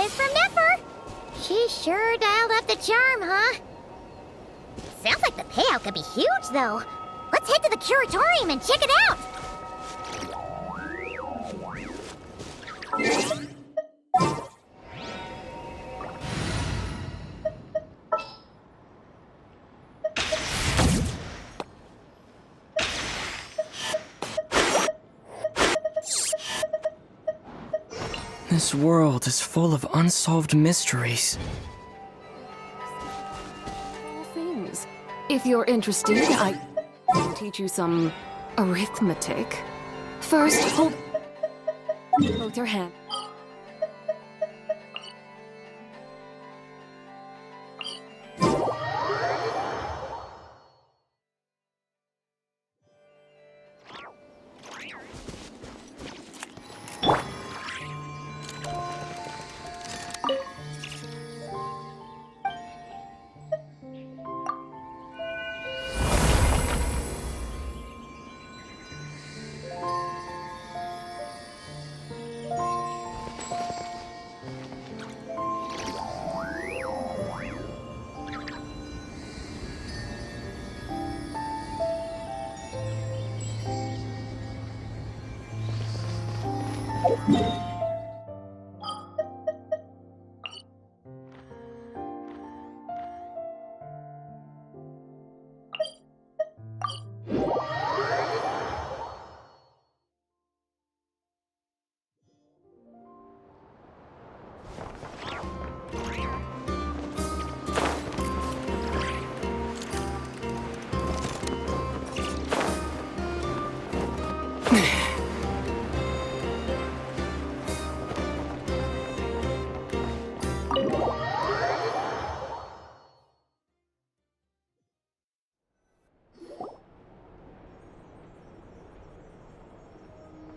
is from Nefer. She sure dialed up the charm, huh? Sounds like the payout could be huge, though. Let's head to the curatorium and check it out. This world is full of unsolved mysteries. Things. If you're interested, I can teach you some arithmetic. First, hold both your hands.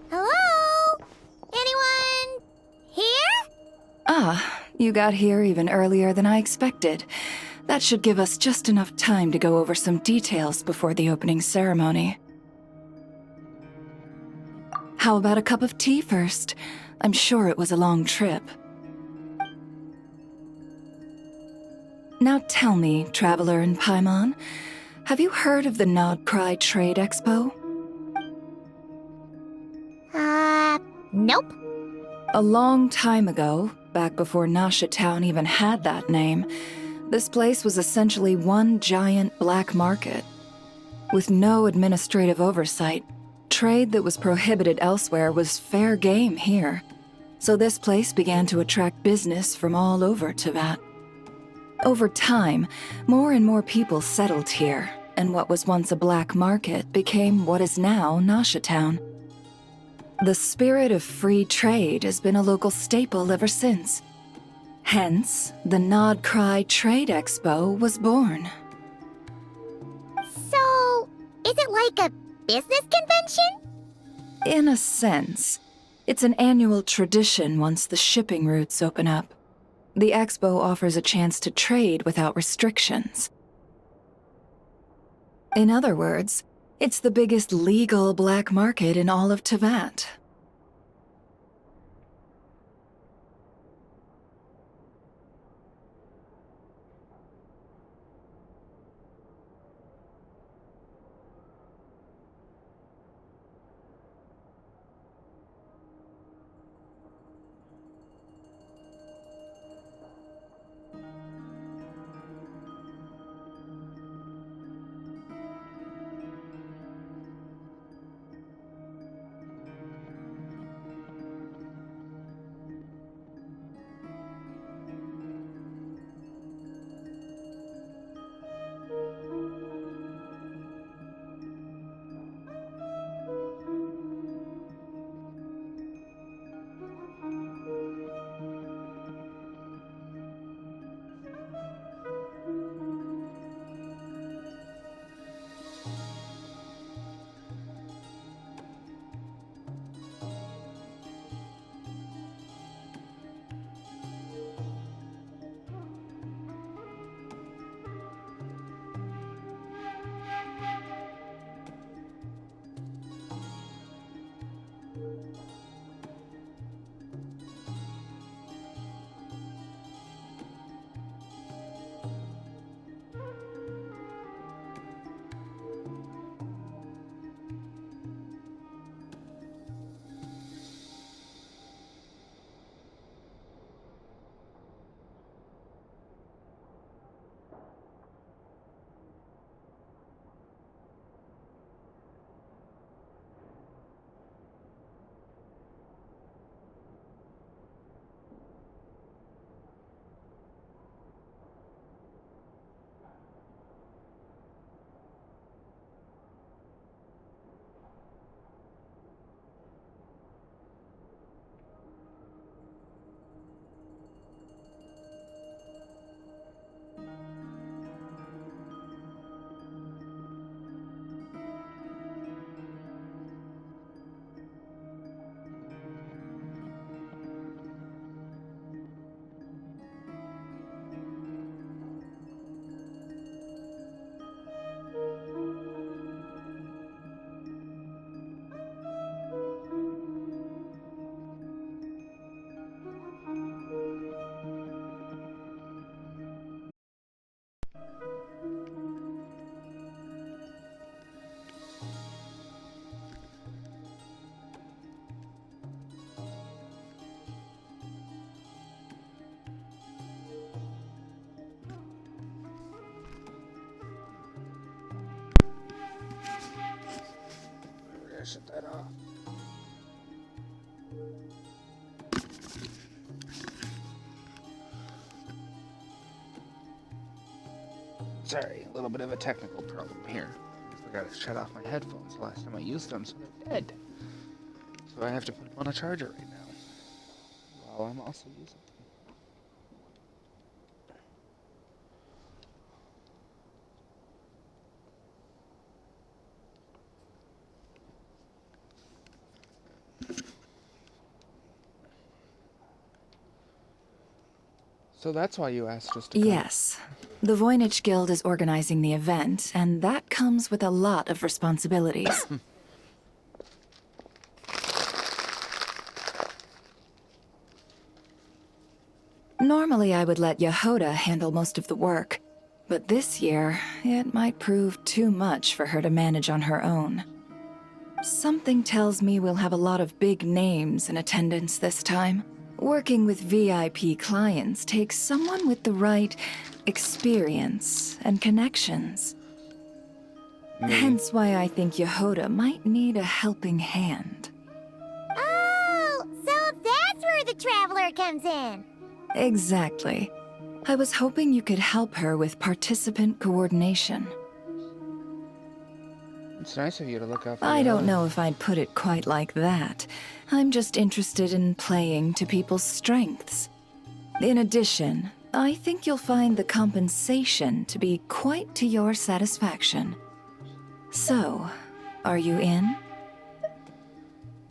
Hello? Anyone here? Ah, you got here even earlier than I expected. That should give us just enough time to go over some details before the opening ceremony. How about a cup of tea first? I'm sure it was a long trip. Now tell me, Traveler in Paimon, have you heard of the Nodcry Trade Expo? Nope. A long time ago, back before Nasha Town even had that name, this place was essentially one giant black market. With no administrative oversight, trade that was prohibited elsewhere was fair game here. So this place began to attract business from all over Teyvat. Over time, more and more people settled here, and what was once a black market became what is now Nasha Town. The spirit of free trade has been a local staple ever since. Hence, the Nodcry Trade Expo was born. So, is it like a business convention? In a sense, it's an annual tradition once the shipping routes open up. The expo offers a chance to trade without restrictions. In other words, it's the biggest legal black market in all of Teyvat. gotta shut that off. Sorry, a little bit of a technical problem here. I forgot to shut off my headphones the last time I used them, so they're dead. So I have to put them on a charger right now, while I'm also using them. So that's why you asked us to come. Yes. The Voynich Guild is organizing the event, and that comes with a lot of responsibilities. Normally, I would let Yehoda handle most of the work, but this year, it might prove too much for her to manage on her own. Something tells me we'll have a lot of big names in attendance this time. Working with VIP clients takes someone with the right experience and connections. Hence why I think Yehoda might need a helping hand. Oh, so that's where the Traveler comes in. Exactly. I was hoping you could help her with participant coordination. It's nice of you to look out for I don't Yehoda. know if I'd put it quite like that. I'm just interested in playing to people's strengths. In addition, I think you'll find the compensation to be quite to your satisfaction. So, are you in?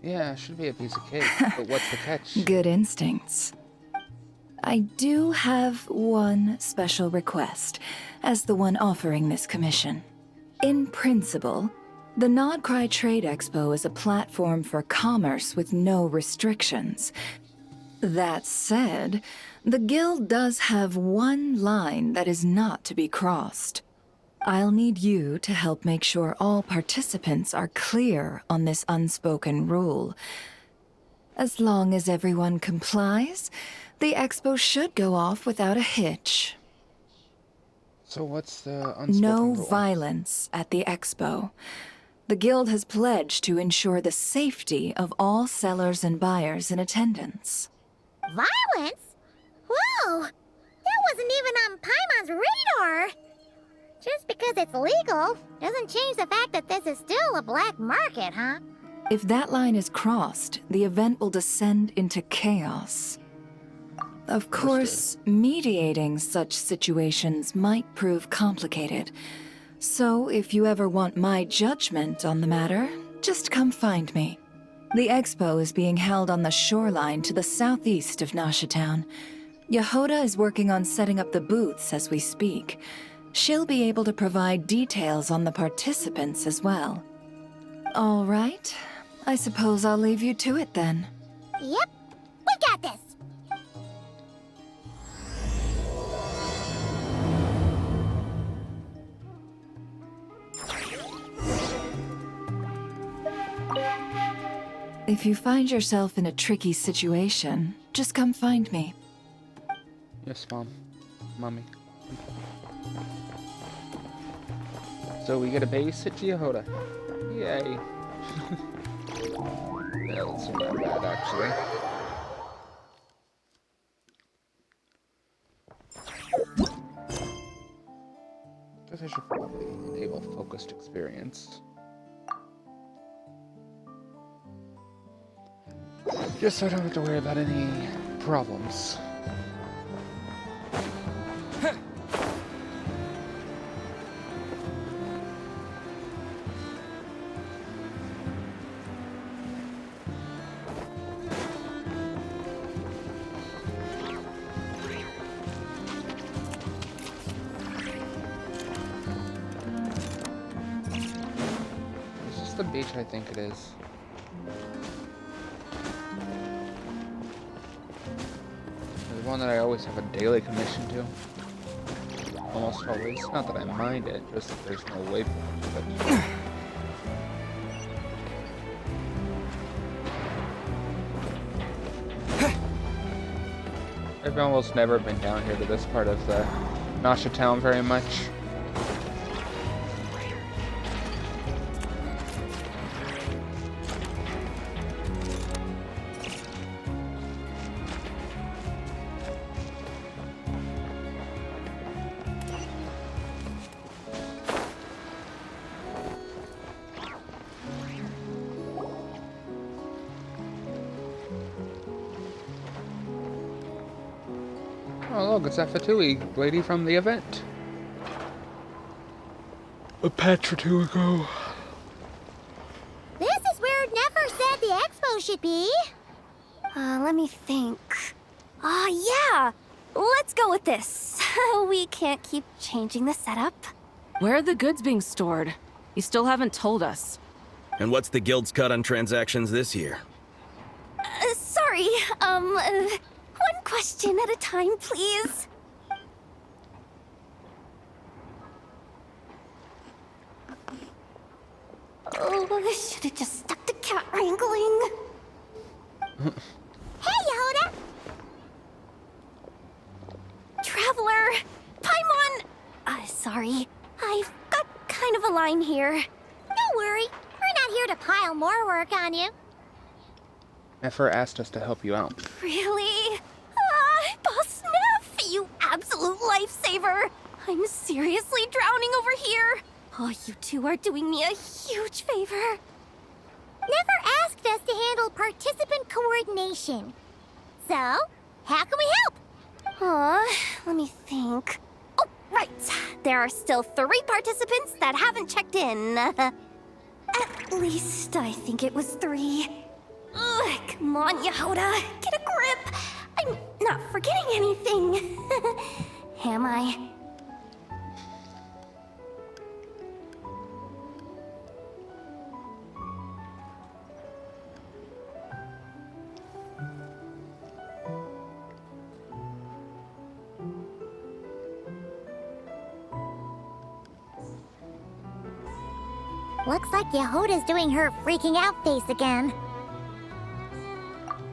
Yeah, it should be a piece of cake, but what's the catch? Good instincts. I do have one special request, as the one offering this commission. In principle, the Nodcry Trade Expo is a platform for commerce with no restrictions. That said, the Guild does have one line that is not to be crossed. I'll need you to help make sure all participants are clear on this unspoken rule. As long as everyone complies, the expo should go off without a hitch. So what's the unspoken No rule? violence at the expo. The Guild has pledged to ensure the safety of all sellers and buyers in attendance. Violence? Whoa! That wasn't even on Paimon's radar! Just because it's legal doesn't change the fact that this is still a black market, huh? If that line is crossed, the event will descend into chaos. Of course, mediating such situations might prove complicated. So, if you ever want my judgment on the matter, just come find me. The expo is being held on the shoreline to the southeast of Nasha Town. Yehoda is working on setting up the booths as we speak. She'll be able to provide details on the participants as well. All right. I suppose I'll leave you to it then. Yep, we got this! If you find yourself in a tricky situation, just come find me. Yes, Mom. Mommy. So we get a babysit Yehoda. Yay. That doesn't seem that bad, actually. Guess I should probably enable focused experience. Just so I don't have to worry about any problems. Is this the beach I think it is? The one that I always have a daily commission to. Almost always. Not that I mind it, just that there's no waypoint to it. I've almost never been down here to this part of the Nasha town very much. look, it's that Fatui lady from the event. A patch or two ago. This is where Nefer said the expo should be. Let me think. Yeah! Let's go with this. We can't keep changing the setup. Where are the goods being stored? You still haven't told us. And what's the guild's cut on transactions this year? Sorry, one question at a time, please. Oh, I should have just stuck to cat wrangling. Hey, Yehuda! Traveler! Paimon! Sorry. I've got kind of a line here. Don't worry. We're not here to pile more work on you. Nefer asked us to help you out. Really? Boss Neff, you absolute lifesaver! I'm seriously drowning over here. Oh, you two are doing me a huge favor. Never asked us to handle participant coordination. So, how can we help? Let me think. Oh, right. There are still 3 participants that haven't checked in. At least I think it was 3. Ugh, come on, Yehuda. Get a grip. I'm not forgetting anything. Am I? Looks like Yehuda's doing her freaking out face again.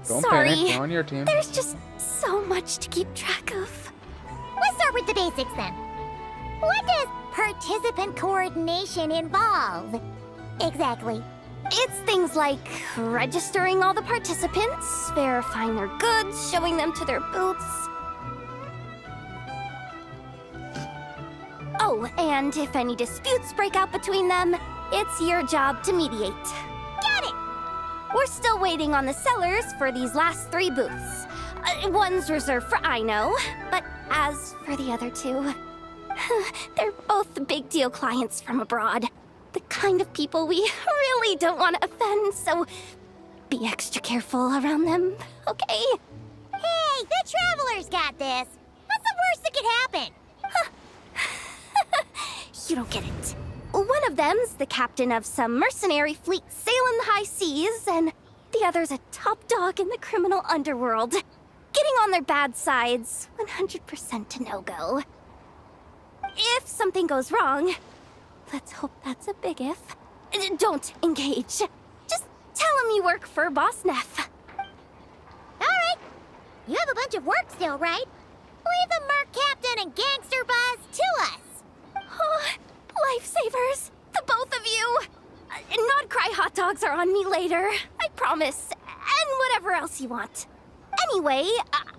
Don't Sorry. panic, we're on your team. There's just so much to keep track of. Let's start with the basics then. What does participant coordination involve? Exactly. It's things like registering all the participants, verifying their goods, showing them to their booths. Oh, and if any disputes break out between them, it's your job to mediate. Got it! We're still waiting on the sellers for these last 3 booths. One's reserved for Aino, but as for the other 2, they're both big deal clients from abroad. The kind of people we really don't want to offend, so be extra careful around them, okay? Hey, the Traveler's got this. What's the worst that could happen? You don't get it. One of them's the captain of some mercenary fleet sailing the high seas, and the other's a top dog in the criminal underworld. Getting on their bad sides, 100% a no-go. If something goes wrong, let's hope that's a big if, don't engage. Just tell him you work for Boss Neff. Alright. You have a bunch of work still, right? Leave the Merc Captain and Gangster Buzz to us. Oh, lifesavers, the both of you. Not cry hot dogs are on me later, I promise. And whatever else you want. Anyway,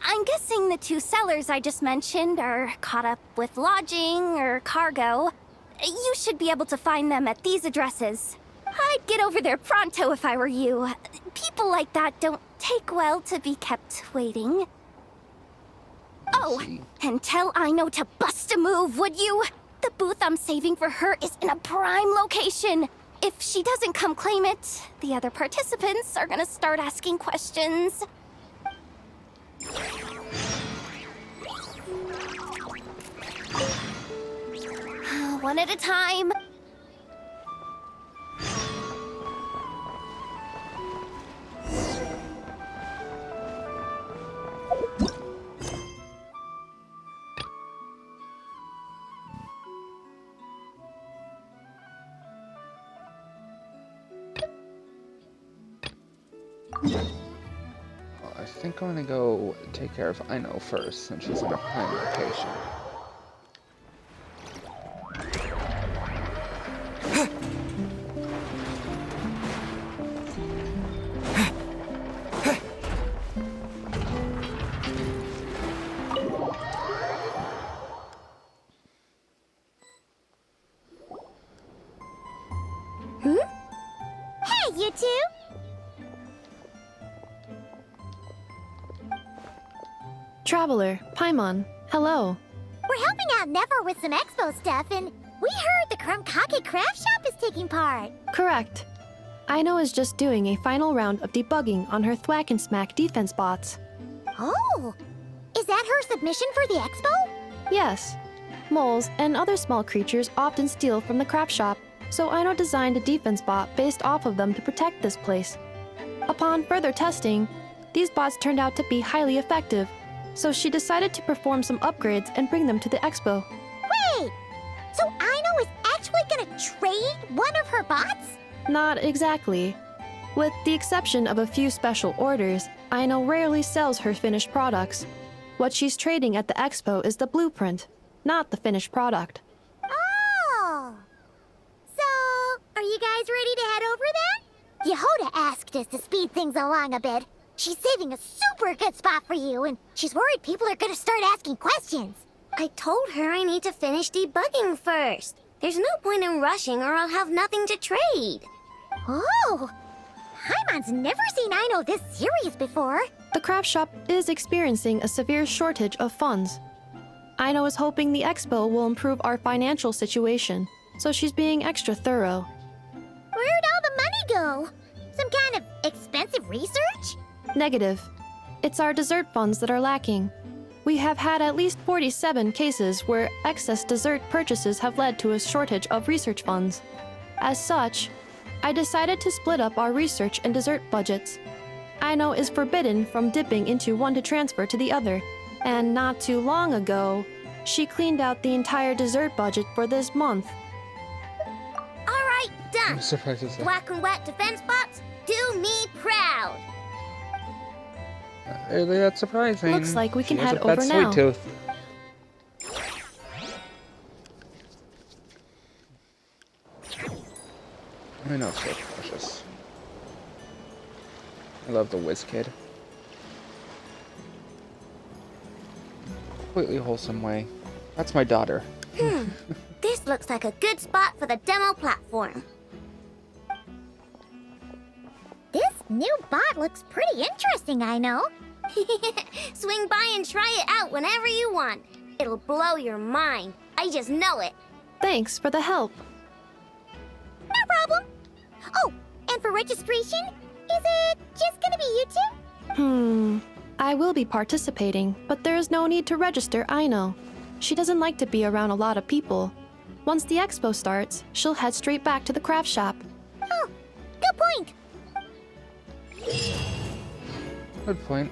I'm guessing the 2 sellers I just mentioned are caught up with lodging or cargo. You should be able to find them at these addresses. I'd get over there pronto if I were you. People like that don't take well to be kept waiting. Oh, and tell Aino to bust a move, would you? The booth I'm saving for her is in a prime location. If she doesn't come claim it, the other participants are gonna start asking questions. One at a time. Well, I think I'm gonna go take care of Aino first, since she's in a prime location. Hey, you two! Traveler, Paimon, Hello. We're helping out Never with some expo stuff, and we heard the Krumkake craft shop is taking part. Correct. Aino is just doing a final round of debugging on her Thwack and Smack defense bots. Oh, is that her submission for the expo? Yes. Moles and other small creatures often steal from the craft shop, so Aino designed a defense bot based off of them to protect this place. Upon further testing, these bots turned out to be highly effective, so she decided to perform some upgrades and bring them to the expo. Wait, so Aino is actually gonna trade one of her bots? Not exactly. With the exception of a few special orders, Aino rarely sells her finished products. What she's trading at the expo is the blueprint, not the finished product. Oh! So, are you guys ready to head over then? Yehoda asked us to speed things along a bit. She's saving a super good spot for you, and she's worried people are gonna start asking questions. I told her I need to finish debugging first. There's no point in rushing or I'll have nothing to trade. Oh! Paimon's never seen Aino this serious before. The craft shop is experiencing a severe shortage of funds. Aino is hoping the expo will improve our financial situation, so she's being extra thorough. Where'd all the money go? Some kind of expensive research? Negative. It's our dessert funds that are lacking. We have had at least 47 cases where excess dessert purchases have led to a shortage of research funds. As such, I decided to split up our research and dessert budgets. Aino is forbidden from dipping into one to transfer to the other, and not too long ago, she cleaned out the entire dessert budget for this month. Alright, done. I'm surprised it's Black and white defense bots, do me proud. not really that surprising. Looks like we can She has head a pet over sweet now. tooth. I know, it's so precious. I love the Whiz Kid. Completely wholesome way. That's my daughter. This looks like a good spot for the demo platform. This new bot looks pretty interesting, Aino. Swing by and try it out whenever you want. It'll blow your mind. I just know it. Thanks for the help. No problem. Oh, and for registration, is it just gonna be you two? I will be participating, but there is no need to register, Aino. She doesn't like to be around a lot of people. Once the expo starts, she'll head straight back to the craft shop. Oh, good point. Good point.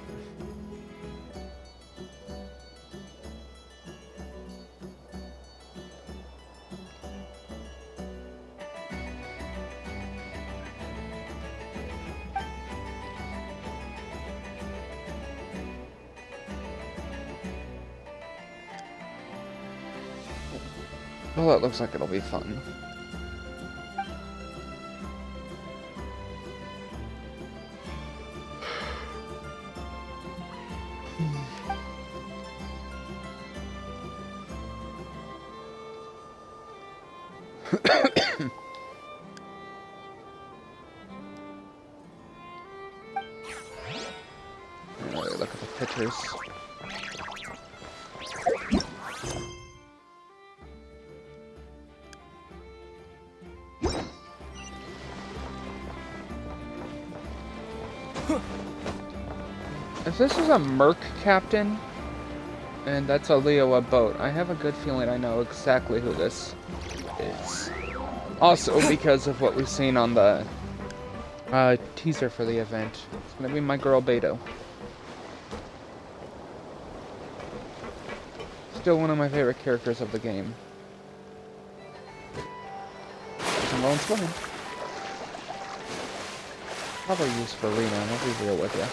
Well, that looks like it'll be fun. Alright, look at the pictures. If this is a Merc captain, and that's a Lioa boat, I have a good feeling I know exactly who this is. Also, because of what we've seen on the teaser for the event. It's gonna be my girl Beto. Still one of my favorite characters of the game. I'm going swimming. Probably used for Reno, I'll be real with you.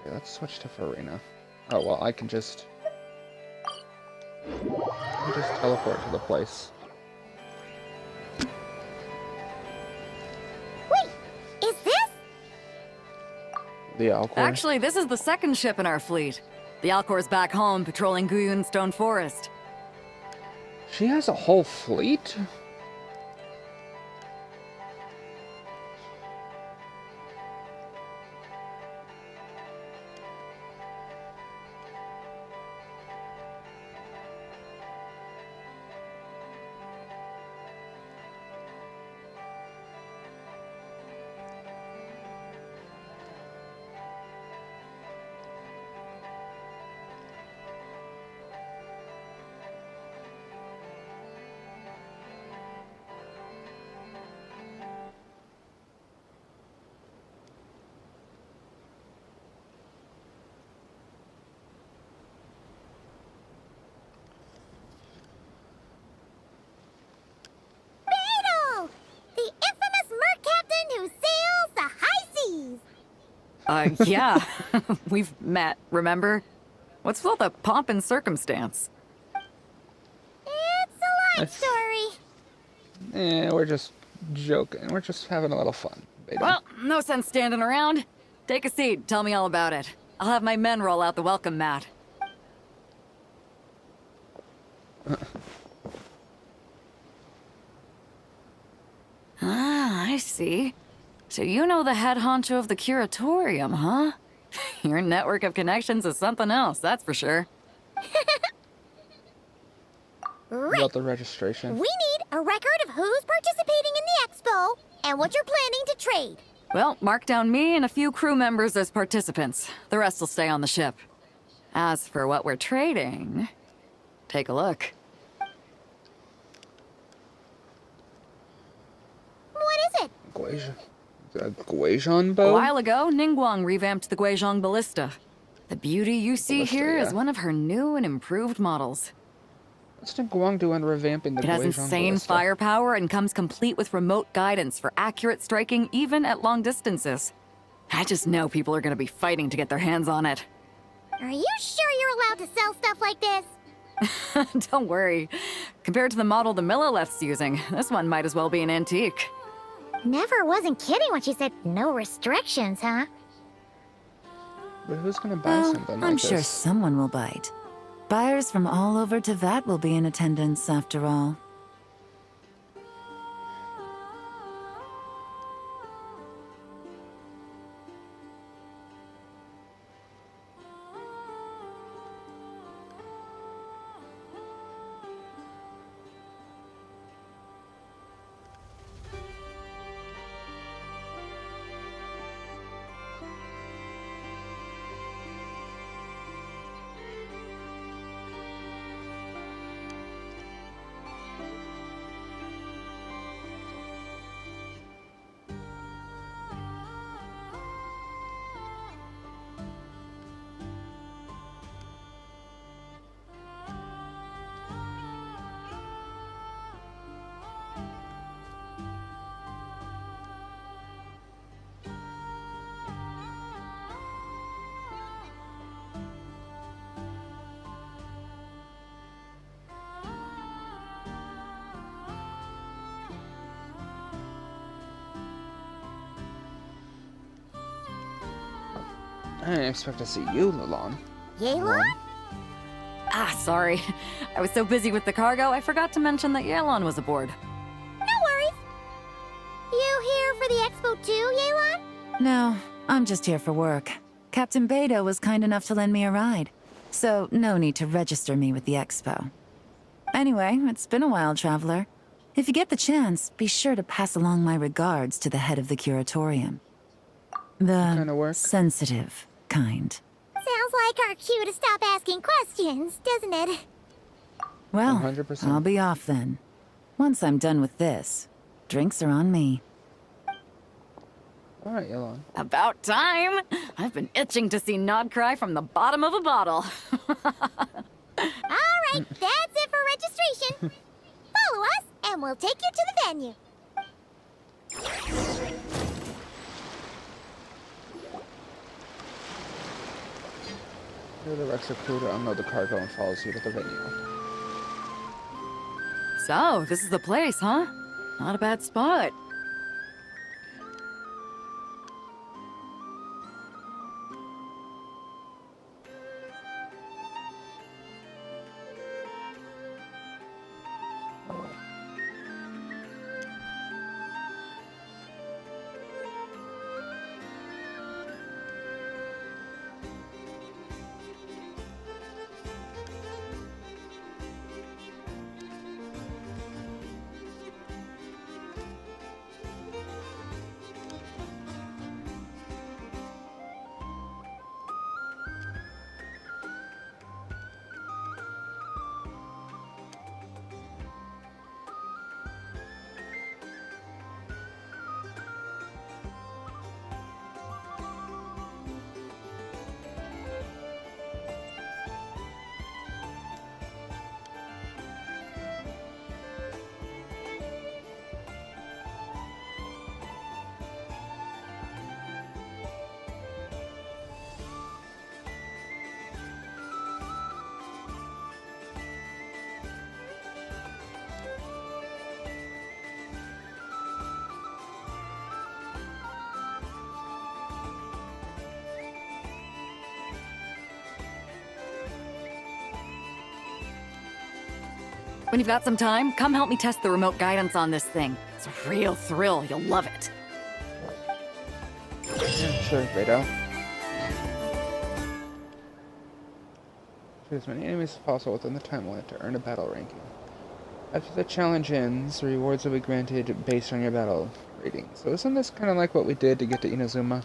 Okay, let's switch to Farina. Oh, well, I can just teleport to the place. Wait, is this? The Alcor. Actually, this is the second ship in our fleet. The Alcor's back home patrolling Guyun Stone Forest. She has a whole fleet? Beetle! The infamous merc captain who sails the high seas! Yeah. We've met, remember? What's with all the pomp and circumstance? It's a life story. We're just joking. We're just having a little fun. Beto. Well, no sense standing around. Take a seat, tell me all about it. I'll have my men roll out the welcome mat. I see. So you know the head honcho of the curatorium, huh? Your network of connections is something else, that's for sure. Right. About the registration. We need a record of who's participating in the expo and what you're planning to trade. Well, mark down me and a few crew members as participants. The rest will stay on the ship. As for what we're trading, take a look. What is it? A Guizhon bow? A while ago, Ningguang revamped the Guizhong Ballista. The beauty you see Ballista, here is yeah. one of her new and improved models. What's Ningguang doing revamping the It has Guizhon insane ballista? firepower and comes complete with remote guidance for accurate striking even at long distances. I just know people are gonna be fighting to get their hands on it. Are you sure you're allowed to sell stuff like this? Don't worry. Compared to the model the Millileth's using, this one might as well be an antique. Never wasn't kidding when she said no restrictions, huh? But who's gonna buy something like I'm this? sure someone will bite. Buyers from all over Teyvat will be in attendance after all. I didn't expect to see you, Lalon. Yelan? Sorry. I was so busy with the cargo, I forgot to mention that Yelon was aboard. No worries. You here for the expo too, Yelan? No, I'm just here for work. Captain Beto was kind enough to lend me a ride, so no need to register me with the expo. Anyway, it's been a while, traveler. If you get the chance, be sure to pass along my regards to the head of the curatorium. The kind of work? sensitive kind. Sounds like our cue to stop asking questions, doesn't it? Well, 100%. I'll be off then. Once I'm done with this, drinks are on me. Alright, Yelon. About time! I've been itching to see Nod cry from the bottom of a bottle. Alright, that's it for registration. Follow us, and we'll take you to the venue. You're the Rex crew to unload the cargo and follows you to the venue. So, this is the place, huh? Not a bad spot. When you've got some time, come help me test the remote guidance on this thing. It's a real thrill. You'll love it. Yeah, sure, Beto. Shoot as many enemies as possible within the time limit to earn a battle ranking. After the challenge ends, rewards will be granted based on your battle rating. So isn't this kind of like what we did to get to Inazuma?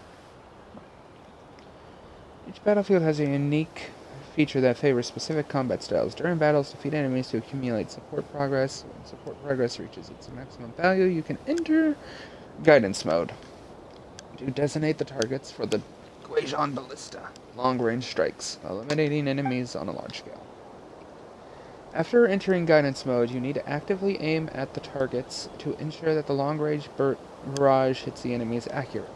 Each battlefield has a unique feature that favors specific combat styles. During battles, defeat enemies to accumulate support progress. When support progress reaches its maximum value, you can enter guidance mode to designate the targets for the Guajon Ballista, long-range strikes, eliminating enemies on a large scale. After entering guidance mode, you need to actively aim at the targets to ensure that the long-range barrage hits the enemies accurately.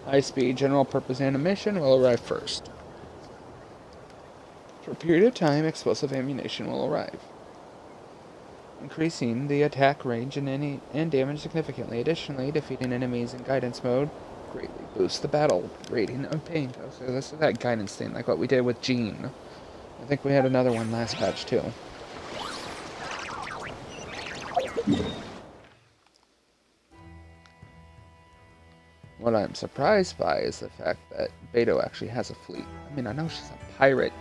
High-speed, general-purpose ammunition will arrive first. For a period of time, explosive ammunition will arrive, increasing the attack range and damage significantly. Additionally, defeating enemies in guidance mode greatly boosts the battle rating of pain. So this is that guidance thing, like what we did with Jean. I think we had another one last patch too. What I'm surprised by is the fact that Beto actually has a fleet. I mean, I know she's a pirate.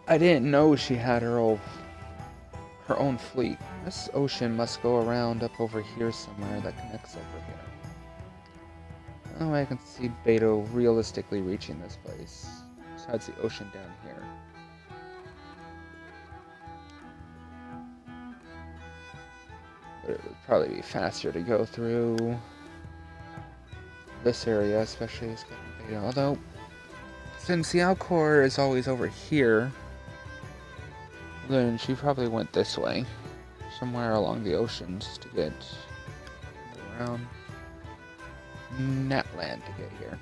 I didn't know she had her own fleet. This ocean must go around up over here somewhere that connects over here. Oh, I can see Beto realistically reaching this place, besides the ocean down here. But it would probably be faster to go through this area, especially as getting Beto. Although, since the Alcor is always over here, then she probably went this way, somewhere along the ocean, just to get around Natland to get here.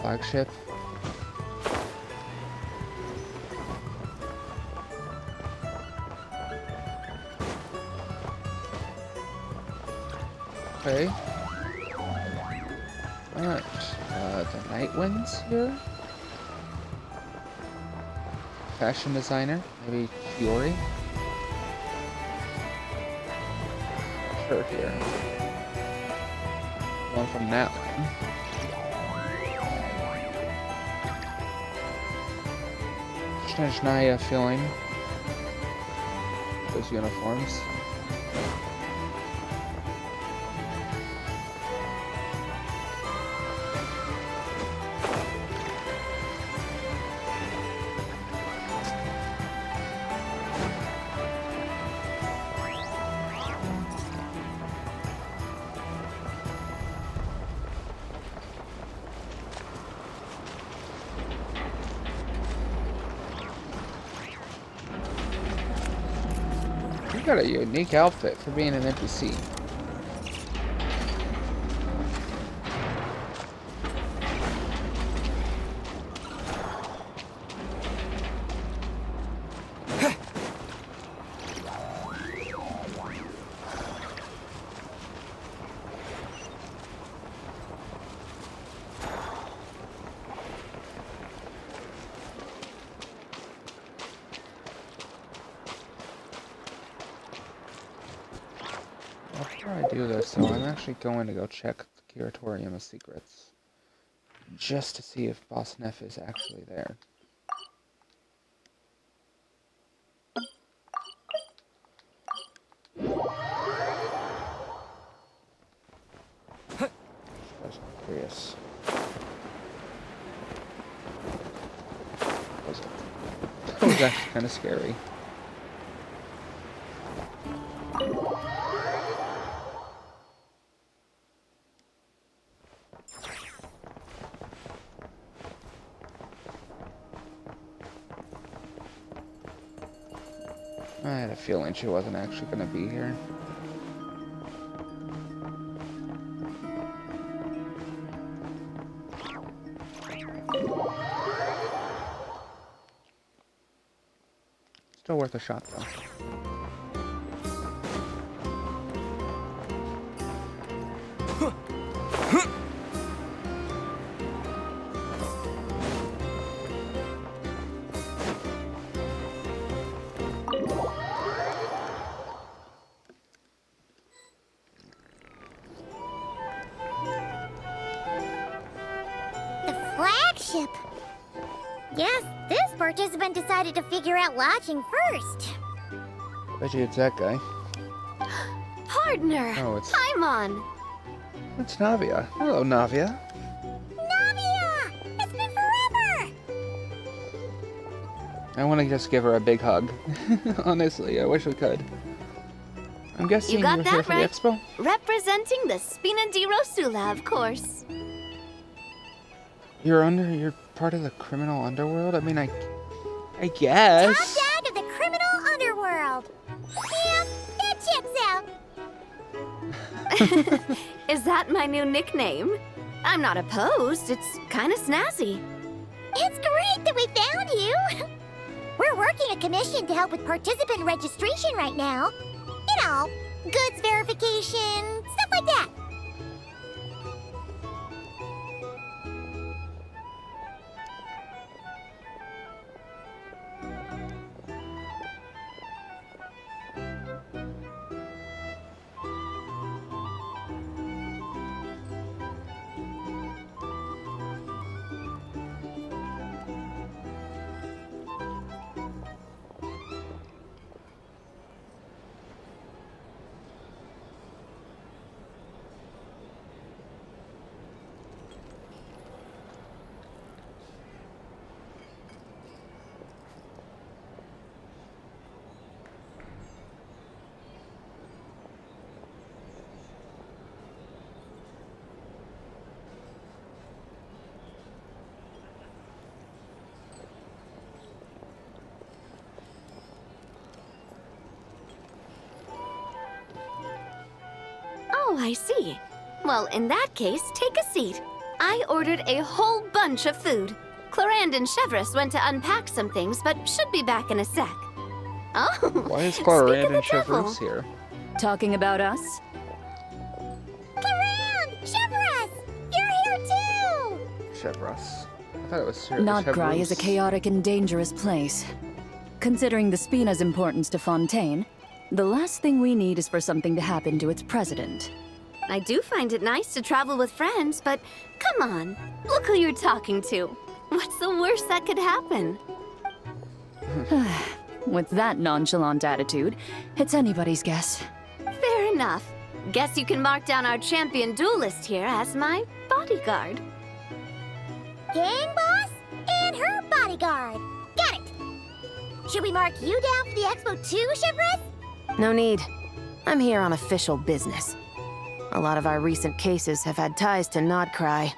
Flagship. Okay. Alright. The Night Winds here. Fashion designer. Maybe Fiori. Her here. One from Natland. Snezhnaya feeling. Those uniforms. You got a unique outfit for being an NPC. Before I do this, though, I'm actually going to go check the Curatorium of Secrets, just to see if Boss Neff is actually there. I was curious. That was actually kind of scary. I had a feeling she wasn't actually going to be here. Still worth a shot, though. The flagship. Yes, this participant decided to figure out lodging first. Bet you it's that guy. Partner! Oh, it's- Paimon! It's Navia. Hello, Navia. Navia! It's been forever! I want to just give her a big hug. Honestly, I wish we could. I'm guessing You got you're that here for right. the expo? Representing the Spina di Rosula, of course. You're part of the criminal underworld? I mean, I guess. Top dog of the criminal underworld. Yeah, that checks out. Is that my new nickname? I'm not opposed. It's kind of snazzy. It's great that we found you. We're working a commission to help with participant registration right now. You know, goods verification, stuff like that. Oh, I see. Well, in that case, take a seat. I ordered a whole bunch of food. Clorand and Chevreuse went to unpack some things, but should be back in a sec. Oh, Why is speak Clorand of the and Chevreuse devil. here? Talking about us? Clorand! Chevreuse! You're here too! Chevreuse. I thought it was Notgrai is a Chevreuse. chaotic and dangerous place. Considering the Spina's importance to Fontaine, the last thing we need is for something to happen to its president. I do find it nice to travel with friends, but come on, look who you're talking to. What's the worst that could happen? With that nonchalant attitude, it's anybody's guess. Fair enough. Guess you can mark down our champion duelist here as my bodyguard. Gang boss and her bodyguard. Got it! Should we mark you down for the expo too, Chevreuse? No need. I'm here on official business. A lot of our recent cases have had ties to Notcry.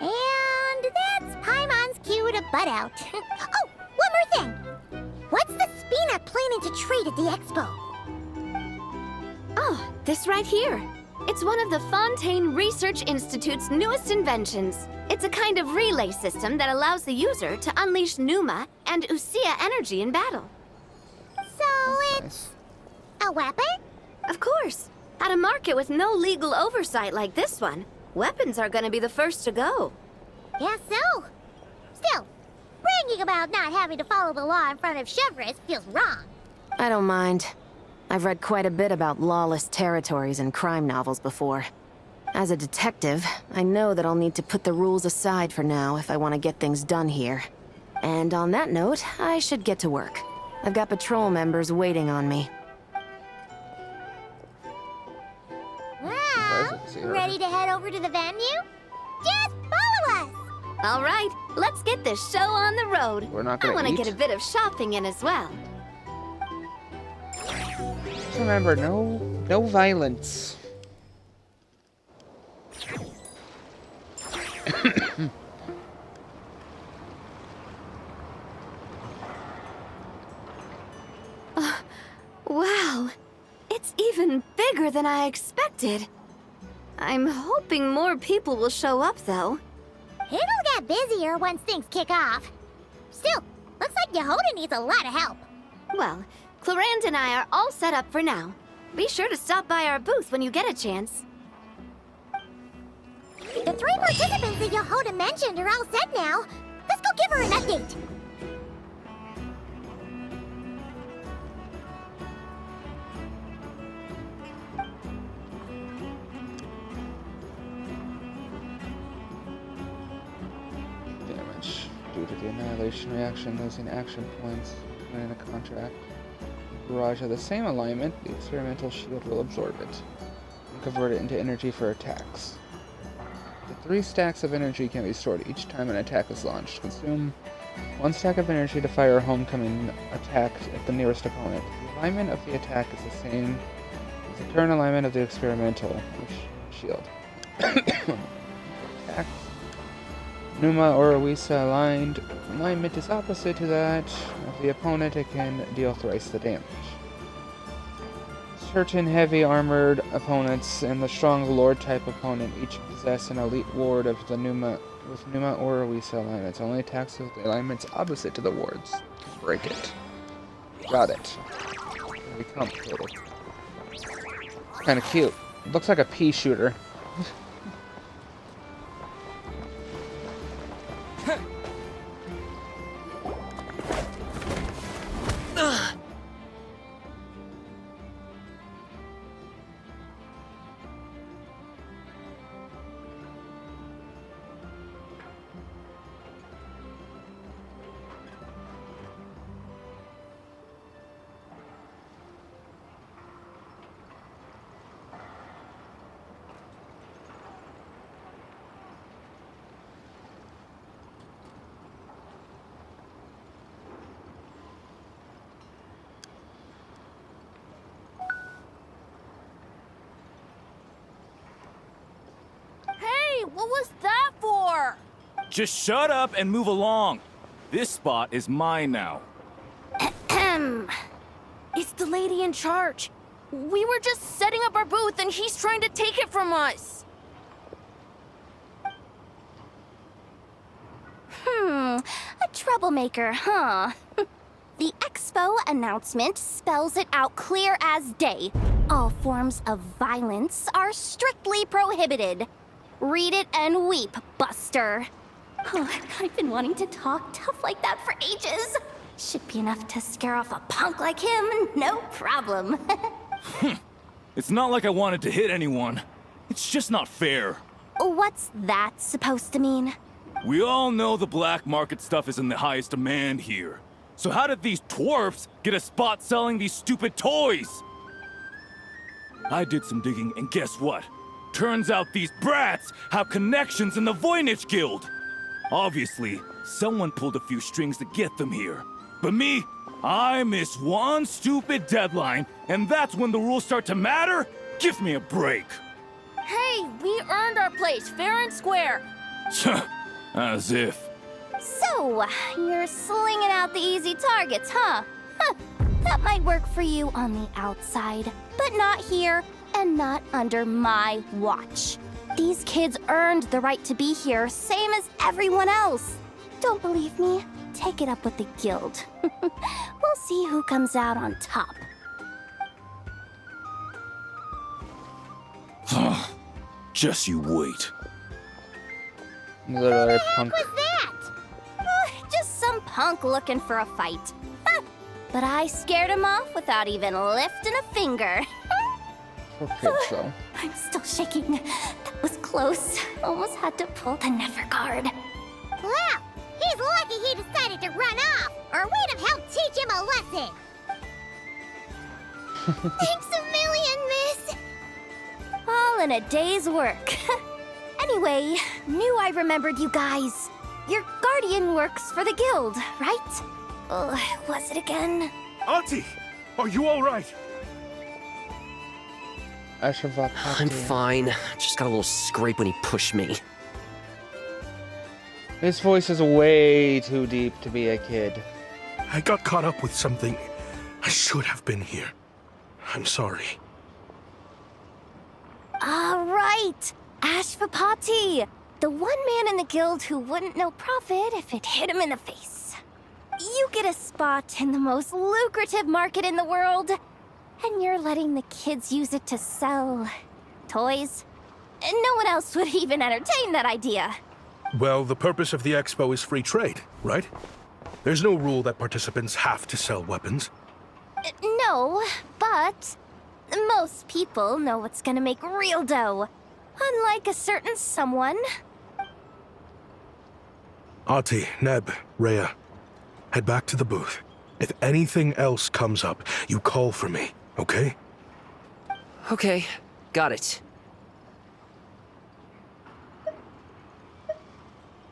And that's Paimon's cue to butt out. Oh, one more thing. What's the Spina planning to trade at the expo? Oh, this right here. It's one of the Fontaine Research Institute's newest inventions. It's a kind of relay system that allows the user to unleash Numa and Usia energy in battle. So it's a weapon? Of course. At a market with no legal oversight like this one, weapons are gonna be the first to go. Guess so. Still, bragging about not having to follow the law in front of Chevreuse feels wrong. I don't mind. I've read quite a bit about lawless territories and crime novels before. As a detective, I know that I'll need to put the rules aside for now if I want to get things done here. And on that note, I should get to work. I've got patrol members waiting on me. Well, ready to head over to the venue? Just follow us! All right, let's get this show on the road. We're not I gonna want to eat? get a bit of shopping in as well. Just remember, no violence. Wow, it's even bigger than I expected. I'm hoping more people will show up, though. It'll get busier once things kick off. Still, looks like Yehoda needs a lot of help. Well, Clarand and I are all set up for now. Be sure to stop by our booth when you get a chance. The 3 participants that Yehoda mentioned are all set now. Let's go give her an update. Damage. Due to the annihilation reaction, losing action points when in a contract. Barrage of the same alignment, the experimental shield will absorb it and convert it into energy for attacks. The 3 stacks of energy can be stored each time an attack is launched. Consume 1 stack of energy to fire a homecoming attack at the nearest opponent. The alignment of the attack is the same as the current alignment of the experimental shield. Attacks. Numa or Awisa alignment is opposite to that of the opponent. It can deal thrice the damage. Certain heavy armored opponents and the strong lord type opponent each possess an elite ward of the Numa or Awisa alignments. Only attacks with the alignments opposite to the wards can break it. Got it. Very complicated. Kind of cute. It looks like a pea shooter. What was that for? Just shut up and move along. This spot is mine now. It's the lady in charge. We were just setting up our booth and he's trying to take it from us. A troublemaker, huh? The expo announcement spells it out clear as day. All forms of violence are strictly prohibited. Read it and weep, Buster. I've been wanting to talk tough like that for ages. Should be enough to scare off a punk like him, no problem. It's not like I wanted to hit anyone. It's just not fair. What's that supposed to mean? We all know the black market stuff is in the highest demand here. So how did these twerps get a spot selling these stupid toys? I did some digging, and guess what? Turns out these brats have connections in the Voynich Guild. Obviously, someone pulled a few strings to get them here. But me, I miss one stupid deadline, and that's when the rules start to matter? Give me a break. Hey, we earned our place fair and square. As if. So, you're slinging out the easy targets, huh? That might work for you on the outside, but not here. And not under my watch. These kids earned the right to be here, same as everyone else. Don't believe me? Take it up with the guild. We'll see who comes out on top. Just you wait. Little punk. What was that? Just some punk looking for a fight. But I scared him off without even lifting a finger. I'm still shaking. That was close. Almost had to pull the Never guard. Well, he's lucky he decided to run off, or we'd have helped teach him a lesson. Thanks a million, miss. All in a day's work. Anyway, knew I remembered you guys. Your guardian works for the guild, right? Was it again? Auntie, are you all right? I'm fine. Just got a little scrape when he pushed me. His voice is way too deep to be a kid. I got caught up with something. I should have been here. I'm sorry. All right. Ashvapati, the one man in the guild who wouldn't know profit if it hit him in the face. You get a spot in the most lucrative market in the world, and you're letting the kids use it to sell toys. And no one else would even entertain that idea. Well, the purpose of the expo is free trade, right? There's no rule that participants have to sell weapons. No, but most people know what's gonna make real dough. Unlike a certain someone. Ati, Neb, Rhea, head back to the booth. If anything else comes up, you call for me, okay? Okay, got it.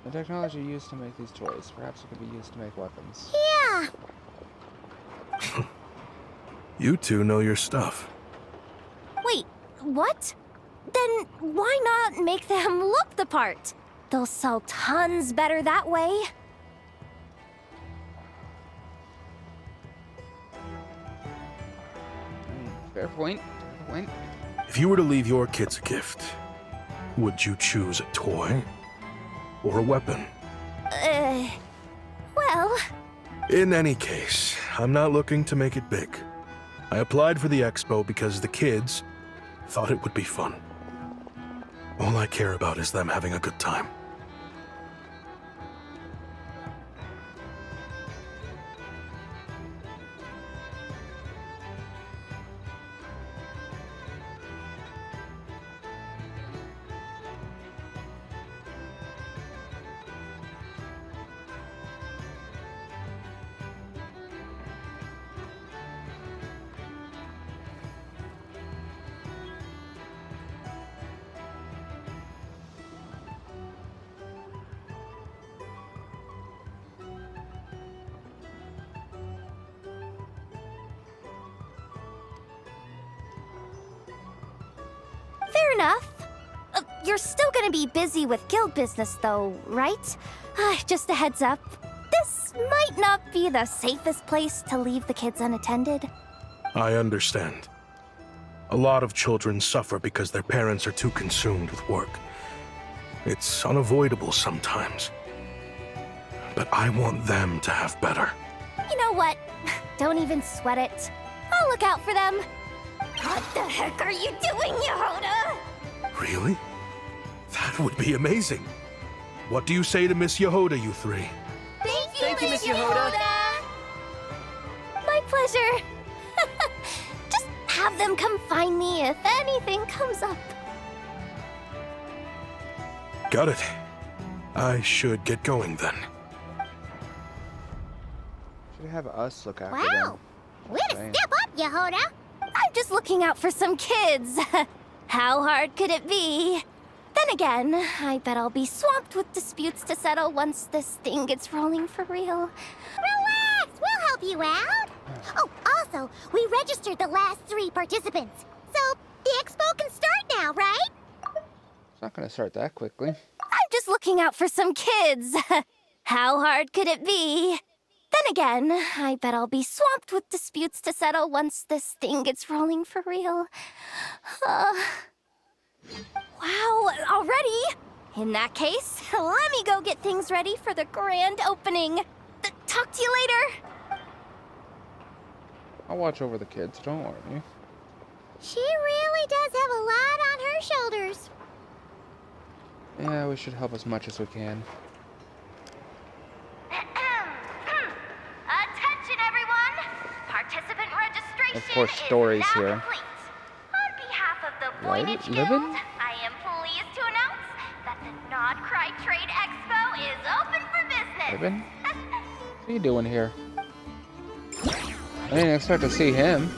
The technology used to make these toys, perhaps it could be used to make weapons. Yeah. You two know your stuff. Wait, what? Then why not make them look the part? They'll sell tons better that way. Fair point. Fair point. If you were to leave your kids a gift, would you choose a toy or a weapon? Well... In any case, I'm not looking to make it big. I applied for the expo because the kids thought it would be fun. All I care about is them having a good time. Fair enough. You're still gonna be busy with guild business though, right? Just a heads up. This might not be the safest place to leave the kids unattended. I understand. A lot of children suffer because their parents are too consumed with work. It's unavoidable sometimes. But I want them to have better. You know what? Don't even sweat it. I'll look out for them. What the heck are you doing, Yehoda? Really? That would be amazing. What do you say to Miss Yehoda, you three? Thank you, Miss Yehoda. My pleasure. Just have them come find me if anything comes up. Got it. I should get going then. Should have us look after Wow. them. Way to Dang. step up, Yehoda. I'm just looking out for some kids. How hard could it be? Then again, I bet I'll be swamped with disputes to settle once this thing gets rolling for real. Relax, we'll help you out. Oh, also, we registered the last 3 participants. So, the expo can start now, right? It's not gonna start that quickly. I'm just looking out for some kids. How hard could it be? Then again, I bet I'll be swamped with disputes to settle once this thing gets rolling for real. Wow, already? In that case, let me go get things ready for the grand opening. Talk to you later. I'll watch over the kids, don't worry. She really does have a lot on her shoulders. Yeah, we should help as much as we can. Attention, everyone! Participant registration Of course, Story's is now here. complete. On behalf of the Right, Voynich Guild, Livin'? I am pleased to announce that the Nod Cry Trade Expo is open for business. Ribbon? What are you doing here? I didn't expect to see him.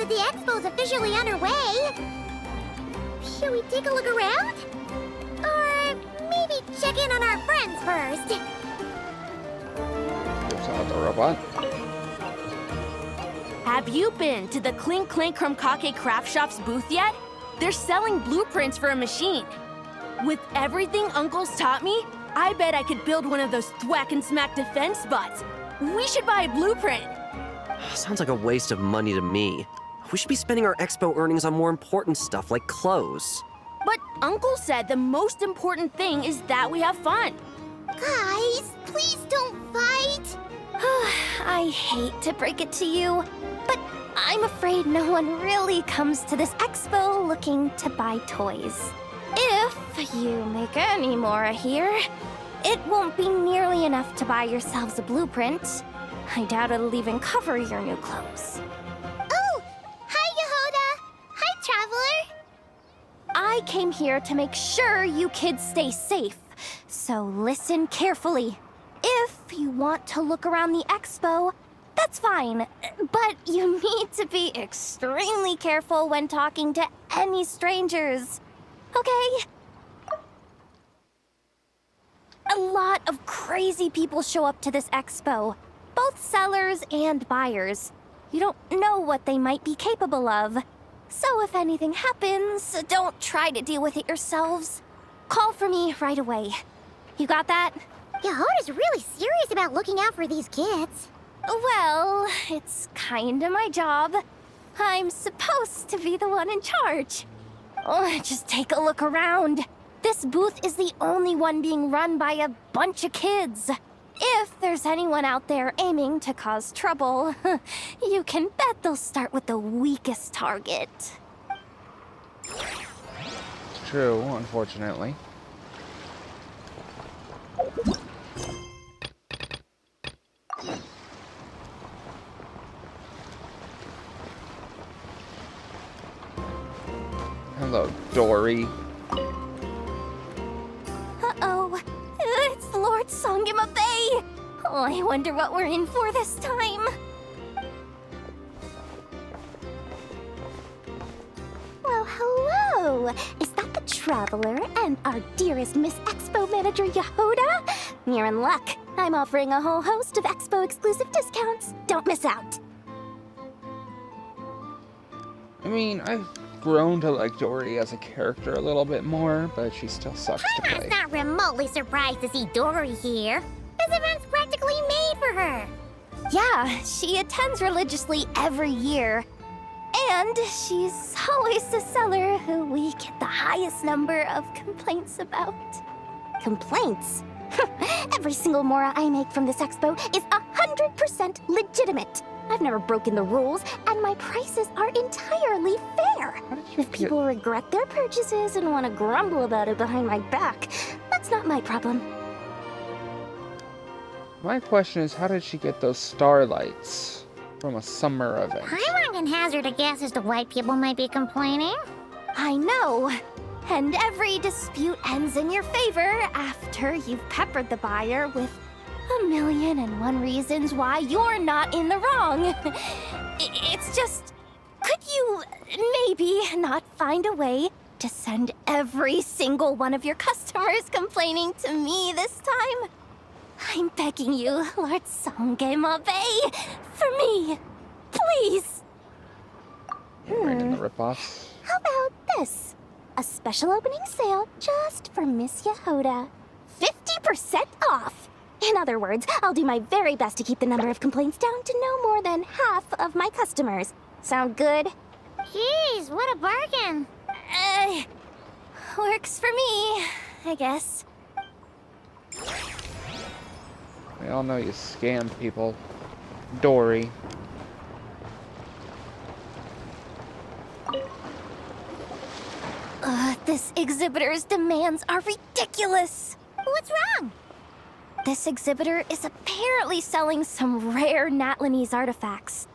that the expo's officially underway. Should we take a look around? Or maybe check in on our friends first? Oops, out the robot. Have you been to the Clink Clink Krumkake Craft Shop's booth yet? They're selling blueprints for a machine. With everything Uncle's taught me, I bet I could build one of those thwack and smack defense bots. We should buy a blueprint. Sounds like a waste of money to me. We should be spending our expo earnings on more important stuff like clothes. But Uncle said the most important thing is that we have fun. Guys, please don't fight. I hate to break it to you, but I'm afraid no one really comes to this expo looking to buy toys. If you make any more here, it won't be nearly enough to buy yourselves a blueprint. I doubt it'll even cover your new clothes. Oh, hi, Yehoda. Hi, Traveler. I came here to make sure you kids stay safe, so listen carefully. If you want to look around the expo, that's fine, but you need to be extremely careful when talking to any strangers. Okay? A lot of crazy people show up to this expo, both sellers and buyers. You don't know what they might be capable of. So if anything happens, don't try to deal with it yourselves. Call for me right away. You got that? Yehoda's really serious about looking out for these kids. Well, it's kinda my job. I'm supposed to be the one in charge. Oh, just take a look around. This booth is the only one being run by a bunch of kids. If there's anyone out there aiming to cause trouble, you can bet they'll start with the weakest target. It's true, unfortunately. Hello, Dory. Uh-oh. It's Lord Songima Bay! Oh, I wonder what we're in for this time. Well, hello! Is that the Traveler and our dearest Miss Expo Manager Yehoda? You're in luck. I'm offering a whole host of Expo exclusive discounts. Don't miss out. I mean, I've grown to like Dory as a character a little bit more, but she still sucks to Paimon's play. not remotely surprised to see Dory here. This event's practically made for her. Yeah, she attends religiously every year. And she's always the seller who we get the highest number of complaints about. Complaints? Every single mora I make from this expo is 100% legitimate. I've never broken the rules, and my prices are entirely fair. If people regret their purchases and want to grumble about it behind my back, that's not my problem. My question is, how did she get those starlights from a summer event? Paimon can hazard a guess as to why people might be complaining. I know. And every dispute ends in your favor after you've peppered the buyer with 1,000,001 reasons why you're not in the wrong. It's just, could you maybe not find a way to send every single one of your customers complaining to me this time? I'm begging you, Lord Songema Bay, for me, please. Right in the ripoffs. How about this? A special opening sale just for Miss Yehoda. 50% off! In other words, I'll do my very best to keep the number of complaints down to no more than half of my customers. Sound good? Jeez, what a bargain. Works for me, I guess. We all know you scam people. Dory. This exhibitor's demands are ridiculous. What's wrong? This exhibitor is apparently selling some rare Natlanese artifacts.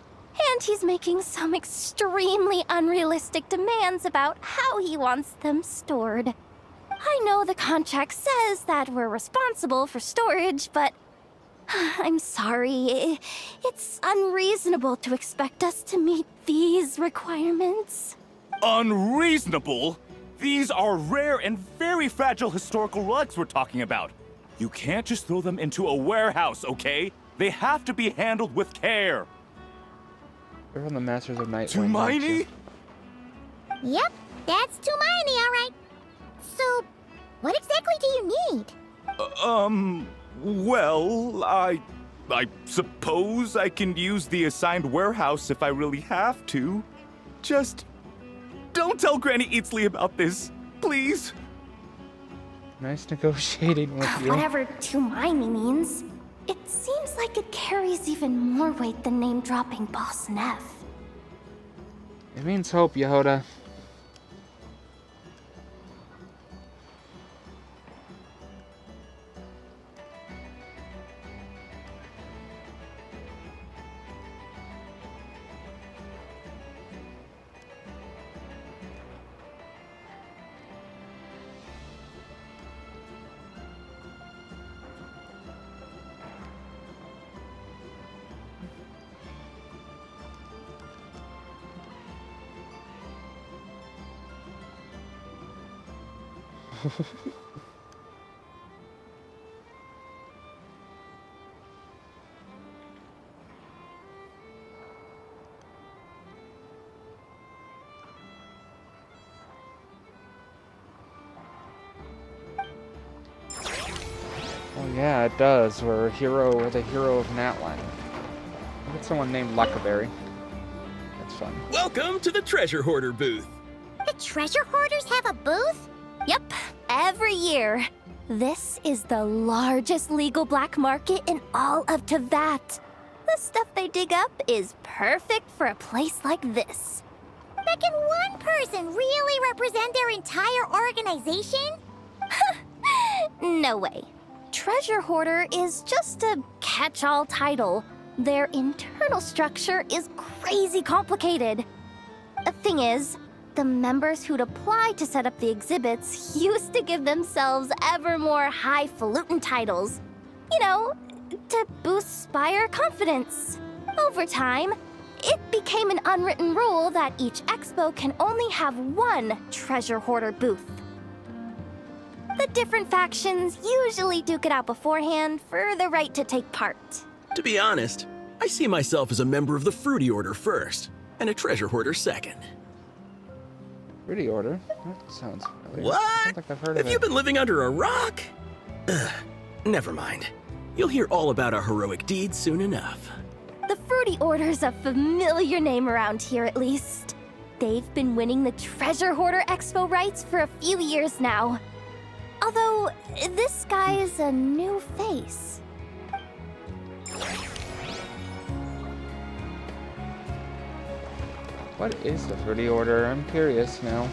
And he's making some extremely unrealistic demands about how he wants them stored. I know the contract says that we're responsible for storage, but I'm sorry. It's unreasonable to expect us to meet these requirements. Unreasonable? These are rare and very fragile historical relics we're talking about. You can't just throw them into a warehouse, okay? They have to be handled with care. They're from the Masters of Night. Tumaini? Yep, that's Tumaini, all right. So, what exactly do you need? Well, I suppose I can use the assigned warehouse if I really have to. Just don't tell Granny Eatsley about this, please. Nice negotiating with you. Whatever Tumaini means, it seems like it carries even more weight than name-dropping Boss Neff. It means hope, Yehoda. Oh yeah, it does. We're the hero of Natlan. Look at someone named Luckerberry. That's fun. Welcome to the Treasure Hoarder booth. The treasure hoarders have a booth? Yep, every year. This is the largest legal black market in all of Tevat. The stuff they dig up is perfect for a place like this. But can one person really represent their entire organization? No way. Treasure Hoarder is just a catch-all title. Their internal structure is crazy complicated. The thing is, the members who'd apply to set up the exhibits used to give themselves ever more highfalutin titles. You know, to boost Spire confidence. Over time, it became an unwritten rule that each expo can only have one Treasure Hoarder booth. The different factions usually duke it out beforehand for the right to take part. To be honest, I see myself as a member of the Fruity Order first, and a Treasure Hoarder second. Fruity Order? That sounds familiar. What? Sounds like I've heard Have of you it. been living under a rock? Never mind. You'll hear all about our heroic deeds soon enough. The Fruity Order's a familiar name around here, at least. They've been winning the Treasure Hoarder Expo rights for a few years now. Although, this guy's a new face. What is the Fruity Order? I'm curious now.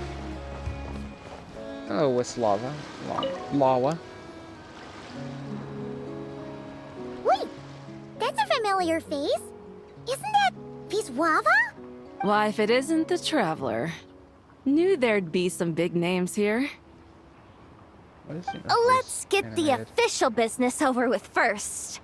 Oh, Wislava. Lawa. Wait, that's a familiar face. Isn't that Viswava? Why, if it isn't the Traveler. Knew there'd be some big names here. What is it? Let's get the official business over with first.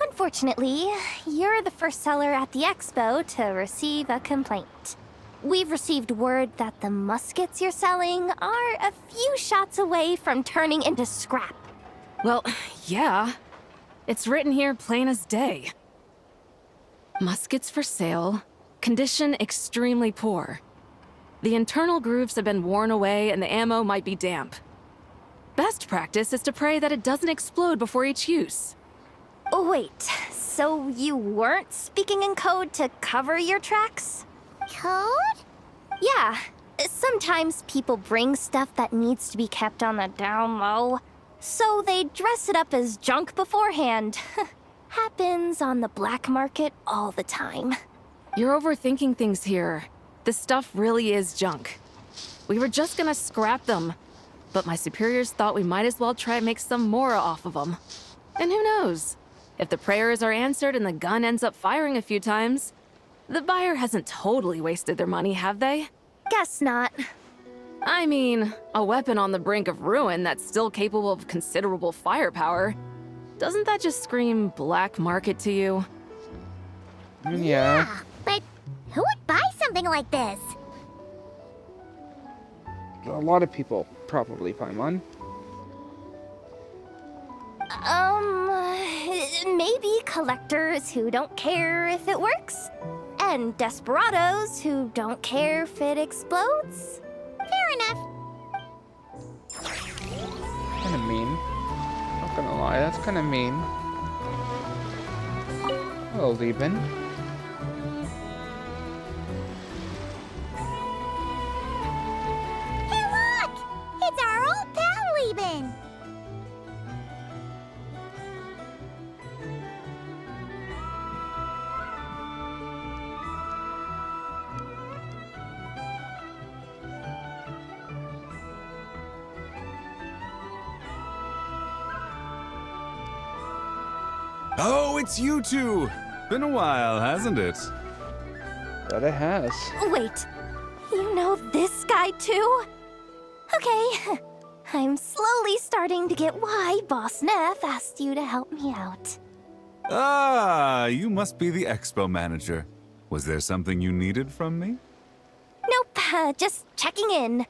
Unfortunately, you're the first seller at the expo to receive a complaint. We've received word that the muskets you're selling are a few shots away from turning into scrap. Well, yeah. It's written here plain as day. Muskets for sale. Condition extremely poor. The internal grooves have been worn away and the ammo might be damp. Best practice is to pray that it doesn't explode before each use. Oh, wait, so you weren't speaking in code to cover your tracks? Code? Yeah, sometimes people bring stuff that needs to be kept on the down low, so they dress it up as junk beforehand. Happens on the black market all the time. You're overthinking things here. This stuff really is junk. We were just gonna scrap them, but my superiors thought we might as well try and make some more off of them. And who knows? If the prayers are answered and the gun ends up firing a few times, the buyer hasn't totally wasted their money, have they? Guess not. I mean, a weapon on the brink of ruin that's still capable of considerable firepower. Doesn't that just scream black market to you? Yeah. But who would buy something like this? A lot of people, probably, Paimon. Maybe collectors who don't care if it works, and desperados who don't care if it explodes. Fair enough. Kinda mean. Not gonna lie, that's kinda mean. Hello, Lieben. Hey, look! It's our old pal, Lieben. Oh, it's you two! Been a while, hasn't it? But it has. Wait, you know this guy too? Okay, I'm slowly starting to get why Boss Neff asked you to help me out. Ah, you must be the expo manager. Was there something you needed from me? Nope, just checking in.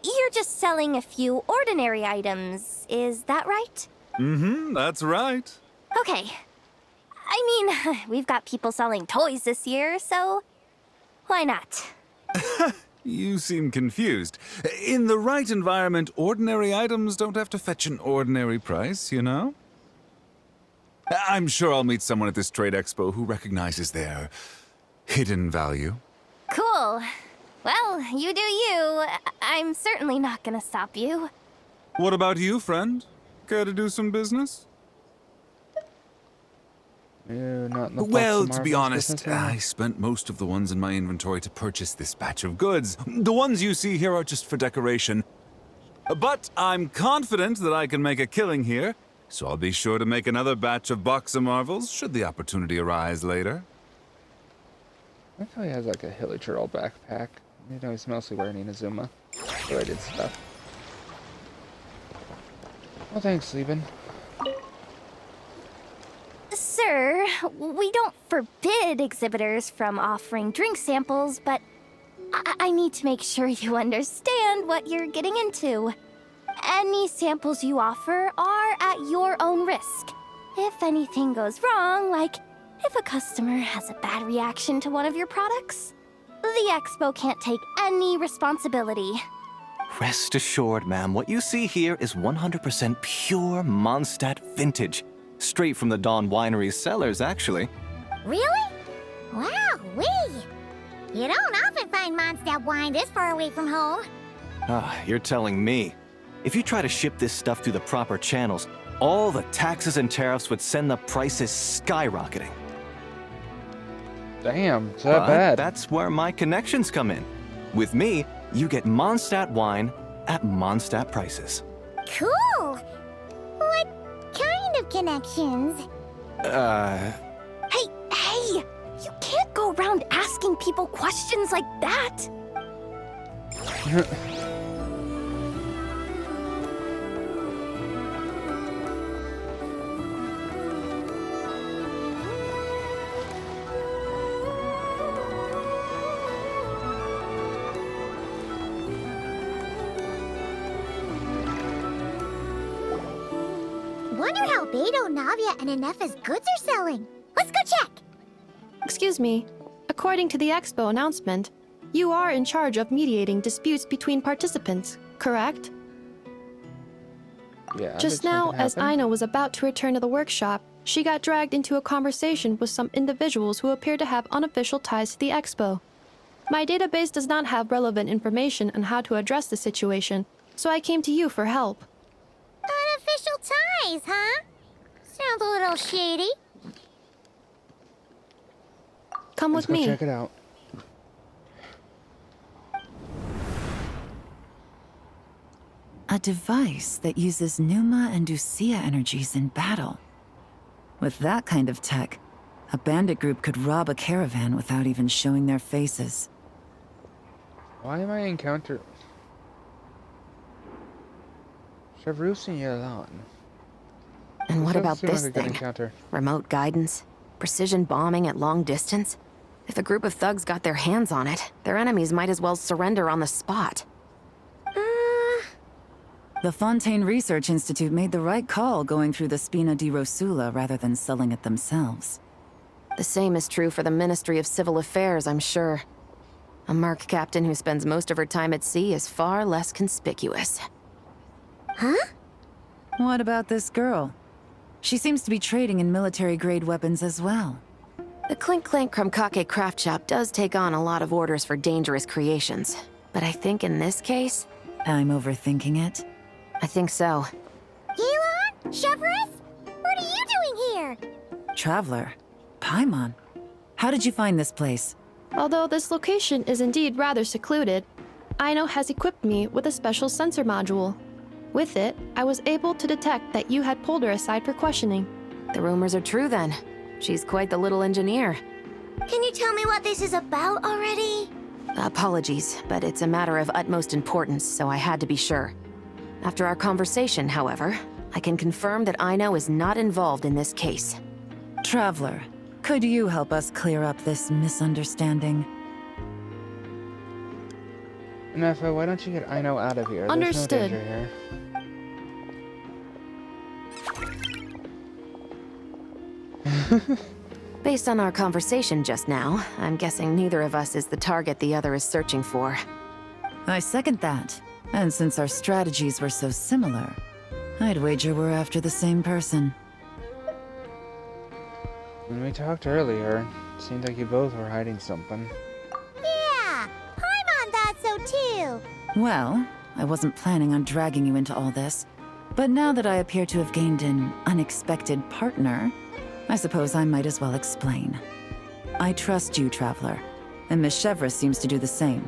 You're just selling a few ordinary items, is that right? Mm-hmm, that's right. Okay. I mean, we've got people selling toys this year, so why not? You seem confused. In the right environment, ordinary items don't have to fetch an ordinary price, you know? I'm sure I'll meet someone at this trade expo who recognizes their hidden value. Cool. Well, you do you. I'm certainly not gonna stop you. What about you, friend? Care to do some business? Not in the Well, Box of to be Marbles honest, business anymore? I spent most of the ones in my inventory to purchase this batch of goods. The ones you see here are just for decoration. But I'm confident that I can make a killing here, so I'll be sure to make another batch of Box of Marvels should the opportunity arise later. I like how he has like a hilly turtle backpack. You know, he's mostly wearing Inazuma related stuff. Well, thanks, Lieben. Sir, we don't forbid exhibitors from offering drink samples, but I need to make sure you understand what you're getting into. Any samples you offer are at your own risk. If anything goes wrong, like if a customer has a bad reaction to one of your products, the expo can't take any responsibility. Rest assured, ma'am, what you see here is 100% pure Mondstadt vintage. Straight from the Dawn Winery's cellars, actually. Really? Wow, you don't often find Mondstadt wine this far away from home. Ah, you're telling me. If you try to ship this stuff through the proper channels, all the taxes and tariffs would send the prices skyrocketing. Damn, it's that But bad. that's where my connections come in. With me, you get Mondstadt wine at Mondstadt prices. Cool. What kind of connections? Hey! You can't go around asking people questions like that! Wonder how Beto, Navia, and Inef's goods are selling. Let's go check. Excuse me. According to the expo announcement, you are in charge of mediating disputes between participants, correct? Yeah. Just did now, something as happen? Ina was about to return to the workshop, she got dragged into a conversation with some individuals who appear to have unofficial ties to the expo. My database does not have relevant information on how to address the situation, so I came to you for help. Unofficial ties, huh? Sounds a little shady. Come Let's with go me. check it out. A device that uses Numa and Ducia energies in battle. With that kind of tech, a bandit group could rob a caravan without even showing their faces. Why am I encountering Chevroussi Yalan? And what Does about seem like this a good thing? encounter. Remote guidance? Precision bombing at long distance? If a group of thugs got their hands on it, their enemies might as well surrender on the spot. The Fontaine Research Institute made the right call going through the Spina di Rosula rather than selling it themselves. The same is true for the Ministry of Civil Affairs, I'm sure. A merc captain who spends most of her time at sea is far less conspicuous. Huh? What about this girl? She seems to be trading in military-grade weapons as well. The Clink Clank Krumkake craft shop does take on a lot of orders for dangerous creations. But I think in this case... I'm overthinking it. I think so. Elon? Chevron? What are you doing here? Traveler? Paimon? How did you find this place? Although this location is indeed rather secluded, Aino has equipped me with a special sensor module. With it, I was able to detect that you had pulled her aside for questioning. The rumors are true then. She's quite the little engineer. Can you tell me what this is about already? Apologies, but it's a matter of utmost importance, so I had to be sure. After our conversation, however, I can confirm that Aino is not involved in this case. Traveler, could you help us clear up this misunderstanding? Nefa, why don't you get Aino out of here? Understood. There's no danger here. Based on our conversation just now, I'm guessing neither of us is the target the other is searching for. I second that. And since our strategies were so similar, I'd wager we're after the same person. When we talked earlier, it seemed like you both were hiding something. Yeah, Paimon thought so too. Well, I wasn't planning on dragging you into all this, but now that I appear to have gained an unexpected partner, I suppose I might as well explain. I trust you, Traveler, and Miss Chevra seems to do the same.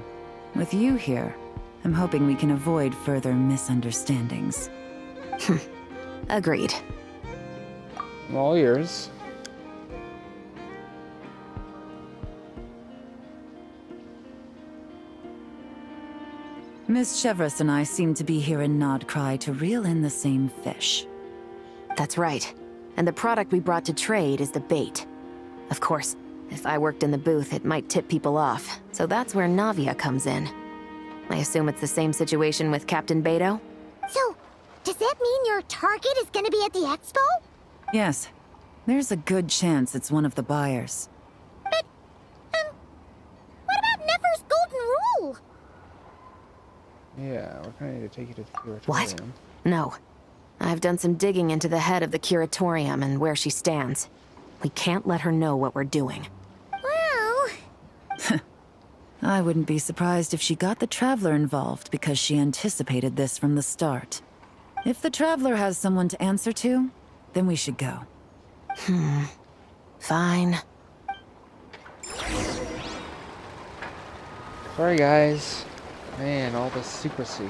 With you here, I'm hoping we can avoid further misunderstandings. Agreed. I'm all ears. Miss Chevros and I seem to be here in Nodcry to reel in the same fish. That's right. And the product we brought to trade is the bait. Of course, if I worked in the booth, it might tip people off, so that's where Navia comes in. I assume it's the same situation with Captain Beto? So, does that mean your target is gonna be at the expo? Yes. There's a good chance it's one of the buyers. But, what about Nefer's golden rule? Yeah, we're gonna need to take you to the curatorium. What? No. I've done some digging into the head of the curatorium and where she stands. We can't let her know what we're doing. Well... I wouldn't be surprised if she got the Traveler involved because she anticipated this from the start. If the Traveler has someone to answer to, then we should go. Fine. Sorry, guys. Man, all this secrecy.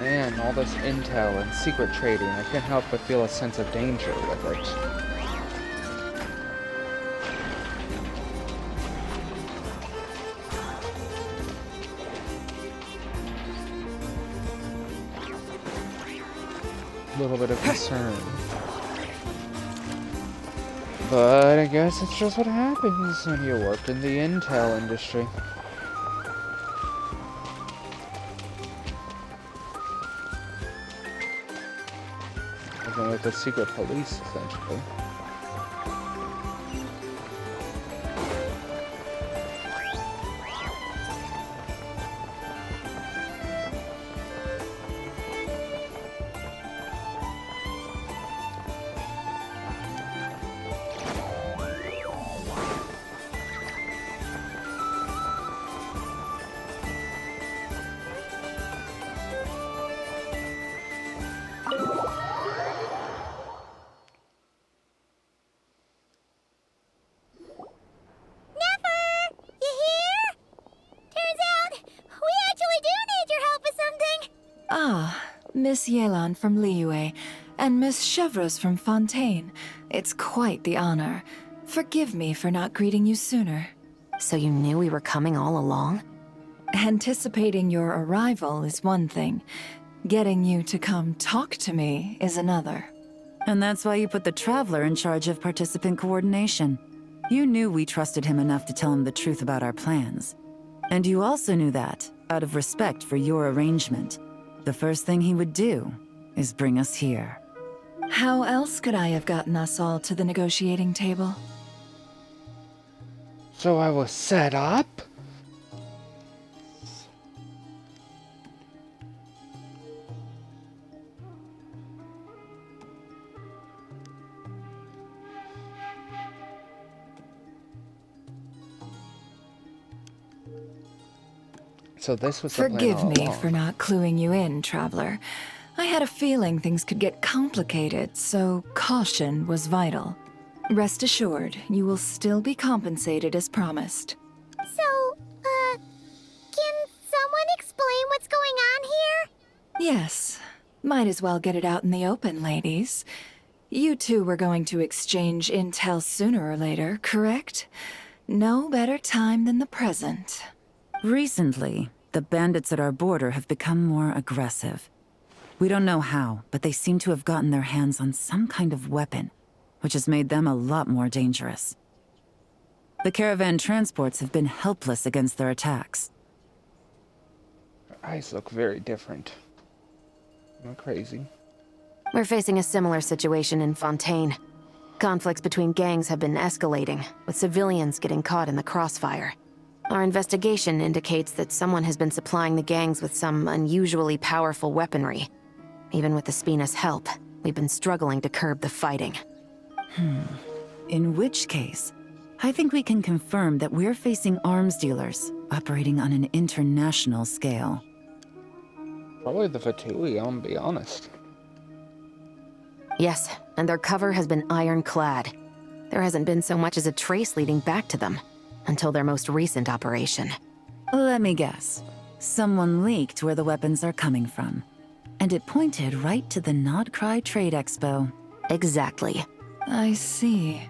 Man, all this intel and secret trading, I can't help but feel a sense of danger with it. A little bit of concern. But I guess it's just what happens when you work in the intel industry. Working with the secret police, essentially. Ah, Miss Yelan from Liyue, and Miss Chevreuse from Fontaine. It's quite the honor. Forgive me for not greeting you sooner. So you knew we were coming all along? Anticipating your arrival is one thing. Getting you to come talk to me is another. And that's why you put the Traveler in charge of participant coordination. You knew we trusted him enough to tell him the truth about our plans. And you also knew that, out of respect for your arrangement, the first thing he would do is bring us here. How else could I have gotten us all to the negotiating table? So I was set up? So this was the plan Forgive all me along. for not cluing you in, Traveler. I had a feeling things could get complicated, so caution was vital. Rest assured, you will still be compensated as promised. So, can someone explain what's going on here? Yes. Might as well get it out in the open, ladies. You two were going to exchange intel sooner or later, correct? No better time than the present. Recently, the bandits at our border have become more aggressive. We don't know how, but they seem to have gotten their hands on some kind of weapon, which has made them a lot more dangerous. The caravan transports have been helpless against their attacks. Her eyes look very different. Am I crazy? We're facing a similar situation in Fontaine. Conflicts between gangs have been escalating, with civilians getting caught in the crossfire. Our investigation indicates that someone has been supplying the gangs with some unusually powerful weaponry. Even with the Spina's help, we've been struggling to curb the fighting. In which case, I think we can confirm that we're facing arms dealers operating on an international scale. Probably the Fatui, I'm gonna be honest. Yes, and their cover has been ironclad. There hasn't been so much as a trace leading back to them, until their most recent operation. Let me guess. Someone leaked where the weapons are coming from. And it pointed right to the Nodcry Trade Expo. Exactly. I see.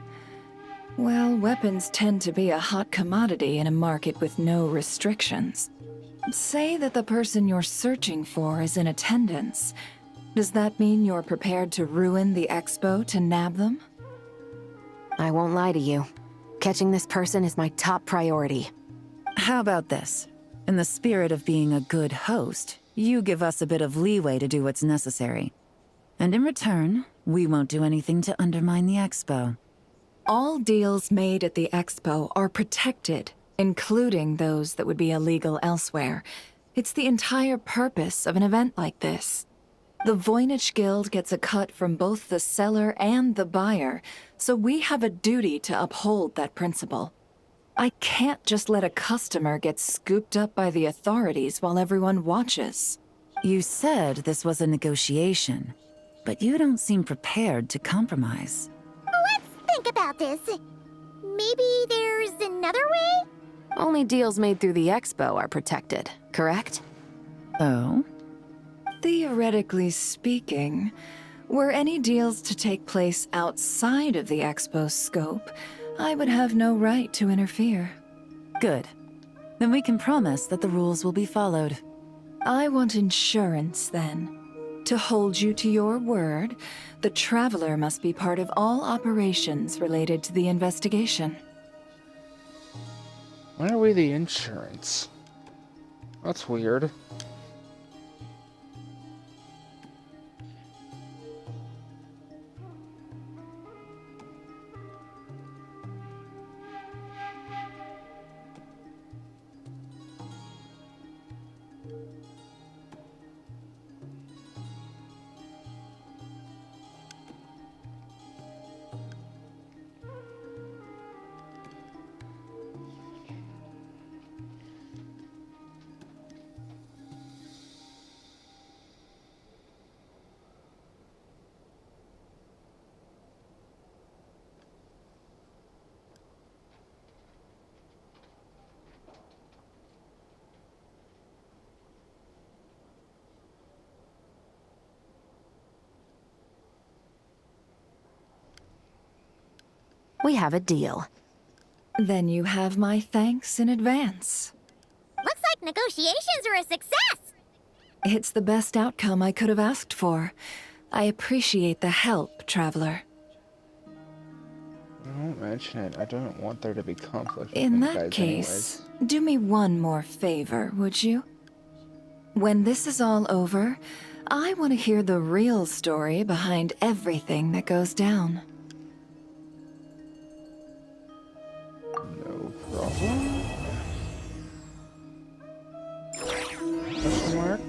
Well, weapons tend to be a hot commodity in a market with no restrictions. Say that the person you're searching for is in attendance. Does that mean you're prepared to ruin the expo to nab them? I won't lie to you. Catching this person is my top priority. How about this? In the spirit of being a good host, you give us a bit of leeway to do what's necessary. And in return, we won't do anything to undermine the expo. All deals made at the expo are protected, including those that would be illegal elsewhere. It's the entire purpose of an event like this. The Voynich Guild gets a cut from both the seller and the buyer, so we have a duty to uphold that principle. I can't just let a customer get scooped up by the authorities while everyone watches. You said this was a negotiation, but you don't seem prepared to compromise. Let's think about this. Maybe there's another way? Only deals made through the expo are protected, correct? Oh? Theoretically speaking, were any deals to take place outside of the expo's scope, I would have no right to interfere. Good. Then we can promise that the rules will be followed. I want insurance, then. To hold you to your word, the Traveler must be part of all operations related to the investigation. Why are we the insurance? That's weird. We have a deal. Then you have my thanks in advance. Looks like negotiations are a success! It's the best outcome I could have asked for. I appreciate the help, Traveler. Don't mention it. I don't want there to be conflict In between you that guys case, do me one more favor, would you? When this is all over, I want to hear the real story behind everything that goes down. No problem. Question mark?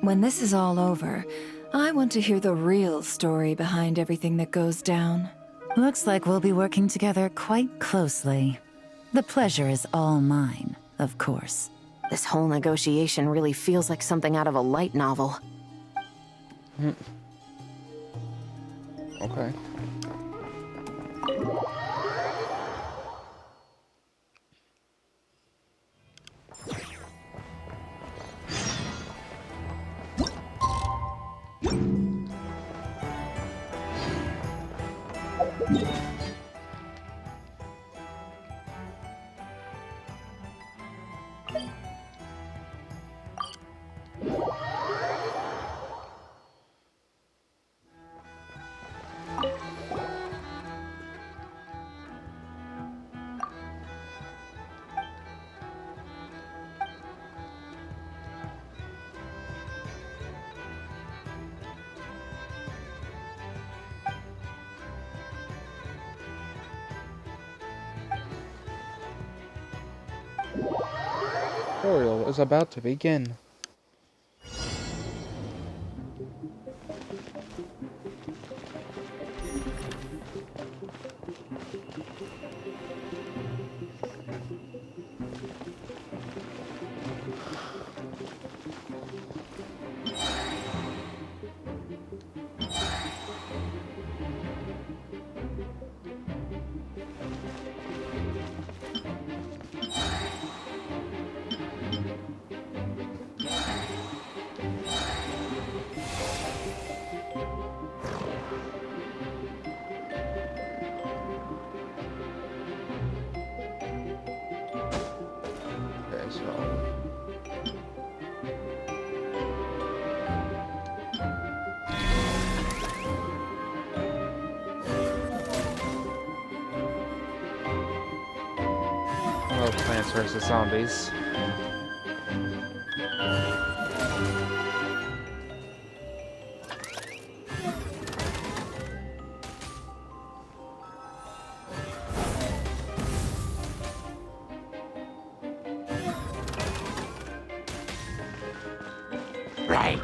When this is all over, I want to hear the real story behind everything that goes down. Looks like we'll be working together quite closely. The pleasure is all mine, of course. This whole negotiation really feels like something out of a light novel. Okay. Tutorial is about to begin. Okay, so Plants vs. Zombies. Right.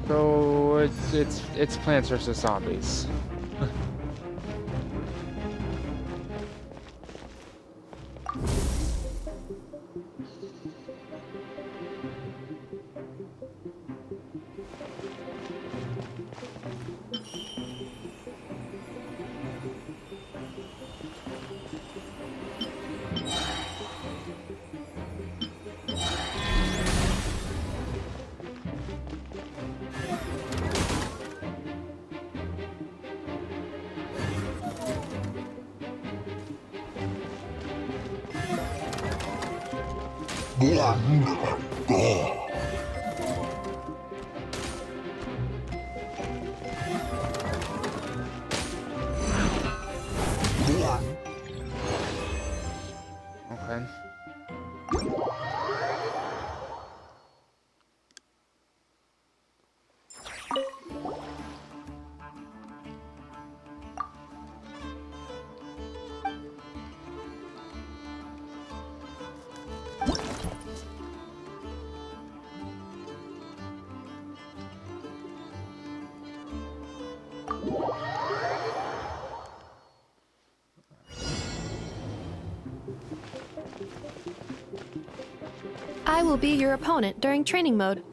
So it's Plants vs. Zombies. Okay. I will be your opponent during training mode.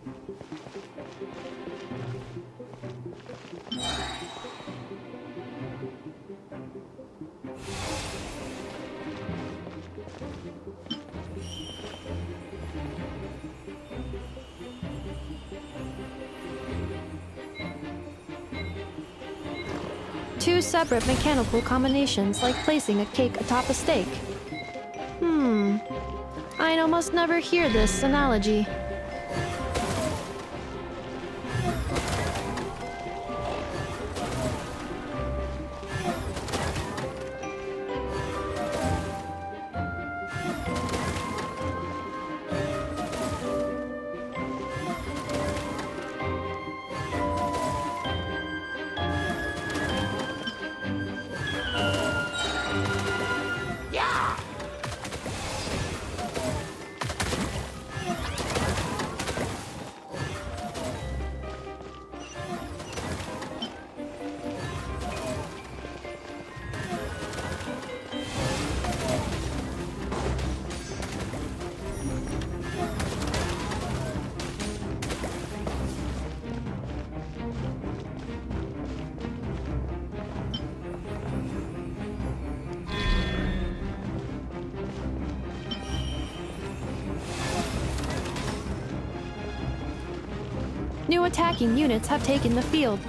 Two separate mechanical combinations, like placing a cake atop a steak. I'd almost never hear this analogy. New attacking units have taken the field.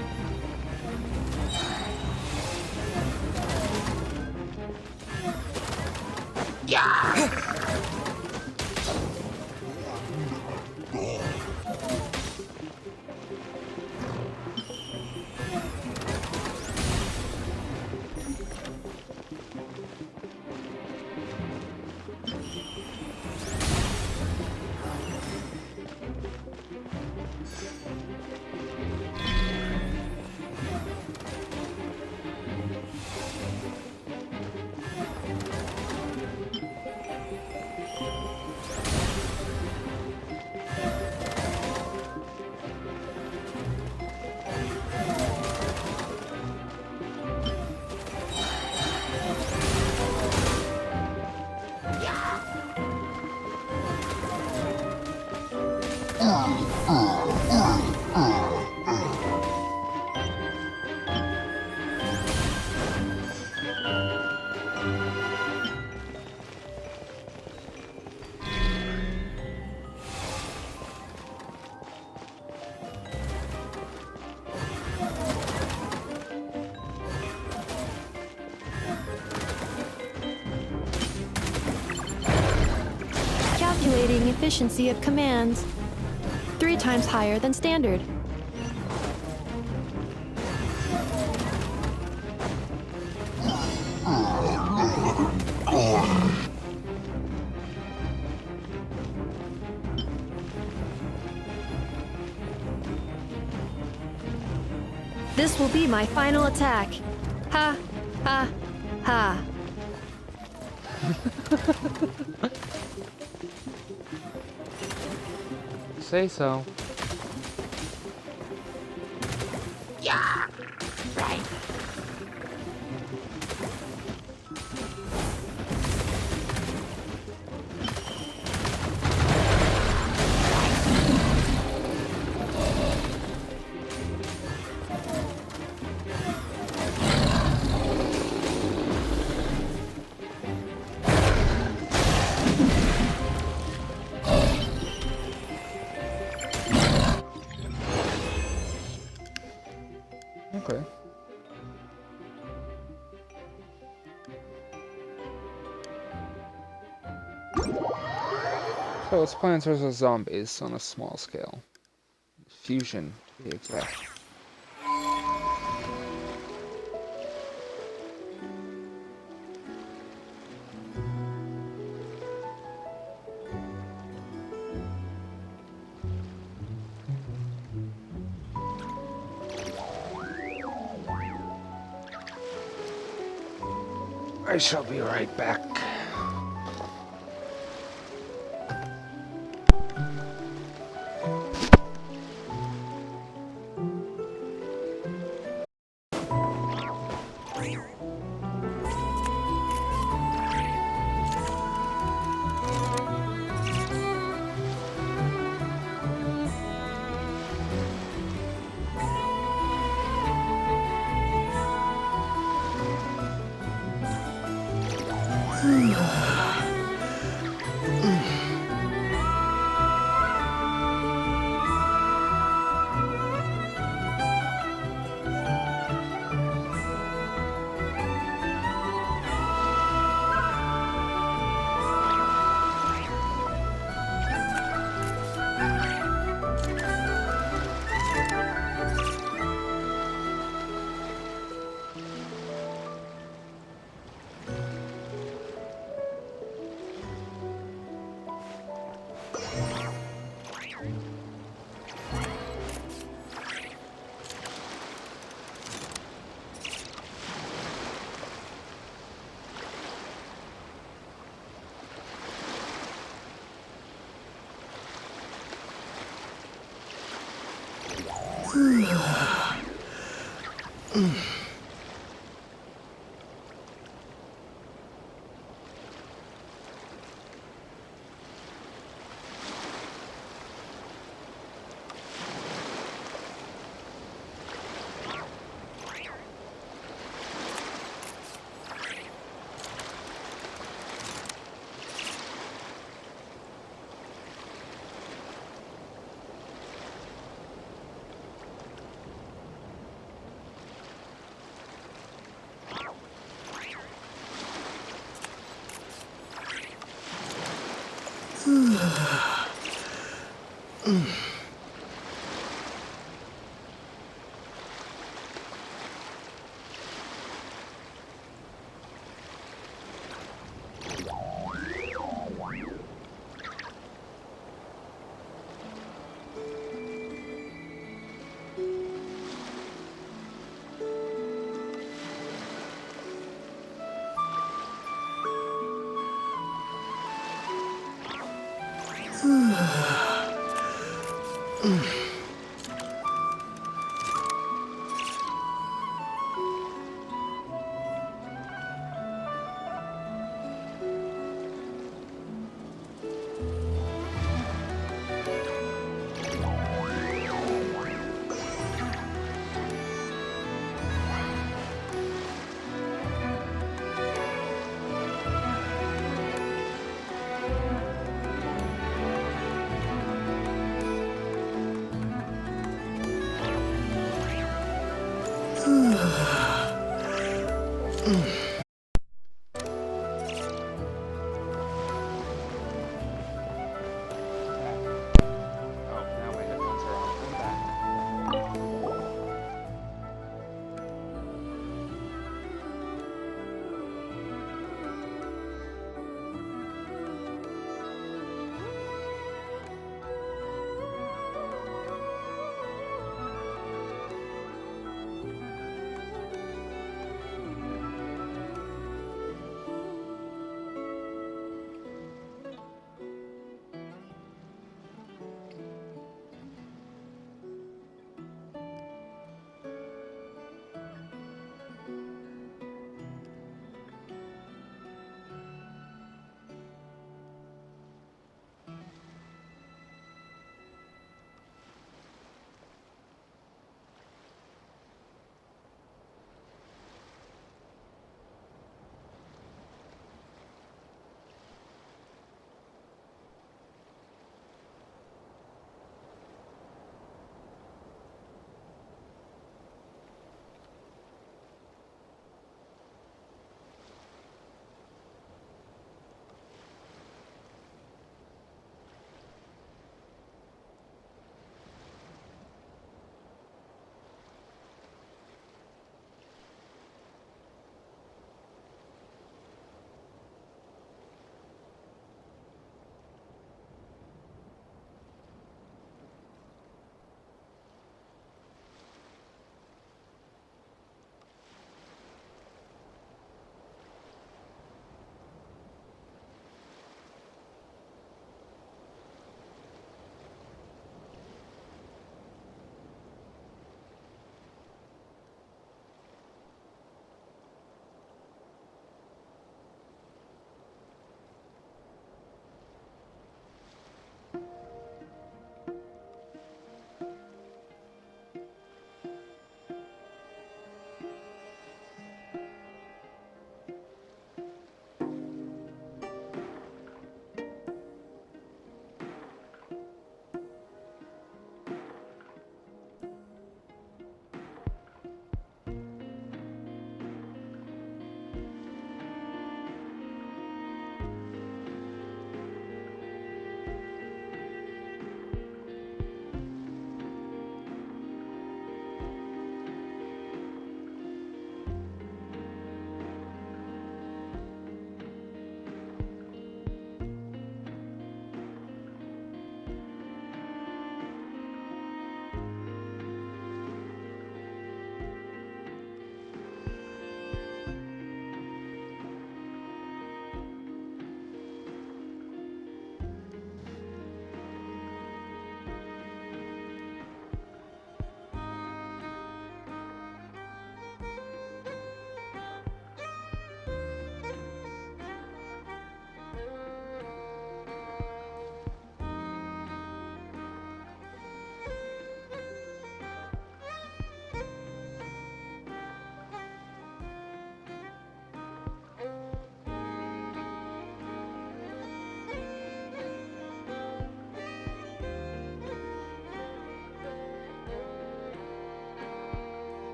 Calculating efficiency of commands. 3 times higher than standard. This will be my final attack. Ha, ha, ha. Say so. Yeah, right. Okay. So it's Plants vs. Zombies on a small scale. Fusion, to be exact. I shall be right back.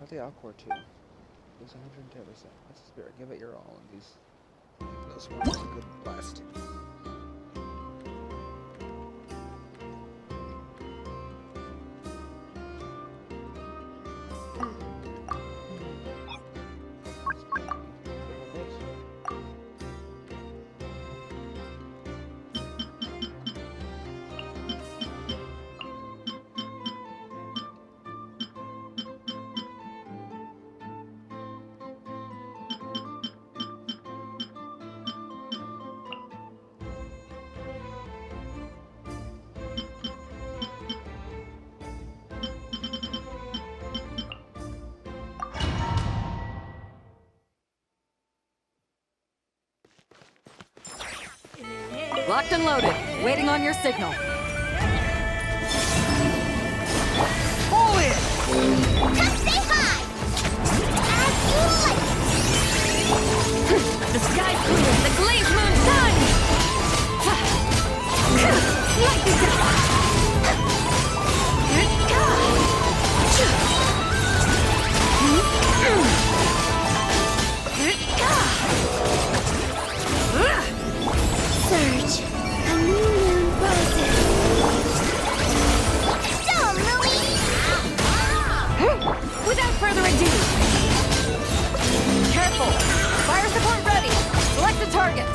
Got the Alcor too. Lose 110%. That's the spirit. Give it your all in these. Those ones a good blasting. Locked and loaded, waiting on your signal. Pull it! Come say hi! As you like! The sky's clear, the glazed moon's done! Light the Surge. A new moon rises. Don't, Louie! Without further ado. Careful! Fire support ready! Select the target!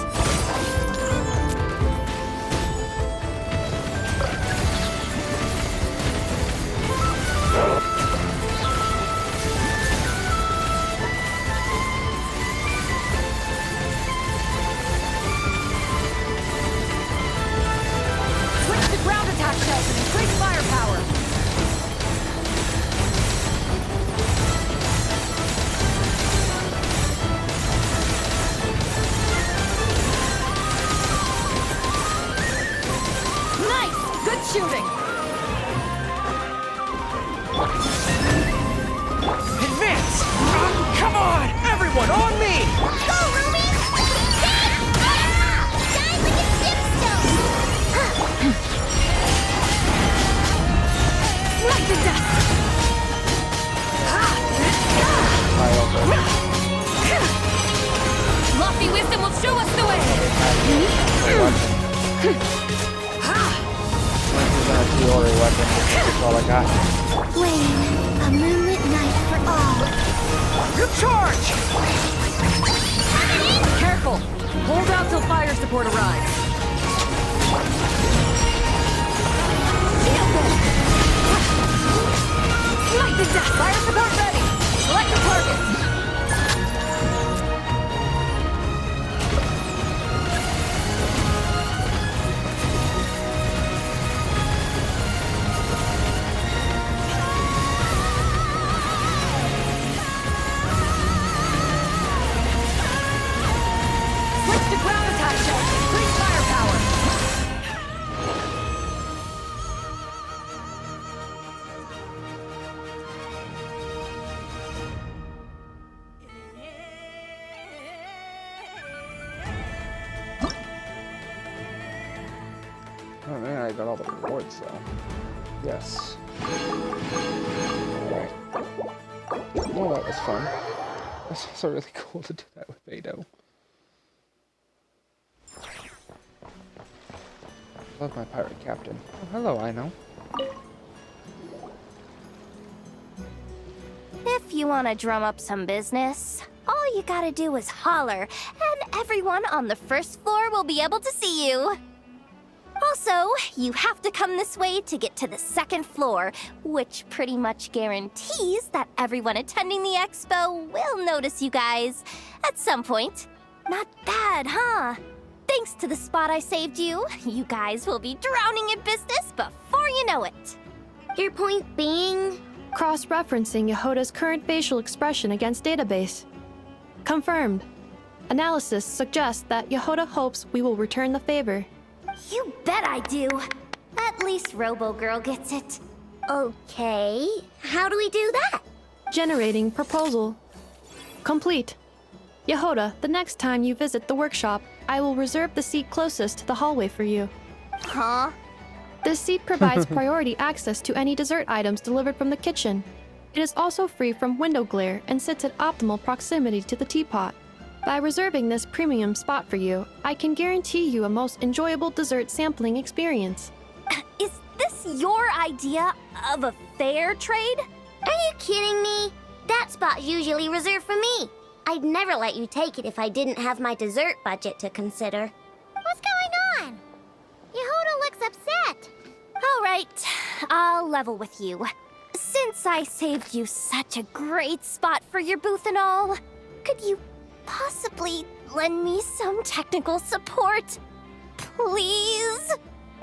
Switch to ground attack shells and increase firepower! Nice! Good shooting! Advance! Come on! Everyone, on me! Go, Ruby! Die like a gemstone! Like the dust! Lofty wisdom will show us the way! Fiore weapon. That's all I got. Flame, a moonlit night for all. Good charge! Careful! Hold out till fire support arrives. Shield them! Light the dust! Fire support ready! Select the target! Switch to ground attack shells! Increase firepower! Oh man, I got all the rewards though. Yes. Alright. Well, that was fun. It's also really cool to do that with Beto. Love my pirate captain. Oh, hello, I know. If you want to drum up some business, all you gotta do is holler, and everyone on the first floor will be able to see you. Also, you have to come this way to get to the second floor, which pretty much guarantees that everyone attending the expo will notice you guys at some point. Not bad, huh? Thanks to the spot I saved you, you guys will be drowning in business before you know it. Your point being? Cross-referencing Yehoda's current facial expression against database. Confirmed. Analysis suggests that Yehoda hopes we will return the favor. You bet I do. At least Robo-Girl gets it. Okay, how do we do that? Generating proposal. Complete. Yehoda, the next time you visit the workshop, I will reserve the seat closest to the hallway for you. Huh? This seat provides priority access to any dessert items delivered from the kitchen. It is also free from window glare and sits at optimal proximity to the teapot. By reserving this premium spot for you, I can guarantee you a most enjoyable dessert sampling experience. Is this your idea of a fair trade? Are you kidding me? That spot's usually reserved for me. I'd never let you take it if I didn't have my dessert budget to consider. What's going on? Yehuda looks upset. All right, I'll level with you. Since I saved you such a great spot for your booth and all, could you possibly lend me some technical support? Please?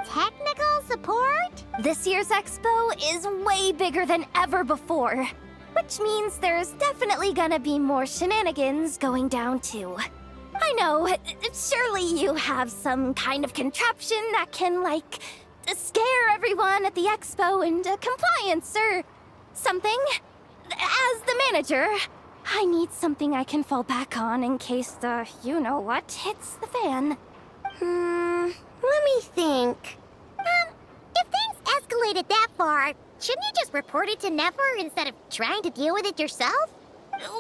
Technical support? This year's expo is way bigger than ever before, which means there's definitely gonna be more shenanigans going down too. I know, surely you have some kind of contraption that can, like, scare everyone at the expo into compliance or something. As the manager, I need something I can fall back on in case the you-know-what hits the fan. Let me think. If things escalated that far, shouldn't you just report it to Nefer instead of trying to deal with it yourself?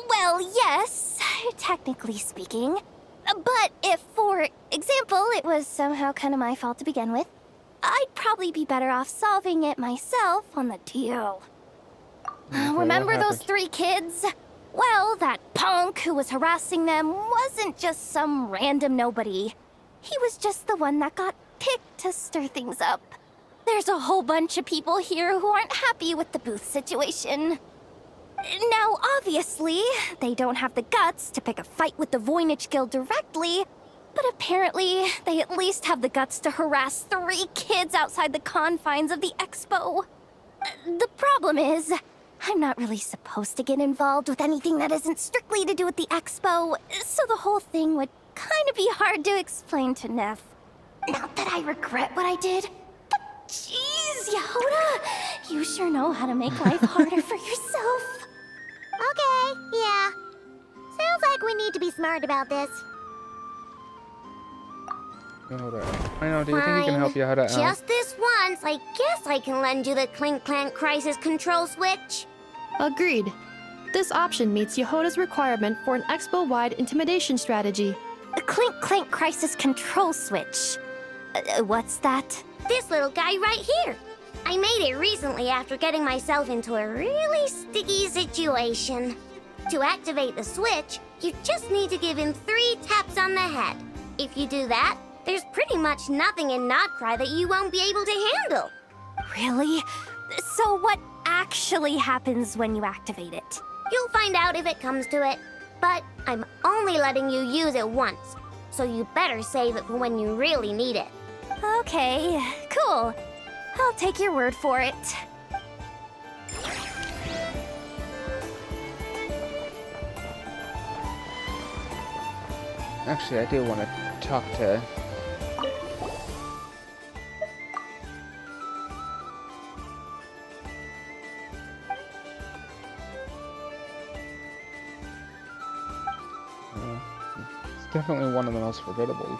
Well, yes, technically speaking. But if, for example, it was somehow kind of my fault to begin with, I'd probably be better off solving it myself on the DL. Remember those 3 kids? Well, that punk who was harassing them wasn't just some random nobody. He was just the one that got picked to stir things up. There's a whole bunch of people here who aren't happy with the booth situation. Now, obviously, they don't have the guts to pick a fight with the Voynich Guild directly, but apparently, they at least have the guts to harass 3 kids outside the confines of the expo. The problem is, I'm not really supposed to get involved with anything that isn't strictly to do with the expo, so the whole thing would kind of be hard to explain to Neff. Not that I regret what I did, but jeez, Yehuda, you sure know how to make life harder for yourself. Okay, yeah. Sounds like we need to be smart about this. Yehuda. I know, do you think you can help Yehuda out? Just this once, I guess I can lend you the Clink Clank Crisis Control Switch. Agreed. This option meets Yehuda's requirement for an expo-wide intimidation strategy. A Clink Clank Crisis Control Switch. What's that? This little guy right here. I made it recently after getting myself into a really sticky situation. To activate the switch, you just need to give him 3 taps on the head. If you do that, there's pretty much nothing in Nodcry that you won't be able to handle. Really? So what actually happens when you activate it? You'll find out if it comes to it. But I'm only letting you use it once, so you better save it for when you really need it. Okay, cool. I'll take your word for it. Actually, I do want to talk to... It's definitely one of the most formidable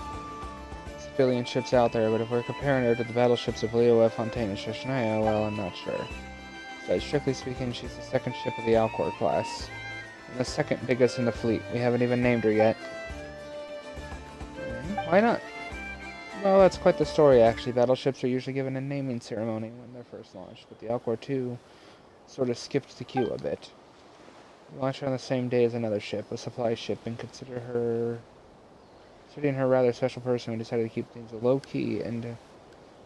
civilian ships out there, but if we're comparing her to the battleships of Leo F. Fontaine and Shoshnaya, well, I'm not sure. Besides, strictly speaking, she's the 2nd ship of the Alcor class, and the 2nd biggest in the fleet. We haven't even named her yet. Why not? Well, that's quite the story, actually. Battleships are usually given a naming ceremony when they're first launched, but the Alcor 2 sort of skipped the queue a bit. We launched her on the same day as another ship, a supply ship, and considering her a rather special person, we decided to keep things low-key and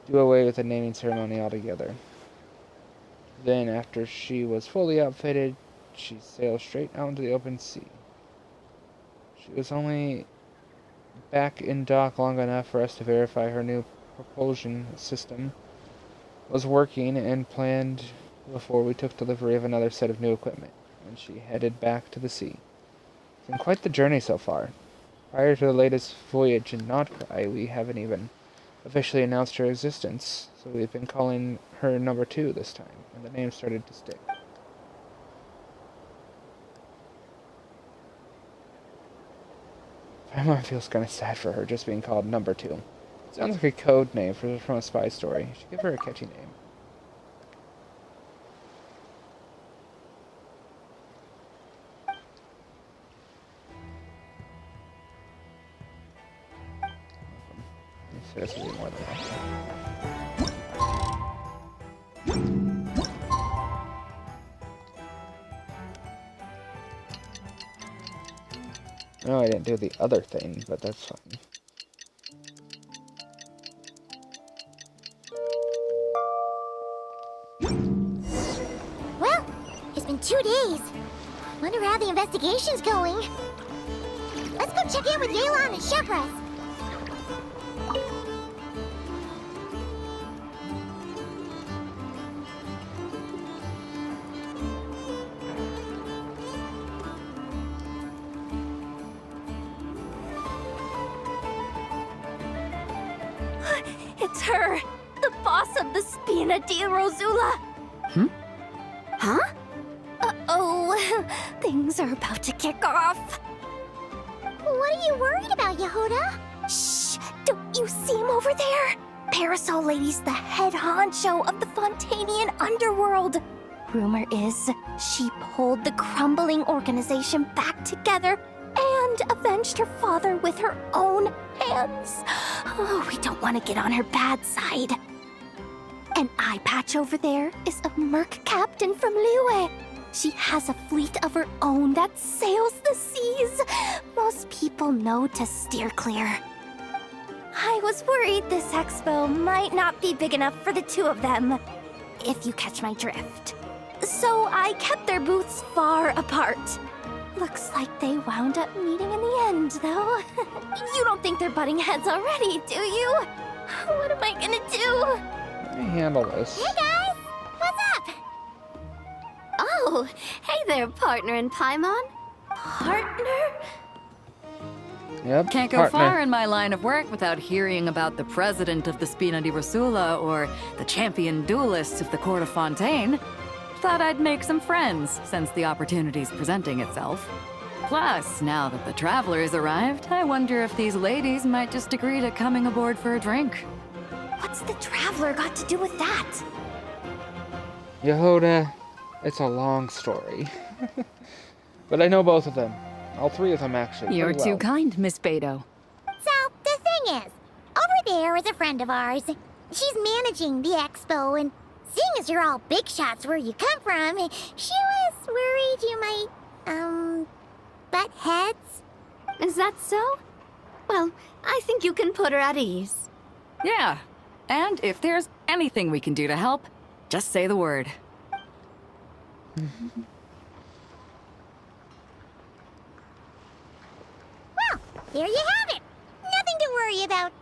do away with the naming ceremony altogether. Then, after she was fully outfitted, she sailed straight out into the open sea. She was only back in dock long enough for us to verify her new propulsion system was working and planned before we took delivery of another set of new equipment, and she headed back to the sea. It's been quite the journey so far. Prior to the latest voyage in Nodcry, we haven't even officially announced her existence, so we've been calling her number 2 this time, and the name started to stick. Paimon feels kind of sad for her just being called number 2. It sounds like a code name from a spy story. You should give her a catchy name. So this will be more than enough. No, I didn't do the other thing, but that's fine. Well, it's been 2 days. Wonder how the investigation's going. Let's go check in with Yelan and Shepras. It's her! The boss of the Spina di Rosula! Huh? Uh-oh, things are about to kick off. What are you worried about, Yehuda? Shh! Don't you see him over there? Parasol Lady's the head honcho of the Fontanian underworld. Rumor is, she pulled the crumbling organization back together and avenged her father with her own hands. Oh, we don't want to get on her bad side. An eye patch over there is a merc captain from Liyue. She has a fleet of her own that sails the seas. Most people know to steer clear. I was worried this expo might not be big enough for the two of them, if you catch my drift. So I kept their booths far apart. Looks like they wound up meeting in the end, though. You don't think they're butting heads already, do you? What am I gonna do? Let me handle this. Hey guys! What's up? Oh, hey there, partner in Paimon. Partner? Yep, Can't go partner. far in my line of work without hearing about the president of the Spina di Rosula or the champion duelist of the court of Fontaine. Thought I'd make some friends since the opportunity's presenting itself. Plus, now that the travelers arrived, I wonder if these ladies might just agree to coming aboard for a drink. What's the traveler got to do with that? Yehuda, it's a long story. But I know both of them. All three of them, actually. You're pretty too well. kind, Miss Beto. So, the thing is, over there is a friend of ours. She's managing the expo, and seeing as you're all big shots where you come from, she was worried you might, butt heads. Is that so? Well, I think you can put her at ease. Yeah, and if there's anything we can do to help, just say the word. Well, there you have it. Nothing to worry about.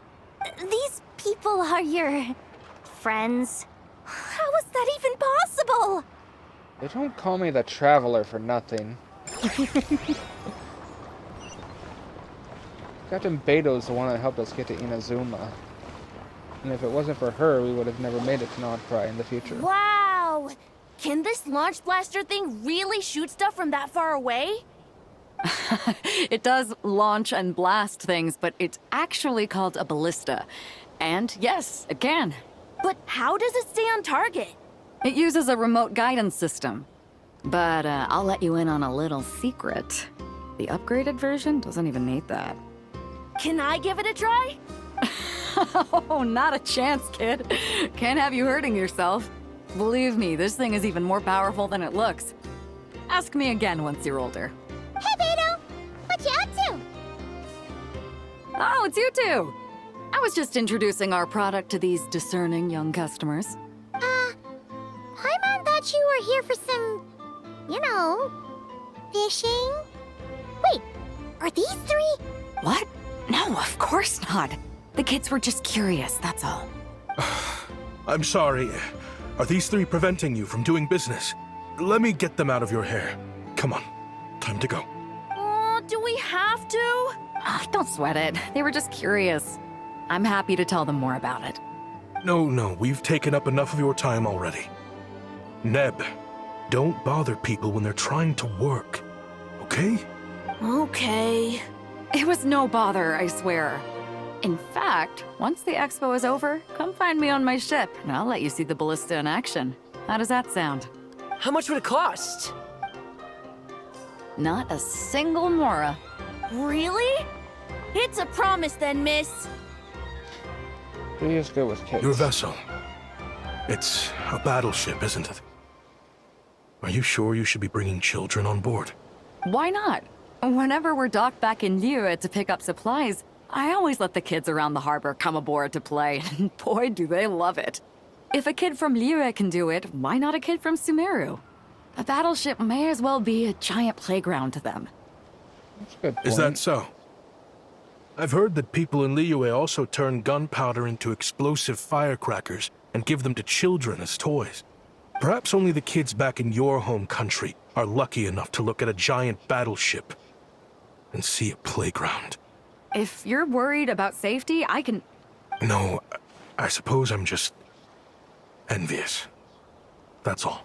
These people are your friends. How is that even possible? They don't call me the Traveler for nothing. Captain Beto's the one that helped us get to Inazuma. And if it wasn't for her, we would have never made it to Nodcry in the future. Wow! Can this launch blaster thing really shoot stuff from that far away? It does launch and blast things, but it's actually called a ballista. And yes, it can. But how does it stay on target? It uses a remote guidance system. But I'll let you in on a little secret. The upgraded version doesn't even need that. Can I give it a try? Oh, not a chance, kid. Can't have you hurting yourself. Believe me, this thing is even more powerful than it looks. Ask me again once you're older. Hey, Beto! What you up to? Oh, it's you two! I was just introducing our product to these discerning young customers. Paimon thought you were here for some, you know, fishing. Wait, are these three? What? No, of course not. The kids were just curious, that's all. I'm sorry. Are these three preventing you from doing business? Let me get them out of your hair. Come on. Time to go. Oh, do we have to? Oh, don't sweat it. They were just curious. I'm happy to tell them more about it. No, we've taken up enough of your time already. Neb, don't bother people when they're trying to work, okay? Okay. It was no bother, I swear. In fact, once the expo is over, come find me on my ship, and I'll let you see the ballista in action. How does that sound? How much would it cost? Not a single mora. Really? It's a promise then, miss. He is good with kids. Your vessel. It's a battleship, isn't it? Are you sure you should be bringing children on board? Why not? Whenever we're docked back in Liyue to pick up supplies, I always let the kids around the harbor come aboard to play, and boy, do they love it. If a kid from Liyue can do it, why not a kid from Sumeru? A battleship may as well be a giant playground to them. That's a good point. Is that so? I've heard that people in Liyue also turn gunpowder into explosive firecrackers and give them to children as toys. Perhaps only the kids back in your home country are lucky enough to look at a giant battleship and see a playground. If you're worried about safety, I can... No, I suppose I'm just envious. That's all.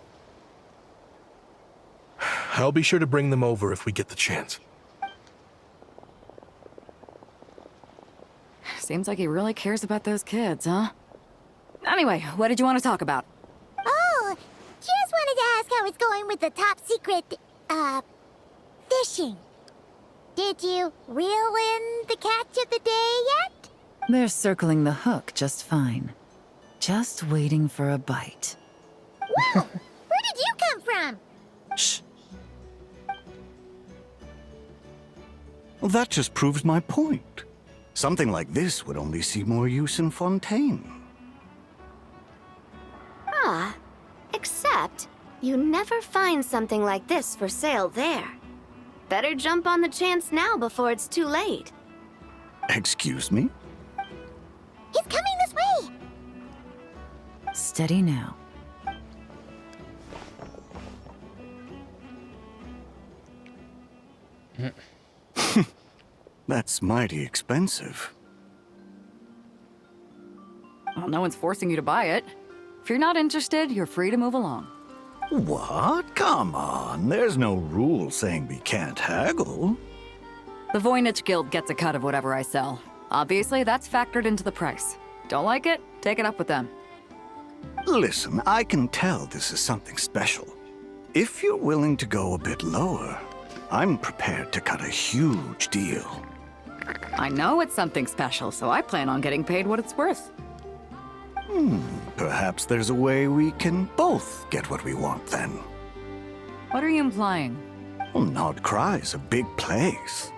I'll be sure to bring them over if we get the chance. Seems like he really cares about those kids, huh? Anyway, what did you want to talk about? Oh, just wanted to ask how it's going with the top secret, fishing. Did you reel in the catch of the day yet? They're circling the hook just fine. Just waiting for a bite. Whoa! Where did you come from? Shh. Well, that just proves my point. Something like this would only see more use in Fontaine. Ah, except you never find something like this for sale there. Better jump on the chance now before it's too late. Excuse me? He's coming this way! Steady now. That's mighty expensive. Well, no one's forcing you to buy it. If you're not interested, you're free to move along. What? Come on, there's no rule saying we can't haggle. The Voynich Guild gets a cut of whatever I sell. Obviously, that's factored into the price. Don't like it? Take it up with them. Listen, I can tell this is something special. If you're willing to go a bit lower, I'm prepared to cut a huge deal. I know it's something special, so I plan on getting paid what it's worth. Perhaps there's a way we can both get what we want then. What are you implying? Well, Nod Cry's a big place.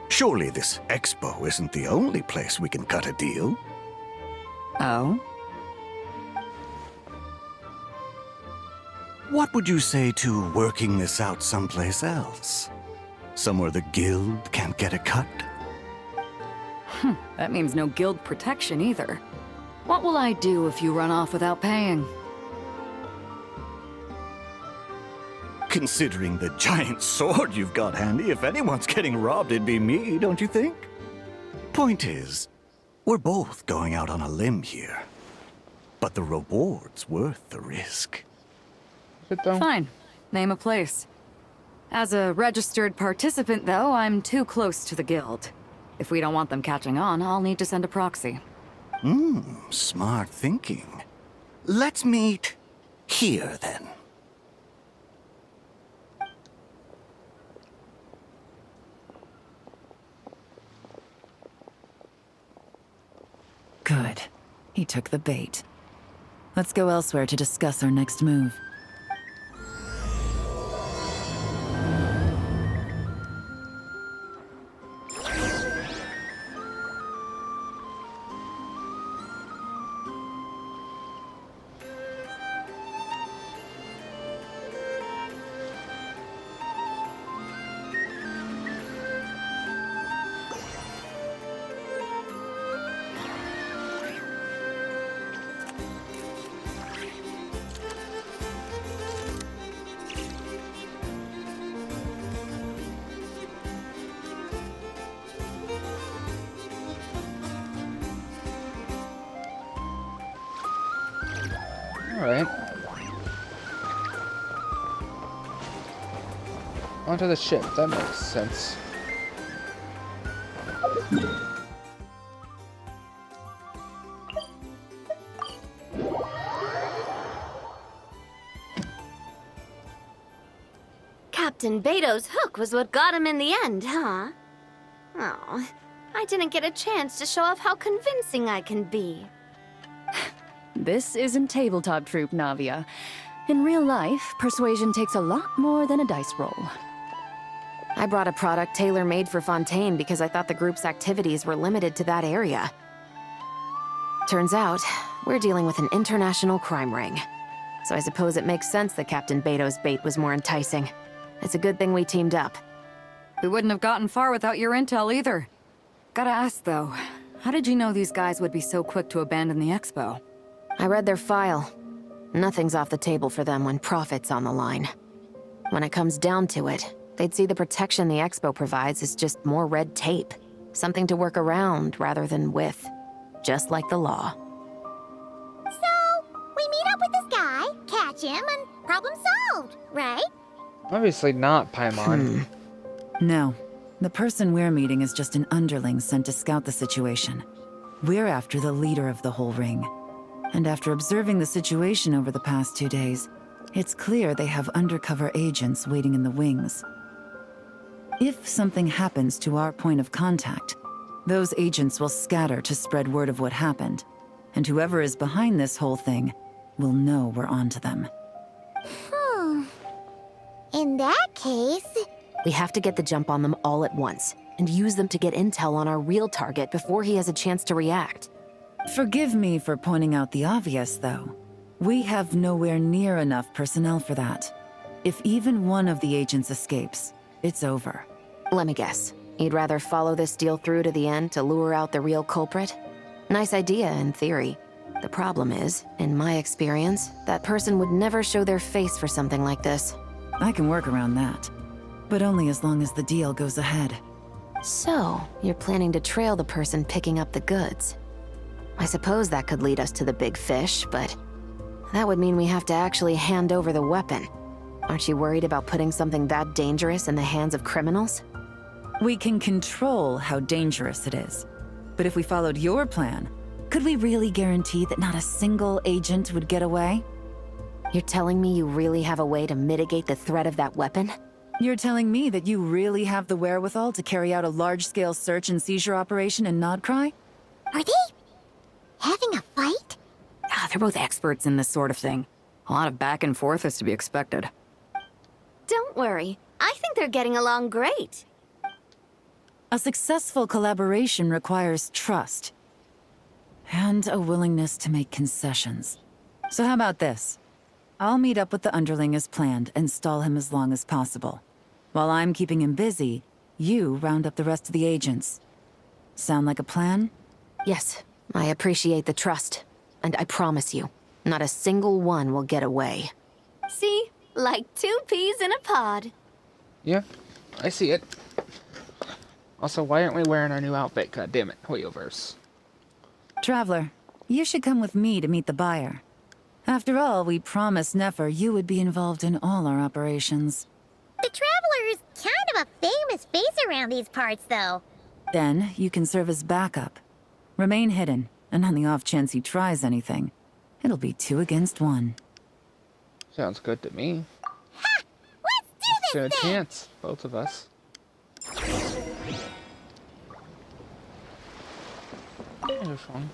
Surely this expo isn't the only place we can cut a deal. Oh? What would you say to working this out someplace else? Somewhere the guild can't get a cut? That means no guild protection either. What will I do if you run off without paying? Considering the giant sword you've got handy, if anyone's getting robbed, it'd be me, don't you think? Point is, we're both going out on a limb here. But the reward's worth the risk. Fine. Name a place. As a registered participant, though, I'm too close to the guild. If we don't want them catching on, I'll need to send a proxy. Smart thinking. Let's meet here, then. Good. He took the bait. Let's go elsewhere to discuss our next move. Alright. Onto the ship, that makes sense. Captain Beto's hook was what got him in the end, huh? Oh, I didn't get a chance to show off how convincing I can be. This isn't tabletop troop, Navia. In real life, persuasion takes a lot more than a dice roll. I brought a product tailor-made for Fontaine because I thought the group's activities were limited to that area. Turns out, we're dealing with an international crime ring. So I suppose it makes sense that Captain Beto's bait was more enticing. It's a good thing we teamed up. We wouldn't have gotten far without your intel either. Gotta ask though, how did you know these guys would be so quick to abandon the expo? I read their file. Nothing's off the table for them when profit's on the line. When it comes down to it, they'd see the protection the expo provides as just more red tape. Something to work around rather than with. Just like the law. So, we meet up with this guy, catch him, and problem solved, right? Obviously not, Paimon. No. The person we're meeting is just an underling sent to scout the situation. We're after the leader of the whole ring. And after observing the situation over the past 2 days, it's clear they have undercover agents waiting in the wings. If something happens to our point of contact, those agents will scatter to spread word of what happened, and whoever is behind this whole thing will know we're onto them. In that case... We have to get the jump on them all at once, and use them to get intel on our real target before he has a chance to react. Forgive me for pointing out the obvious, though. We have nowhere near enough personnel for that. If even one of the agents escapes, it's over. Let me guess. You'd rather follow this deal through to the end to lure out the real culprit? Nice idea, in theory. The problem is, in my experience, that person would never show their face for something like this. I can work around that. But only as long as the deal goes ahead. So, you're planning to trail the person picking up the goods. I suppose that could lead us to the big fish, but that would mean we have to actually hand over the weapon. Aren't you worried about putting something that dangerous in the hands of criminals? We can control how dangerous it is. But if we followed your plan, could we really guarantee that not a single agent would get away? You're telling me you really have a way to mitigate the threat of that weapon? You're telling me that you really have the wherewithal to carry out a large-scale search and seizure operation in Nodcry? Are they having a fight? They're both experts in this sort of thing. A lot of back and forth is to be expected. Don't worry. I think they're getting along great. A successful collaboration requires trust. And a willingness to make concessions. So how about this? I'll meet up with the underling as planned and stall him as long as possible. While I'm keeping him busy, you round up the rest of the agents. Sound like a plan? Yes, I appreciate the trust. And I promise you, not a single one will get away. See? Like 2 peas in a pod. Yeah, I see it. Also, why aren't we wearing our new outfit? God damn it, Hoyoverse. Traveler, you should come with me to meet the buyer. After all, we promised Nefer you would be involved in all our operations. The Traveler is kind of a famous face around these parts, though. Then, you can serve as backup. Remain hidden, and on the off chance he tries anything, it'll be 2 against 1. Sounds good to me. Ha! Let's do this Stand a thing! chance, both of us. You're fine.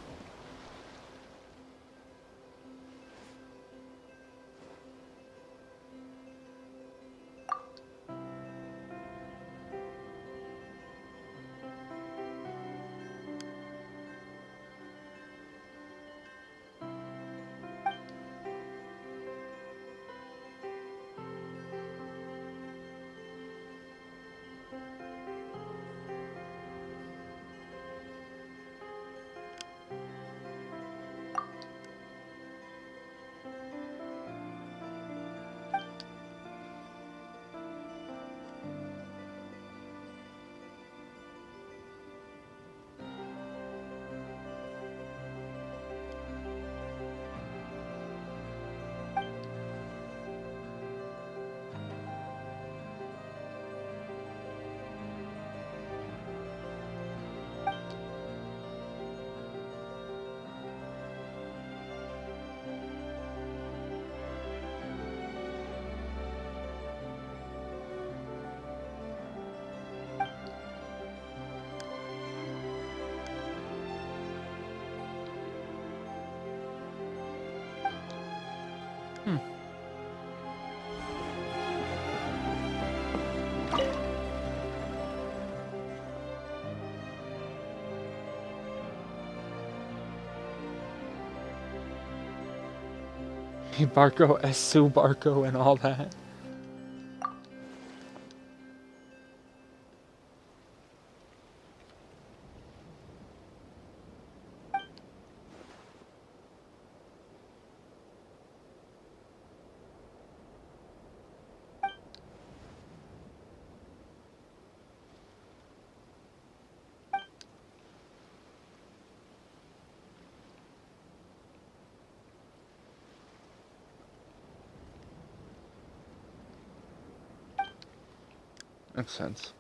Barco, Esu Barco, and all that. Makes sense.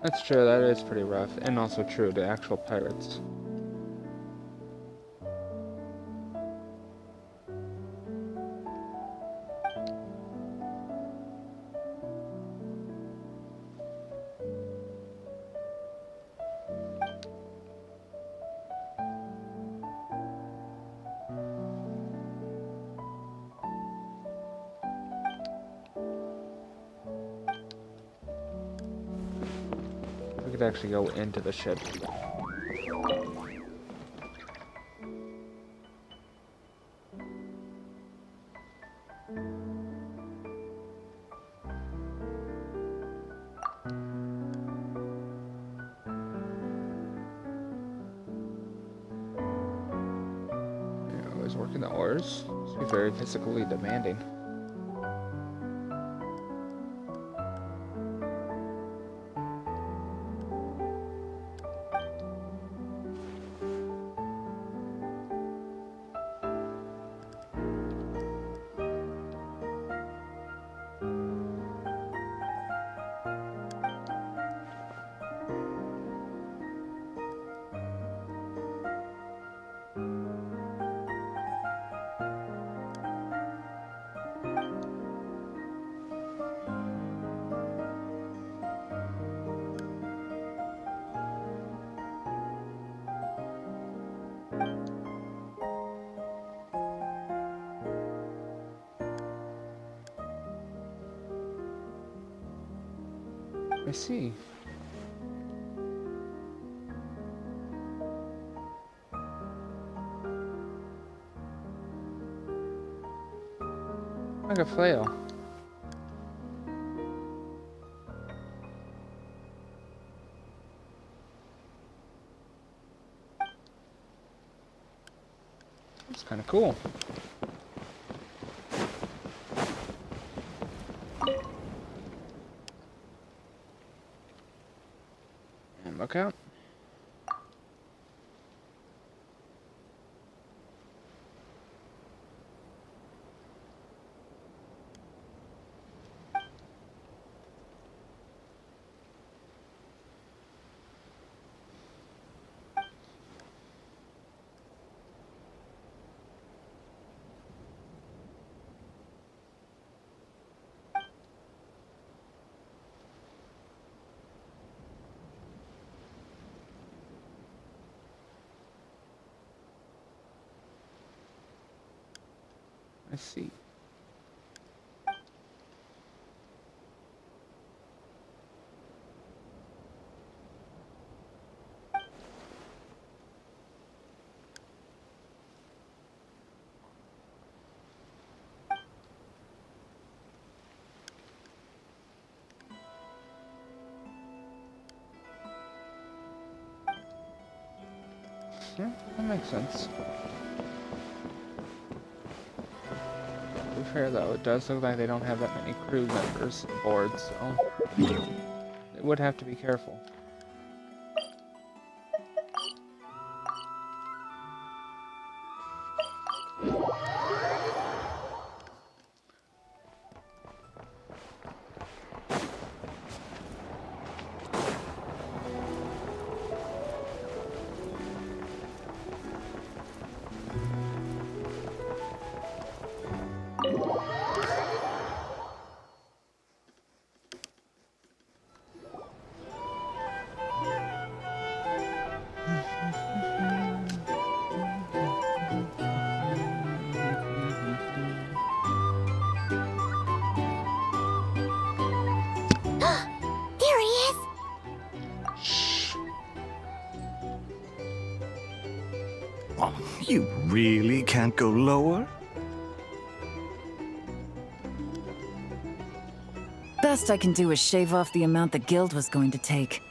That's true, that is pretty rough, and also true to actual pirates. We could actually go into the ship. Always working the oars. Must be very physically demanding. I see. Like a flail. That's kind of cool. And look out. I see. Yeah, that makes sense. To be fair though, it does look like they don't have that many crew members aboard, so they would have to be careful. Oh, you really can't go lower? Best I can do is shave off the amount the guild was going to take.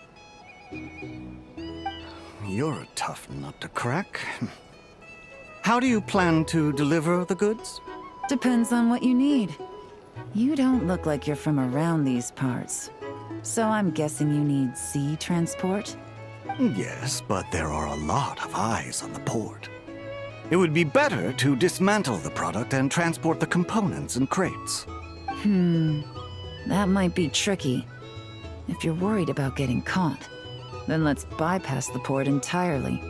You're a tough nut to crack. How do you plan to deliver the goods? Depends on what you need. You don't look like you're from around these parts. So I'm guessing you need sea transport? Yes, but there are a lot of eyes on the port. It would be better to dismantle the product and transport the components in crates. That might be tricky. If you're worried about getting caught, then let's bypass the port entirely.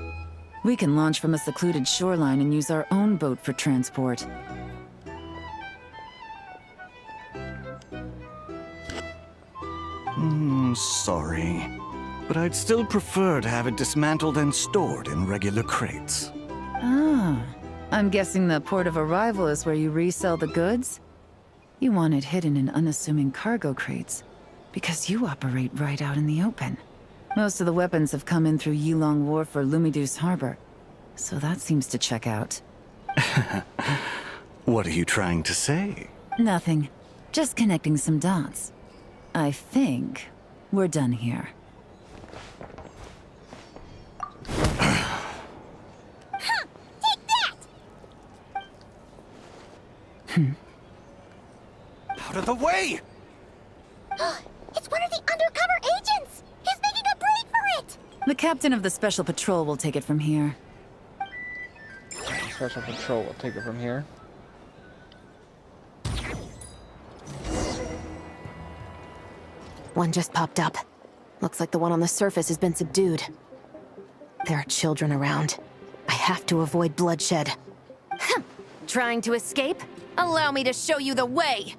We can launch from a secluded shoreline and use our own boat for transport. Sorry. But I'd still prefer to have it dismantled and stored in regular crates. Ah, I'm guessing the port of arrival is where you resell the goods? You want it hidden in unassuming cargo crates, because you operate right out in the open. Most of the weapons have come in through Yilong Wharf or Lumiduce Harbor, so that seems to check out. What are you trying to say? Nothing. Just connecting some dots. I think we're done here. Out of the way! It's one of the undercover agents! He's making a break for it! The captain of the Special Patrol will take it from here. Special Patrol will take it from here. One just popped up. Looks like the one on the surface has been subdued. There are children around. I have to avoid bloodshed. Trying to escape? Allow me to show you the way!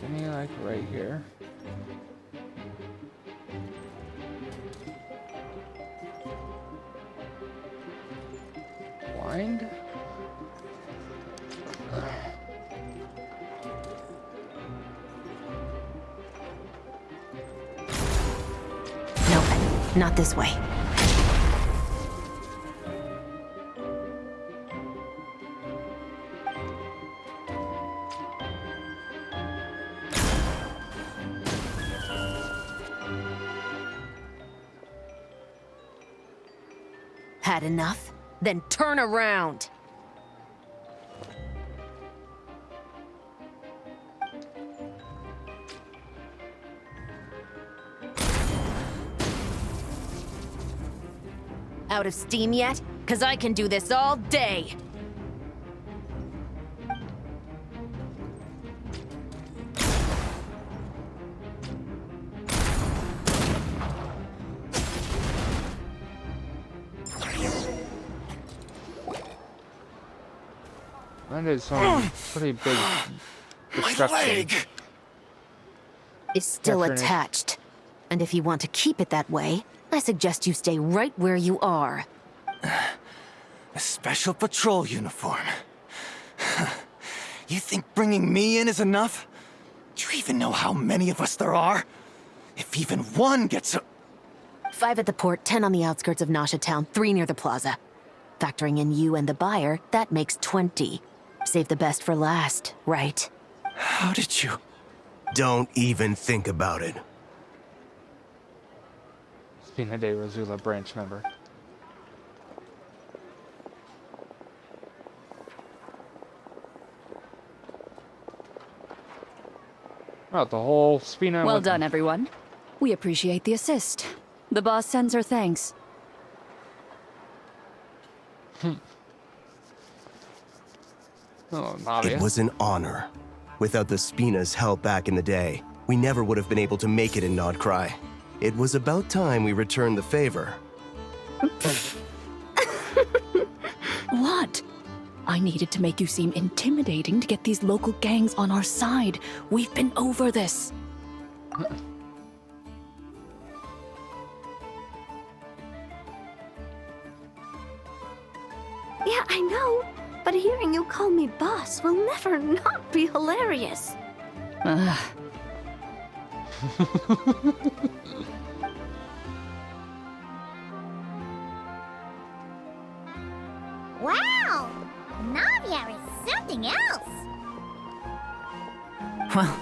Any like right here. Blind? Nope, not this way. Had enough? Then turn around! Out of steam yet? 'Cause I can do this all day! That is some pretty big destruction. My leg! Is still Capturing it. attached. And if you want to keep it that way, I suggest you stay right where you are. A special patrol uniform. You think bringing me in is enough? Do you even know how many of us there are? If even one gets a... 5 at the port, 10 on the outskirts of Nasha Town, 3 near the plaza. Factoring in you and the buyer, that makes 20. Save the best for last, right? How did you... Don't even think about it. Spina de Rosula branch member. Well, the whole Spina. Well done, everyone. We appreciate the assist. The boss sends her thanks. Oh, Navia. It was an honor. Without the Spina's help back in the day, we never would have been able to make it in Nodcry. It was about time we returned the favor. What? I needed to make you seem intimidating to get these local gangs on our side. We've been over this. Yeah, I know. But hearing you call me boss will never not be hilarious. Ugh. Wow! Navia is something else! Well,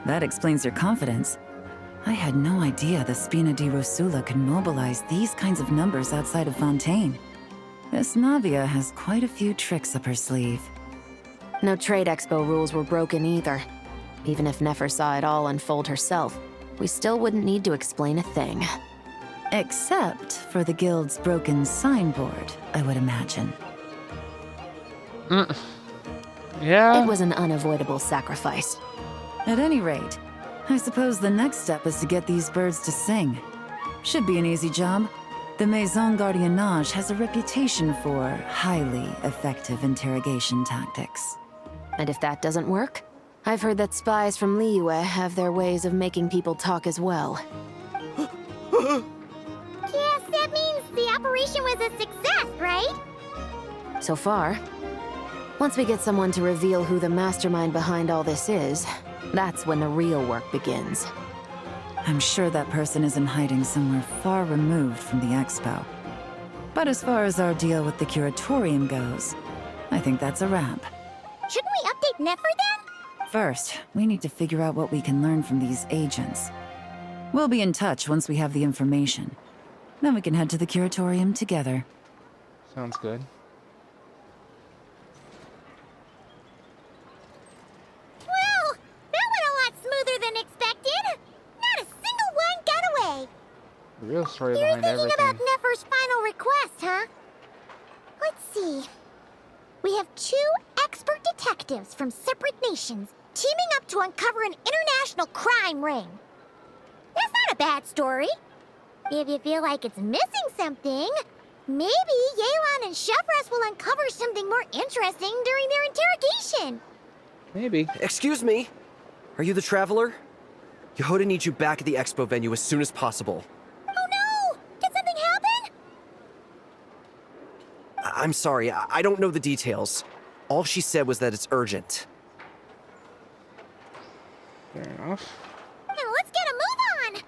that explains your confidence. I had no idea the Spina di Rosula could mobilize these kinds of numbers outside of Fontaine. This Navia has quite a few tricks up her sleeve. No trade expo rules were broken either. Even if Nefer saw it all unfold herself, we still wouldn't need to explain a thing. Except for the guild's broken signboard, I would imagine. Yeah? It was an unavoidable sacrifice. At any rate, I suppose the next step is to get these birds to sing. Should be an easy job. The Maison Gardiennage has a reputation for highly effective interrogation tactics. And if that doesn't work, I've heard that spies from Liyue have their ways of making people talk as well. Yes, that means the operation was a success, right? So far. Once we get someone to reveal who the mastermind behind all this is, that's when the real work begins. I'm sure that person is in hiding somewhere far removed from the expo. But as far as our deal with the curatorium goes, I think that's a wrap. Shouldn't we update Nefer then? First, we need to figure out what we can learn from these agents. We'll be in touch once we have the information. Then we can head to the curatorium together. Sounds good. Well, that went a lot smoother than expected. Not a single one got away. The real story You're behind thinking everything. about Nefer's final request, huh? Let's see. We have 2 expert detectives from separate nations teaming up to uncover an international crime ring. That's not a bad story. If you feel like it's missing something, maybe Yelan and Chevres will uncover something more interesting during their interrogation. Maybe. Excuse me? Are you the Traveler? Yehoda needs you back at the expo venue as soon as possible. Oh no! Did something happen? I'm sorry, I don't know the details. All she said was that it's urgent. Fair enough. Now let's get a move on!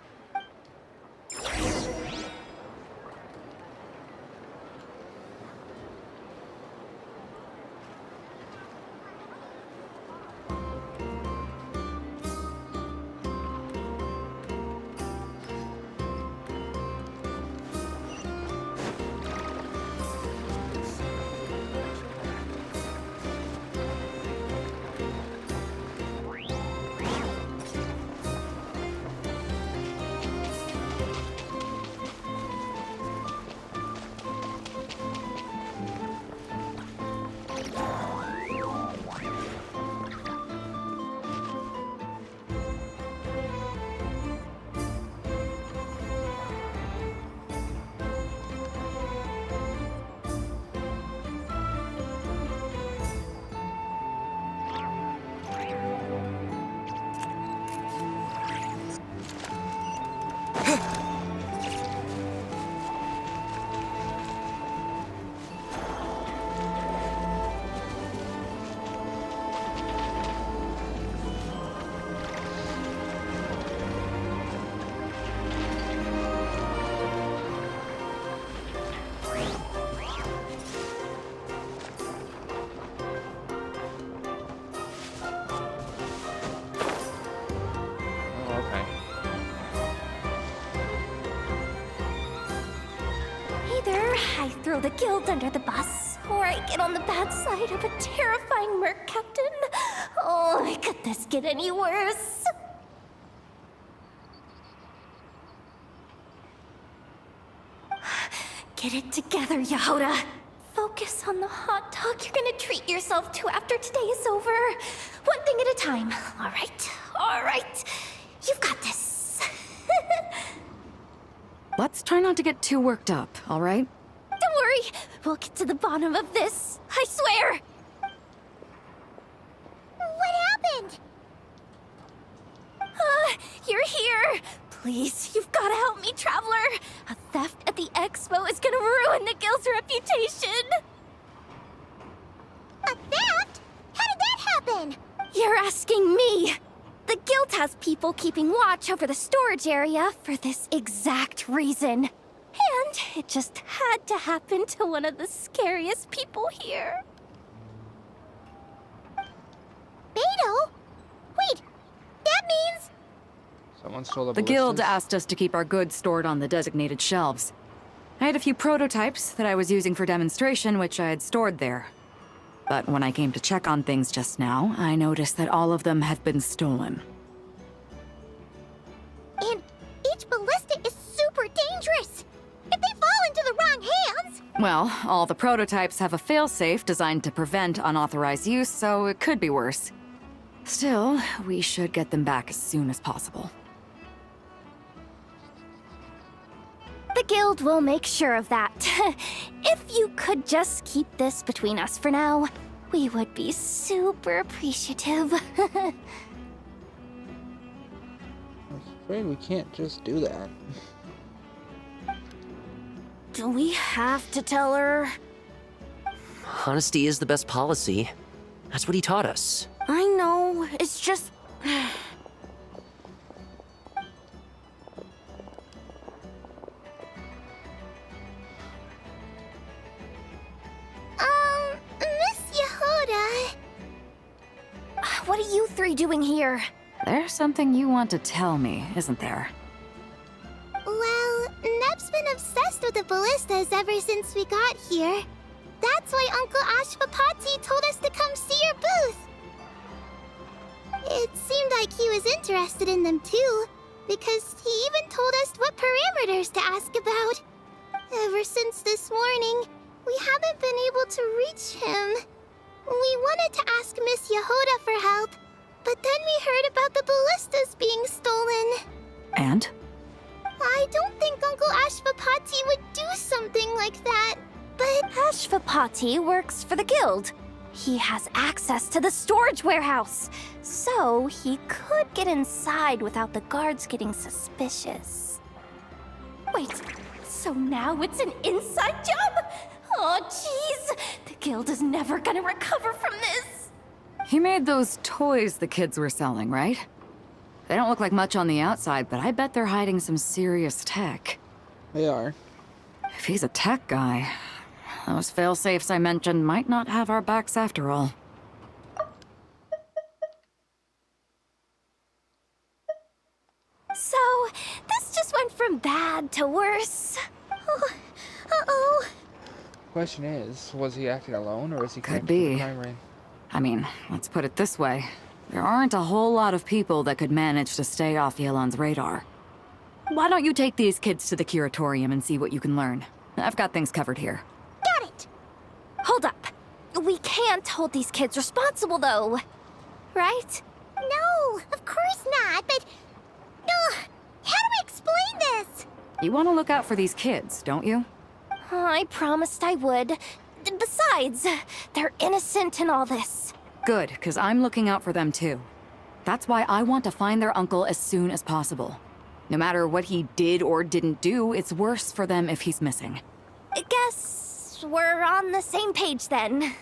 I throw the guild under the bus, or I get on the bad side of a terrifying merc captain. Oh, could this get any worse? Get it together, Yehoda. Focus on the hot dog you're gonna treat yourself to after today is over. One thing at a time, all right? All right. You've got this. Let's try not to get too worked up, all right? Don't worry, we'll get to the bottom of this. I swear. What happened? You're here. Please, you've got to help me, Traveler. A theft at the expo is gonna ruin the guild's reputation. You're asking me! The guild has people keeping watch over the storage area for this exact reason. And it just had to happen to one of the scariest people here. Beto? Wait, that means... Someone stole The guild asked us to keep our goods stored on the designated shelves. I had a few prototypes that I was using for demonstration, which I had stored there. But when I came to check on things just now, I noticed that all of them had been stolen. And each ballista is super dangerous! If they fall into the wrong hands... Well, all the prototypes have a failsafe designed to prevent unauthorized use, so it could be worse. Still, we should get them back as soon as possible. The guild will make sure of that. If you could just keep this between us for now, we would be super appreciative. I'm afraid we can't just do that. Do we have to tell her? Honesty is the best policy. That's what he taught us. I know, it's just... Miss Yehuda... What are you three doing here? There's something you want to tell me, isn't there? Well, Neb's been obsessed with the ballistas ever since we got here. That's why Uncle Ashvapati told us to come see your booth. It seemed like he was interested in them too, because he even told us what parameters to ask about. Ever since this morning, we haven't been able to reach him. We wanted to ask Miss Yehuda for help, but then we heard about the ballistas being stolen. And? I don't think Uncle Ashvapati would do something like that, but... Ashvapati works for the guild. He has access to the storage warehouse, so he could get inside without the guards getting suspicious. Wait, so now it's an inside job? Oh, jeez! The guild is never gonna recover from this! He made those toys the kids were selling, right? They don't look like much on the outside, but I bet they're hiding some serious tech. They are. If he's a tech guy, those failsafes I mentioned might not have our backs after all. So, this just went from bad to worse. Uh-oh. Question is, was he acting alone or is he Could connected to the be. crime ring? I mean, let's put it this way. There aren't a whole lot of people that could manage to stay off Yelan's radar. Why don't you take these kids to the curatorium and see what you can learn? I've got things covered here. Got it! Hold up. We can't hold these kids responsible, though. Right? No, of course not, but... how do I explain this? You want to look out for these kids, don't you? I promised I would. Besides, they're innocent in all this. Good, because I'm looking out for them too. That's why I want to find their uncle as soon as possible. No matter what he did or didn't do, it's worse for them if he's missing. I guess we're on the same page then.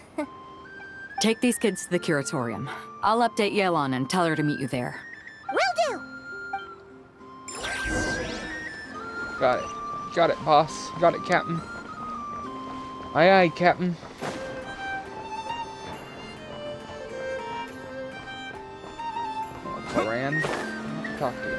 Take these kids to the curatorium. I'll update Yelan and tell her to meet you there. Will do! Got it. Got it, boss. Got it, Captain. Aye, aye, Captain. Rand, talk to you.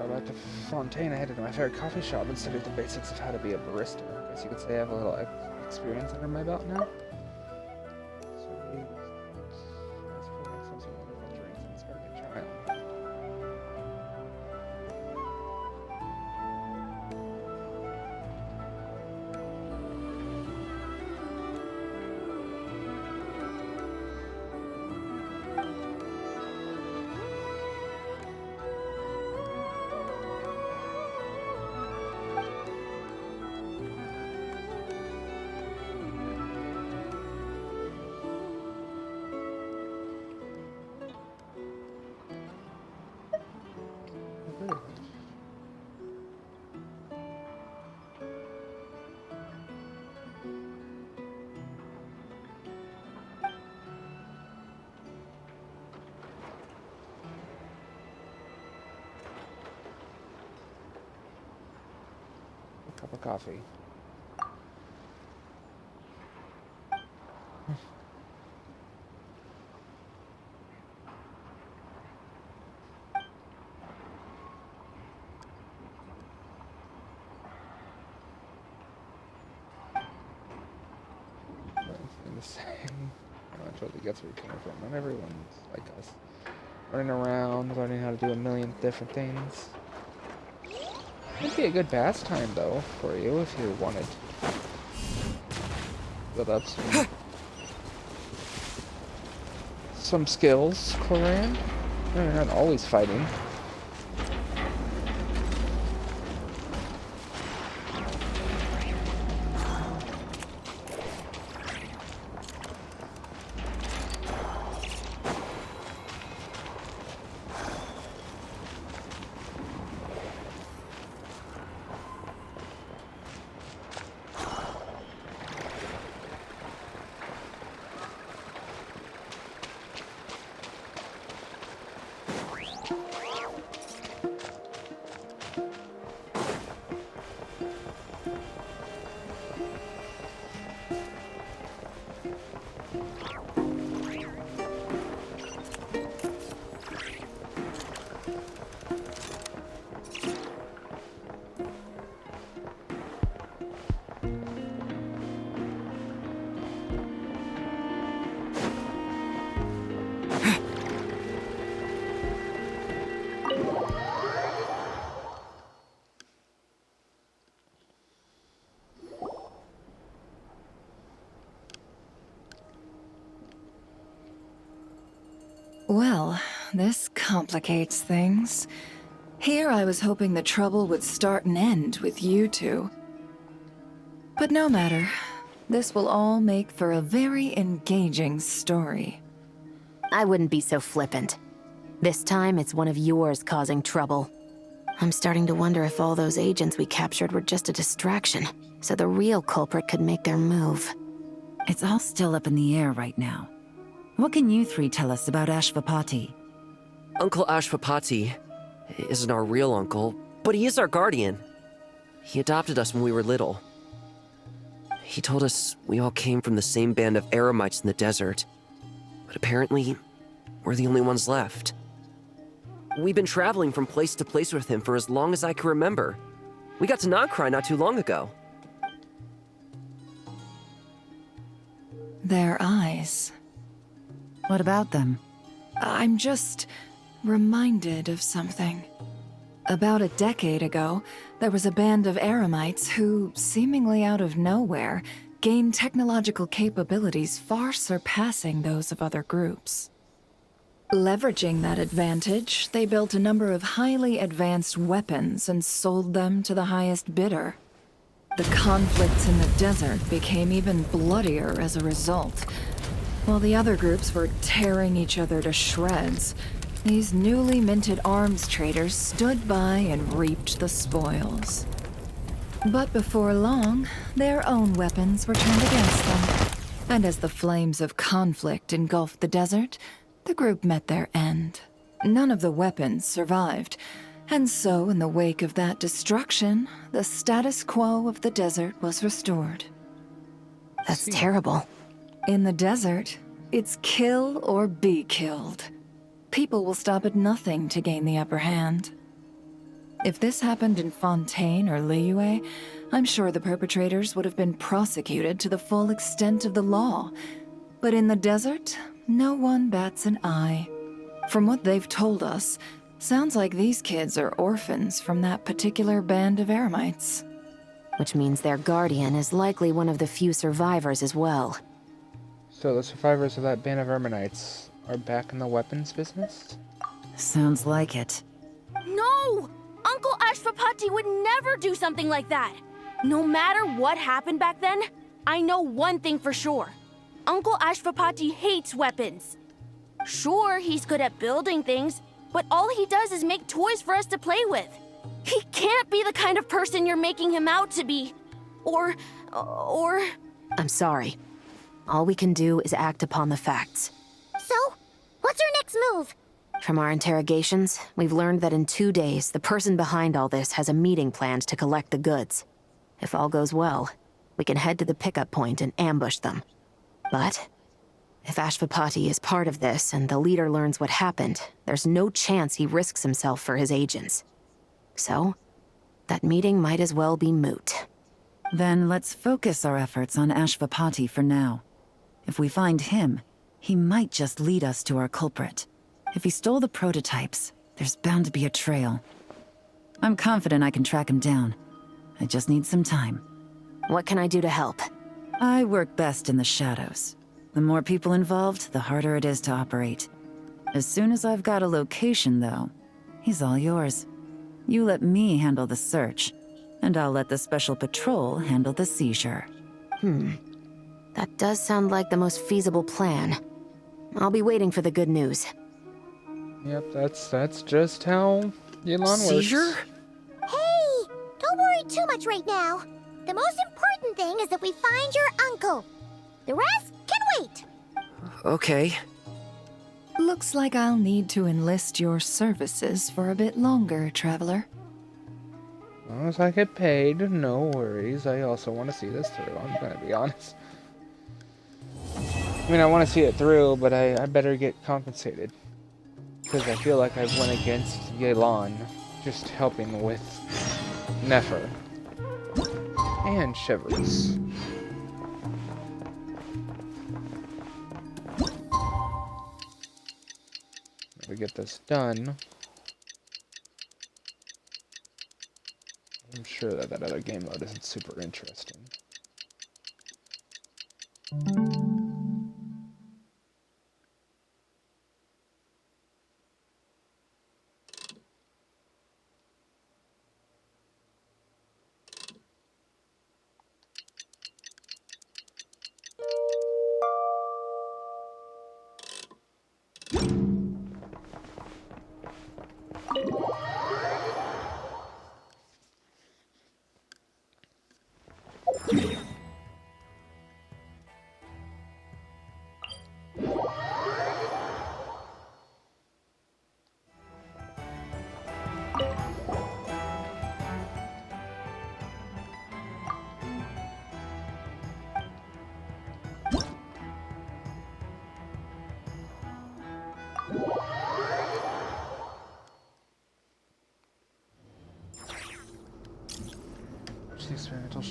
got back to Fontaine, I headed to my favorite coffee shop and studied the basics of how to be a barista. I guess you could say I have a little experience under my belt now. Cup of coffee. The same. I totally gets where you're coming from. Not everyone's like us. Running around, learning how to do a million different things. It'd be a good pastime, though, for you if you wanted to build up some skills, Coran. You're not always fighting. Well, this complicates things. Here I was hoping the trouble would start and end with you two. But no matter. This will all make for a very engaging story. I wouldn't be so flippant. This time, it's one of yours causing trouble. I'm starting to wonder if all those agents we captured were just a distraction, so the real culprit could make their move. It's all still up in the air right now. What can you three tell us about Ashvapati? Uncle Ashvapati isn't our real uncle, but he is our guardian. He adopted us when we were little. He told us we all came from the same band of eremites in the desert, but apparently, we're the only ones left. We've been traveling from place to place with him for as long as I can remember. We got to Nagcry not too long ago. Their eyes. What about them? I'm just reminded of something. About a decade ago, there was a band of eremites who, seemingly out of nowhere, gained technological capabilities far surpassing those of other groups. Leveraging that advantage, they built a number of highly advanced weapons and sold them to the highest bidder. The conflicts in the desert became even bloodier as a result. While the other groups were tearing each other to shreds, these newly minted arms traders stood by and reaped the spoils. But before long, their own weapons were turned against them. And as the flames of conflict engulfed the desert, the group met their end. None of the weapons survived, and so in the wake of that destruction, the status quo of the desert was restored. That's terrible. In the desert, it's kill or be killed. People will stop at nothing to gain the upper hand. If this happened in Fontaine or Liyue, I'm sure the perpetrators would have been prosecuted to the full extent of the law. But in the desert, no one bats an eye. From what they've told us, sounds like these kids are orphans from that particular band of eremites. Which means their guardian is likely one of the few survivors as well. So the survivors of that band of Erminites are back in the weapons business? Sounds like it. No! Uncle Ashvapati would never do something like that! No matter what happened back then, I know one thing for sure. Uncle Ashvapati hates weapons. Sure, he's good at building things, but all he does is make toys for us to play with. He can't be the kind of person you're making him out to be. Or... I'm sorry. All we can do is act upon the facts. So, what's our next move? From our interrogations, we've learned that in 2 days, the person behind all this has a meeting planned to collect the goods. If all goes well, we can head to the pickup point and ambush them. But if Ashvapati is part of this and the leader learns what happened, there's no chance he risks himself for his agents. So, that meeting might as well be moot. Then let's focus our efforts on Ashvapati for now. If we find him, he might just lead us to our culprit. If he stole the prototypes, there's bound to be a trail. I'm confident I can track him down. I just need some time. What can I do to help? I work best in the shadows. The more people involved, the harder it is to operate. As soon as I've got a location, though, he's all yours. You let me handle the search, and I'll let the special patrol handle the seizure. That does sound like the most feasible plan. I'll be waiting for the good news. Yep, that's just how Yulon works. Seizure? Hey, don't worry too much right now. The most important thing is that we find your uncle. The rest can wait. Okay. Looks like I'll need to enlist your services for a bit longer, Traveler. As long as I get paid, no worries. I also want to see this through, I'm gonna be honest. I mean, I want to see it through, but I better get compensated. Because I feel like I've went against Yelan, just helping with Nefer. And Shivers. We get this done. I'm sure that other game mode isn't super interesting.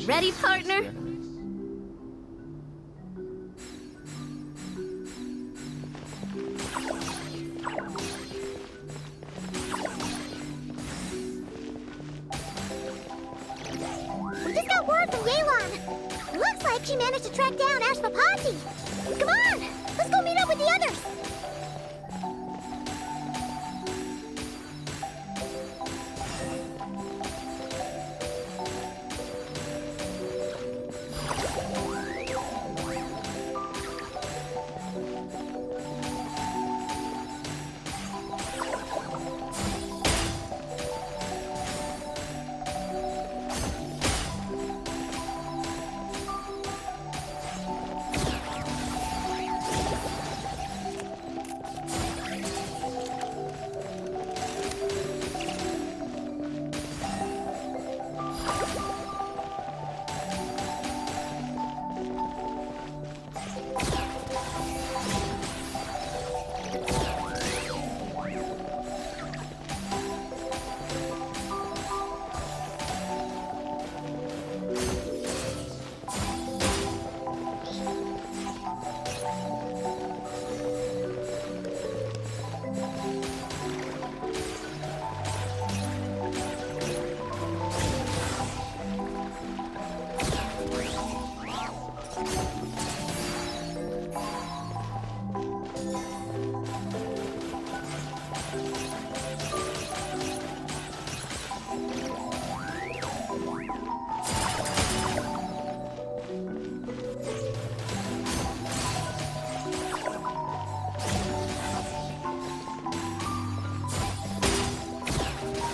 Ready, partner? We just got word from Yelan. Looks like she managed to track down Ashvapati. Come on, let's go meet up with the others.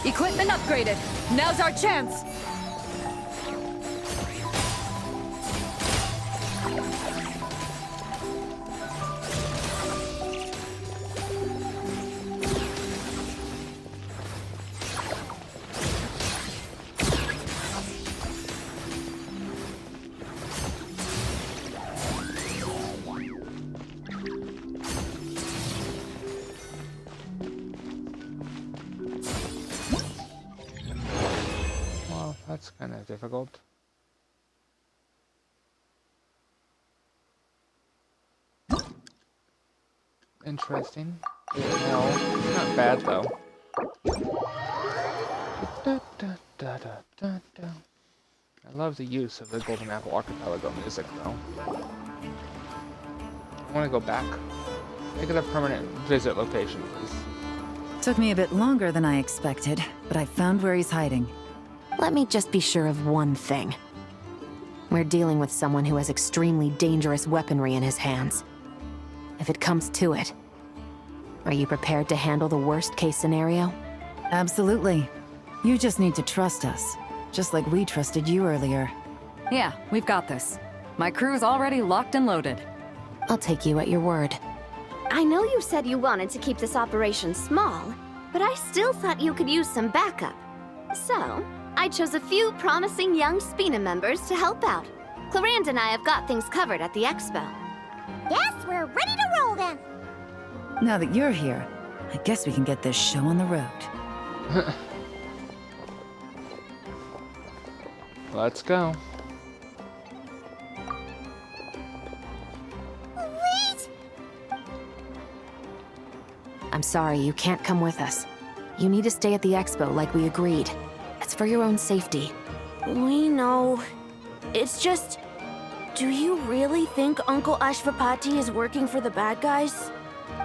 Equipment upgraded. Now's our chance. Well, that's kind of difficult. Interesting. No, it's not bad though. I love the use of the Golden Apple Archipelago music though. I want to go back. Make it a permanent visit location, please. Took me a bit longer than I expected, but I found where he's hiding. Let me just be sure of one thing. We're dealing with someone who has extremely dangerous weaponry in his hands. If it comes to it, are you prepared to handle the worst-case scenario? Absolutely. You just need to trust us, just like we trusted you earlier. Yeah, we've got this. My crew's already locked and loaded. I'll take you at your word. I know you said you wanted to keep this operation small, but I still thought you could use some backup. So, I chose a few promising young Spina members to help out. Clarand and I have got things covered at the expo. Yes, we're ready to roll then. Now that you're here, I guess we can get this show on the road. Let's go. Wait! I'm sorry, you can't come with us. You need to stay at the expo like we agreed. It's for your own safety. We know. It's just... Do you really think Uncle Ashvapati is working for the bad guys?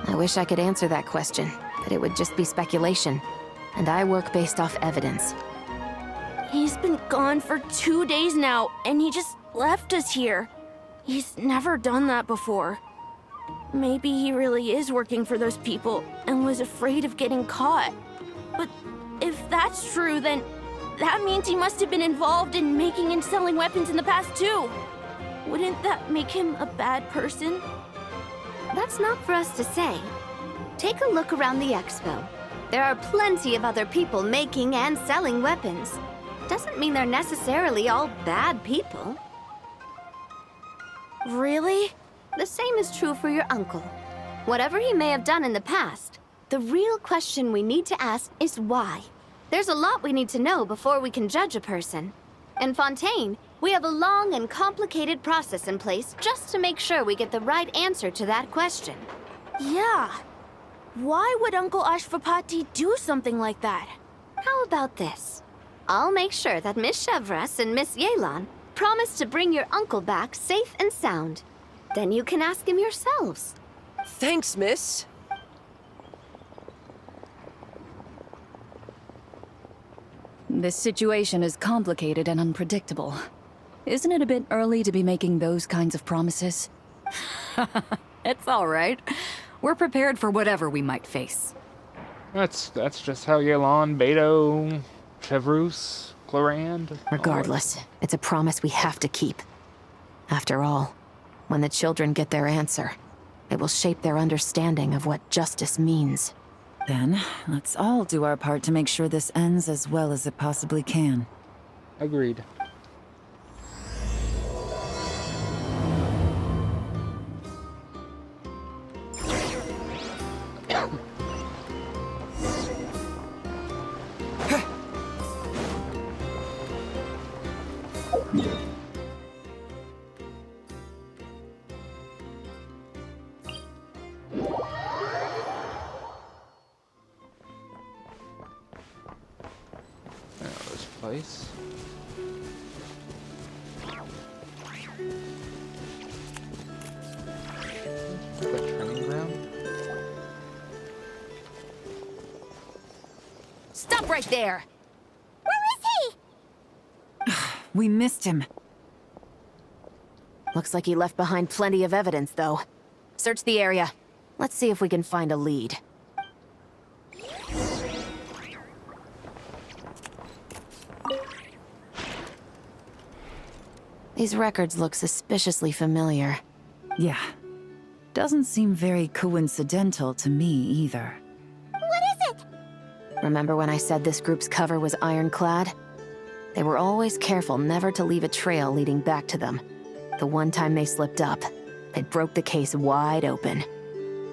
I wish I could answer that question, but it would just be speculation. And I work based off evidence. He's been gone for 2 days now, and he just left us here. He's never done that before. Maybe he really is working for those people and was afraid of getting caught. But if that's true, then that means he must have been involved in making and selling weapons in the past too. Wouldn't that make him a bad person? That's not for us to say. Take a look around the expo. There are plenty of other people making and selling weapons. Doesn't mean they're necessarily all bad people. Really? The same is true for your uncle. Whatever he may have done in the past, the real question we need to ask is why. There's a lot we need to know before we can judge a person. In Fontaine, we have a long and complicated process in place just to make sure we get the right answer to that question. Yeah. Why would Uncle Ashvapati do something like that? How about this? I'll make sure that Miss Chevras and Miss Yelan promise to bring your uncle back safe and sound. Then you can ask him yourselves. Thanks, miss. This situation is complicated and unpredictable. Isn't it a bit early to be making those kinds of promises? It's all right. We're prepared for whatever we might face. That's just how Yelan, Beto, Chevrus, Clarand... Regardless, it's a promise we have to keep. After all, when the children get their answer, it will shape their understanding of what justice means. Then, let's all do our part to make sure this ends as well as it possibly can. Agreed. Place. The training ground. Stop right there! Where is he? We missed him. Looks like he left behind plenty of evidence, though. Search the area. Let's see if we can find a lead. These records look suspiciously familiar. Yeah. Doesn't seem very coincidental to me either. What is it? Remember when I said this group's cover was ironclad? They were always careful never to leave a trail leading back to them. The one time they slipped up, it broke the case wide open.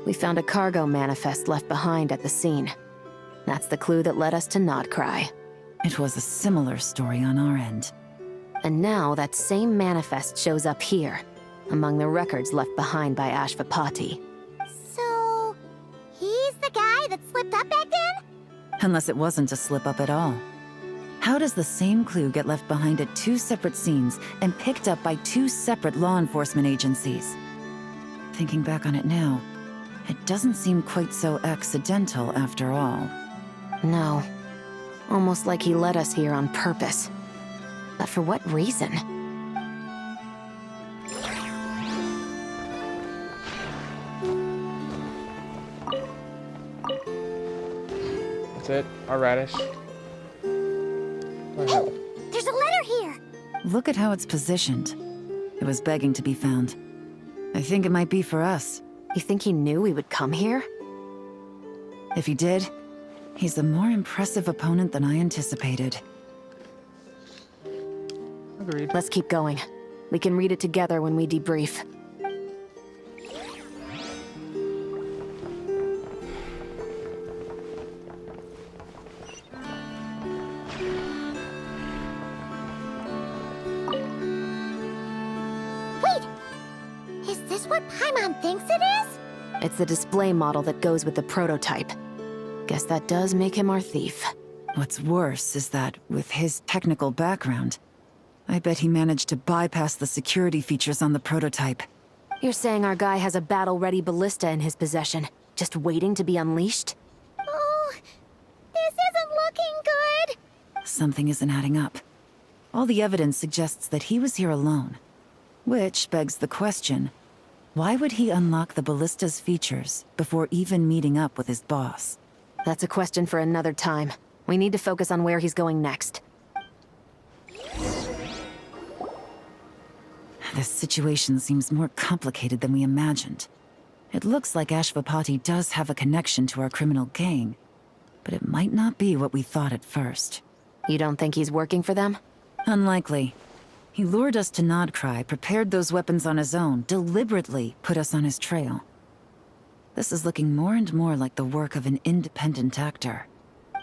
We found a cargo manifest left behind at the scene. That's the clue that led us to Nodcry. It was a similar story on our end. And now that same manifest shows up here, among the records left behind by Ashvapati. So, he's the guy that slipped up back then? Unless it wasn't a slip-up at all. How does the same clue get left behind at 2 separate scenes and picked up by 2 separate law enforcement agencies? Thinking back on it now, it doesn't seem quite so accidental after all. No. Almost like he led us here on purpose. But for what reason? That's it. Our radish. Oh, there's a letter here! Look at how it's positioned. It was begging to be found. I think it might be for us. You think he knew we would come here? If he did, he's a more impressive opponent than I anticipated. Agreed. Let's keep going. We can read it together when we debrief. Wait! Is this what Paimon thinks it is? It's the display model that goes with the prototype. Guess that does make him our thief. What's worse is that, with his technical background, I bet he managed to bypass the security features on the prototype. You're saying our guy has a battle-ready ballista in his possession, just waiting to be unleashed? Oh, this isn't looking good! Something isn't adding up. All the evidence suggests that he was here alone. Which begs the question, why would he unlock the ballista's features before even meeting up with his boss? That's a question for another time. We need to focus on where he's going next. This situation seems more complicated than we imagined. It looks like Ashvapati does have a connection to our criminal gang, but it might not be what we thought at first. You don't think he's working for them? Unlikely. He lured us to Nodcry, prepared those weapons on his own, deliberately put us on his trail. This is looking more and more like the work of an independent actor.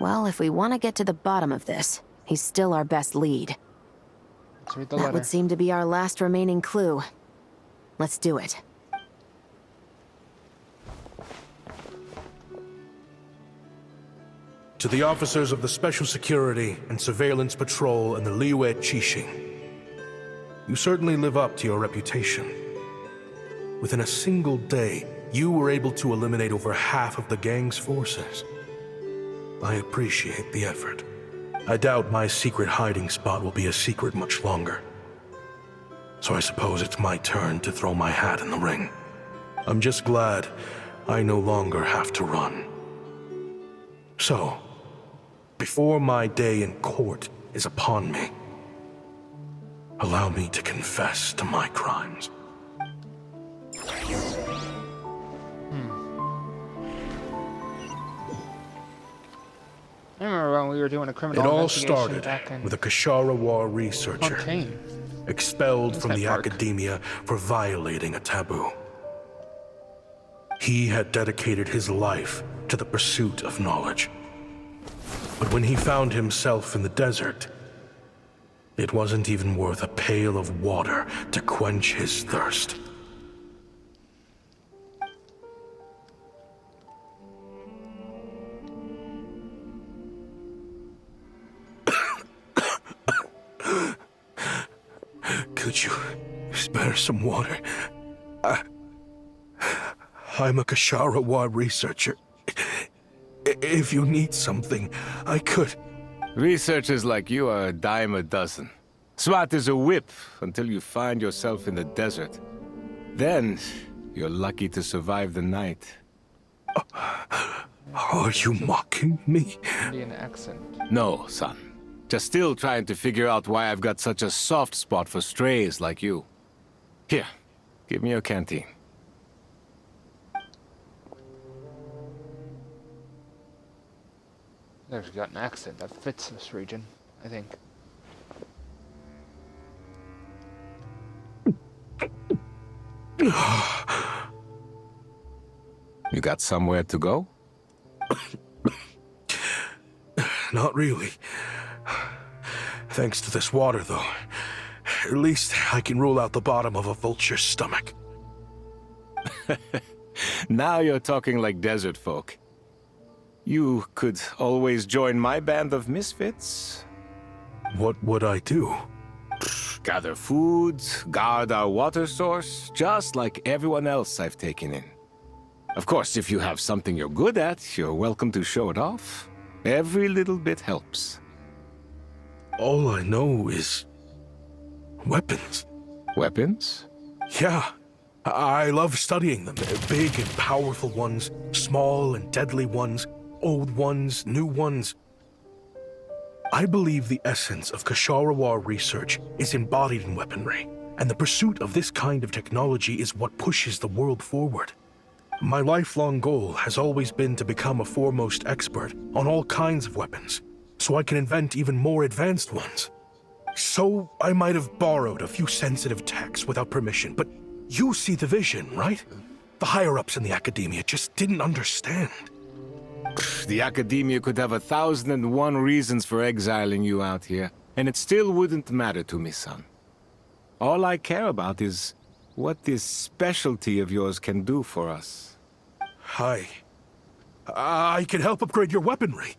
Well, if we want to get to the bottom of this, he's still our best lead. Let's read the That letter. would seem to be our last remaining clue. Let's do it. To the officers of the Special Security and Surveillance Patrol and the Liyue Qixing, you certainly live up to your reputation. Within a single day, you were able to eliminate over half of the gang's forces. I appreciate the effort. I doubt my secret hiding spot will be a secret much longer. So I suppose it's my turn to throw my hat in the ring. I'm just glad I no longer have to run. So, before my day in court is upon me, allow me to confess to my crimes. I remember when we were doing a criminal It all investigation started back in with a Kashara War researcher Fontaine. expelled from that the park? academia for violating a taboo. He had dedicated his life to the pursuit of knowledge. But when he found himself in the desert, it wasn't even worth a pail of water to quench his thirst. Could you spare some water? I'm a Kashara researcher. If you need something, I could. Researchers like you are a dime a dozen. Smart as a whip until you find yourself in the desert. Then, you're lucky to survive the night. Are you mocking me? Indian accent. No, son. Just still trying to figure out why I've got such a soft spot for strays like you. Here, give me your canteen. There's got an accent that fits this region, I think. You got somewhere to go? Not really. Thanks to this water, though. At least I can rule out the bottom of a vulture's stomach. Now you're talking like desert folk. You could always join my band of misfits. What would I do? Gather food, guard our water source, just like everyone else I've taken in. Of course, if you have something you're good at, you're welcome to show it off. Every little bit helps. All I know is weapons. Weapons? Yeah. I love studying them. Big and powerful ones, small and deadly ones, old ones, new ones. I believe the essence of Ksharawar research is embodied in weaponry, and the pursuit of this kind of technology is what pushes the world forward. My lifelong goal has always been to become a foremost expert on all kinds of weapons, so I can invent even more advanced ones. So I might have borrowed a few sensitive techs without permission, but you see the vision, right? The higher-ups in the academia just didn't understand. The academia could have 1,001 reasons for exiling you out here, and it still wouldn't matter to me, son. All I care about is what this specialty of yours can do for us. I can help upgrade your weaponry.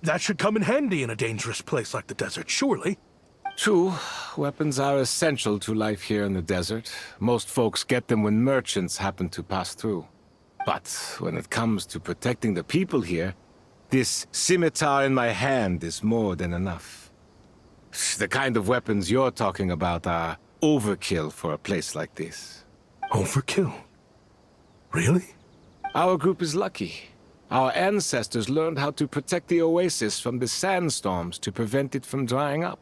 That should come in handy in a dangerous place like the desert, surely. True, weapons are essential to life here in the desert. Most folks get them when merchants happen to pass through. But when it comes to protecting the people here, this scimitar in my hand is more than enough. The kind of weapons you're talking about are overkill for a place like this. Overkill? Really? Our group is lucky. Our ancestors learned how to protect the oasis from the sandstorms to prevent it from drying up.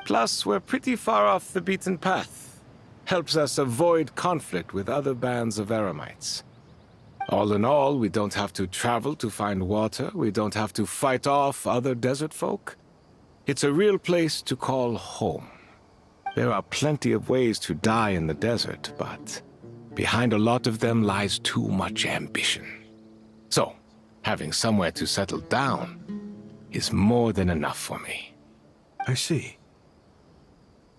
Plus, we're pretty far off the beaten path. Helps us avoid conflict with other bands of Eremites. All in all, we don't have to travel to find water, we don't have to fight off other desert folk. It's a real place to call home. There are plenty of ways to die in the desert, but behind a lot of them lies too much ambition. So, having somewhere to settle down is more than enough for me. I see.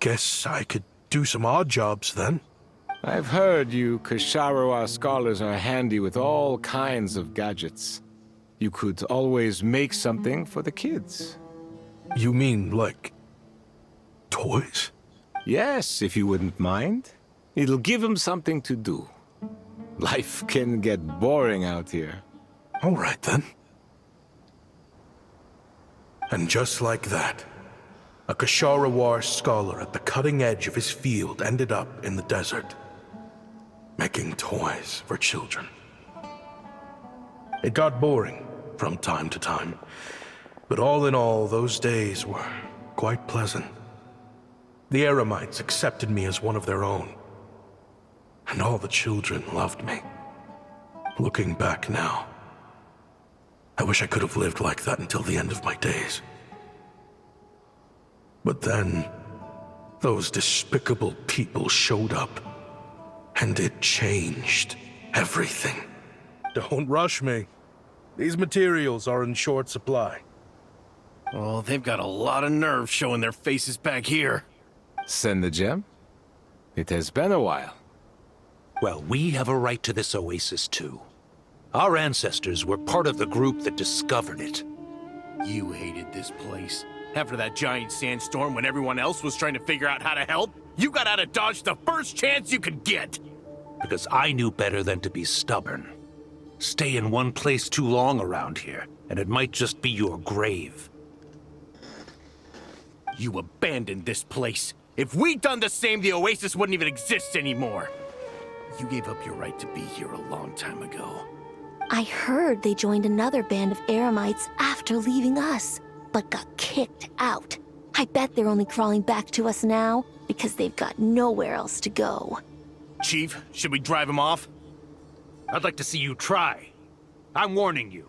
Guess I could do some odd jobs then. I've heard you Ksharawar scholars are handy with all kinds of gadgets. You could always make something for the kids. You mean, like, toys? Yes, if you wouldn't mind. It'll give them something to do. Life can get boring out here. All right, then. And just like that, a Ksharawar scholar at the cutting edge of his field ended up in the desert, making toys for children. It got boring from time to time, but all in all, those days were quite pleasant. The Eremites accepted me as one of their own, and all the children loved me. Looking back now, I wish I could have lived like that until the end of my days. But then, those despicable people showed up, and it changed everything. Don't rush me. These materials are in short supply. Oh, they've got a lot of nerve showing their faces back here. Send the gem? It has been a while. Well, we have a right to this oasis, too. Our ancestors were part of the group that discovered it. You hated this place. After that giant sandstorm when everyone else was trying to figure out how to help, you got out of Dodge the first chance you could get. Because I knew better than to be stubborn. Stay in one place too long around here, and it might just be your grave. You abandoned this place. If we'd done the same, the Oasis wouldn't even exist anymore. You gave up your right to be here a long time ago. I heard they joined another band of Eremites after leaving us. but got kicked out. I bet they're only crawling back to us now because they've got nowhere else to go. Chief, should we drive him off? I'd like to see you try. I'm warning you.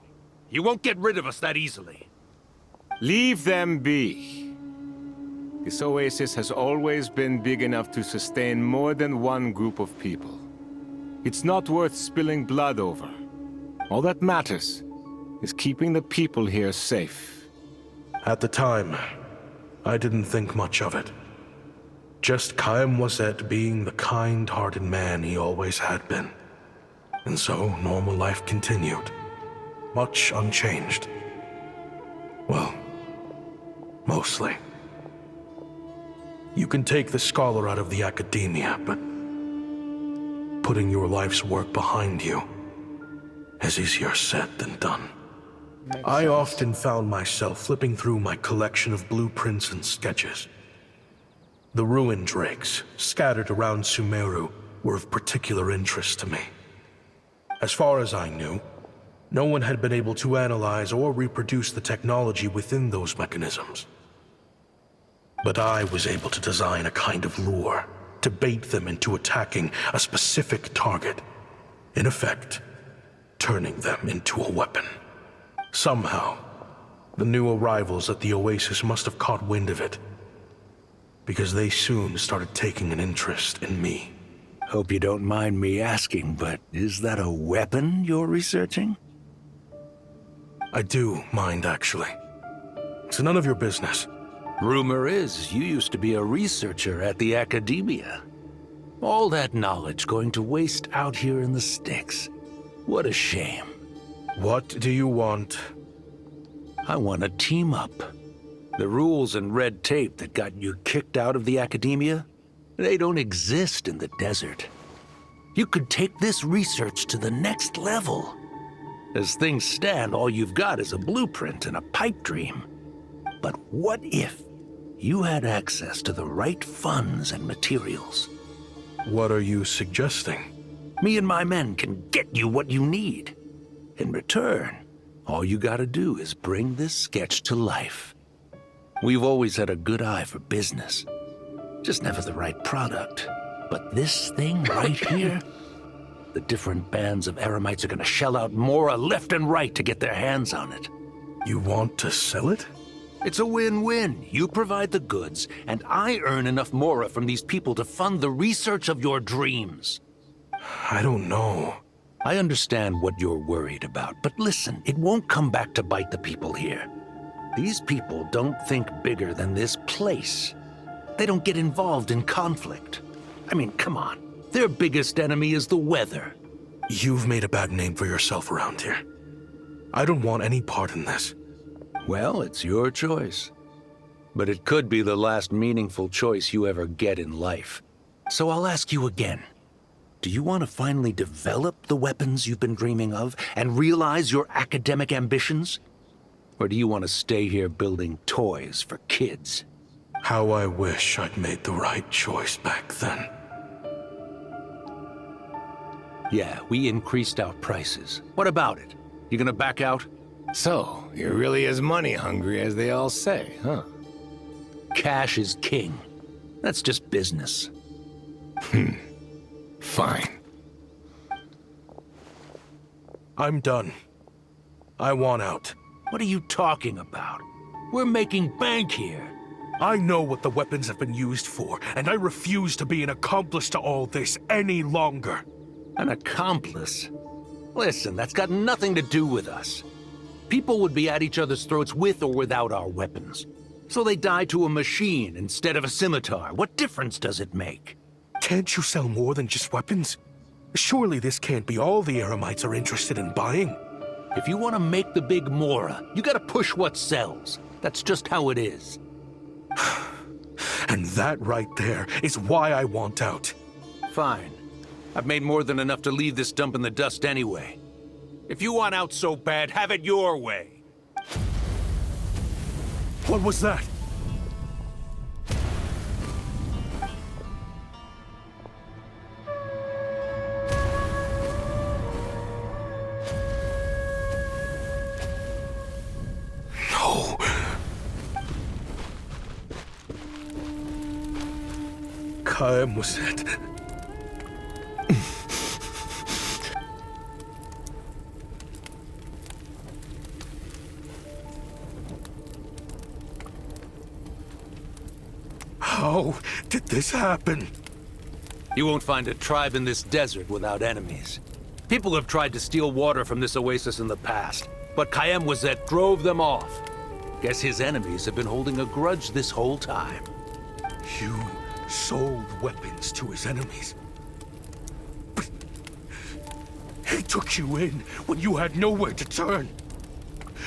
You won't get rid of us that easily. Leave them be. This oasis has always been big enough to sustain more than one group of people. It's not worth spilling blood over. All that matters is keeping the people here safe. At the time, I didn't think much of it. Just Chaim Wazet being the kind-hearted man he always had been. And so, normal life continued. Much unchanged. Well, mostly. You can take the scholar out of the academia, but putting your life's work behind you is easier said than done. I often found myself flipping through my collection of blueprints and sketches. The ruin drakes scattered around Sumeru were of particular interest to me. As far as I knew, no one had been able to analyze or reproduce the technology within those mechanisms. But I was able to design a kind of lure to bait them into attacking a specific target, in effect, turning them into a weapon. Somehow, the new arrivals at the Oasis must have caught wind of it, because they soon started taking an interest in me. Hope you don't mind me asking, but is that a weapon you're researching? I do mind, actually. It's none of your business. Rumor is you used to be a researcher at the academia. All that knowledge going to waste out here in the sticks. What a shame. What do you want? I want to team up. The rules and red tape that got you kicked out of the academia, they don't exist in the desert. You could take this research to the next level. As things stand, all you've got is a blueprint and a pipe dream. But what if you had access to the right funds and materials? What are you suggesting? Me and my men can get you what you need. In return, all you gotta do is bring this sketch to life. We've always had a good eye for business. Just never the right product. But this thing right here, the different bands of Eremites are gonna shell out Mora left and right to get their hands on it. You want to sell it? It's a win-win. You provide the goods, and I earn enough Mora from these people to fund the research of your dreams. I don't know. I understand what you're worried about, but listen, it won't come back to bite the people here. These people don't think bigger than this place. They don't get involved in conflict. I mean, come on. Their biggest enemy is the weather. You've made a bad name for yourself around here. I don't want any part in this. Well, it's your choice. But it could be the last meaningful choice you ever get in life. So I'll ask you again. Do you want to finally develop the weapons you've been dreaming of and realize your academic ambitions? Or do you want to stay here building toys for kids? How I wish I'd made the right choice back then. Yeah, we increased our prices. What about it? You gonna back out? So, you're really as money hungry as they all say, huh? Cash is king. That's just business. Fine. I'm done. I want out. What are you talking about? We're making bank here. I know what the weapons have been used for, and I refuse to be an accomplice to all this any longer. An accomplice? Listen, that's got nothing to do with us. People would be at each other's throats with or without our weapons. So they die to a machine instead of a scimitar. What difference does it make? Can't you sell more than just weapons? Surely this can't be all the Eremites are interested in buying. If you want to make the big Mora, you gotta push what sells. That's just how it is. And that right there is why I want out. Fine. I've made more than enough to leave this dump in the dust anyway. If you want out so bad, have it your way. What was that? No. Kaem was it. How did this happen? You won't find a tribe in this desert without enemies. People have tried to steal water from this oasis in the past, but Kaem Wazet drove them off. Guess his enemies have been holding a grudge this whole time. You sold weapons to his enemies. But he took you in when you had nowhere to turn.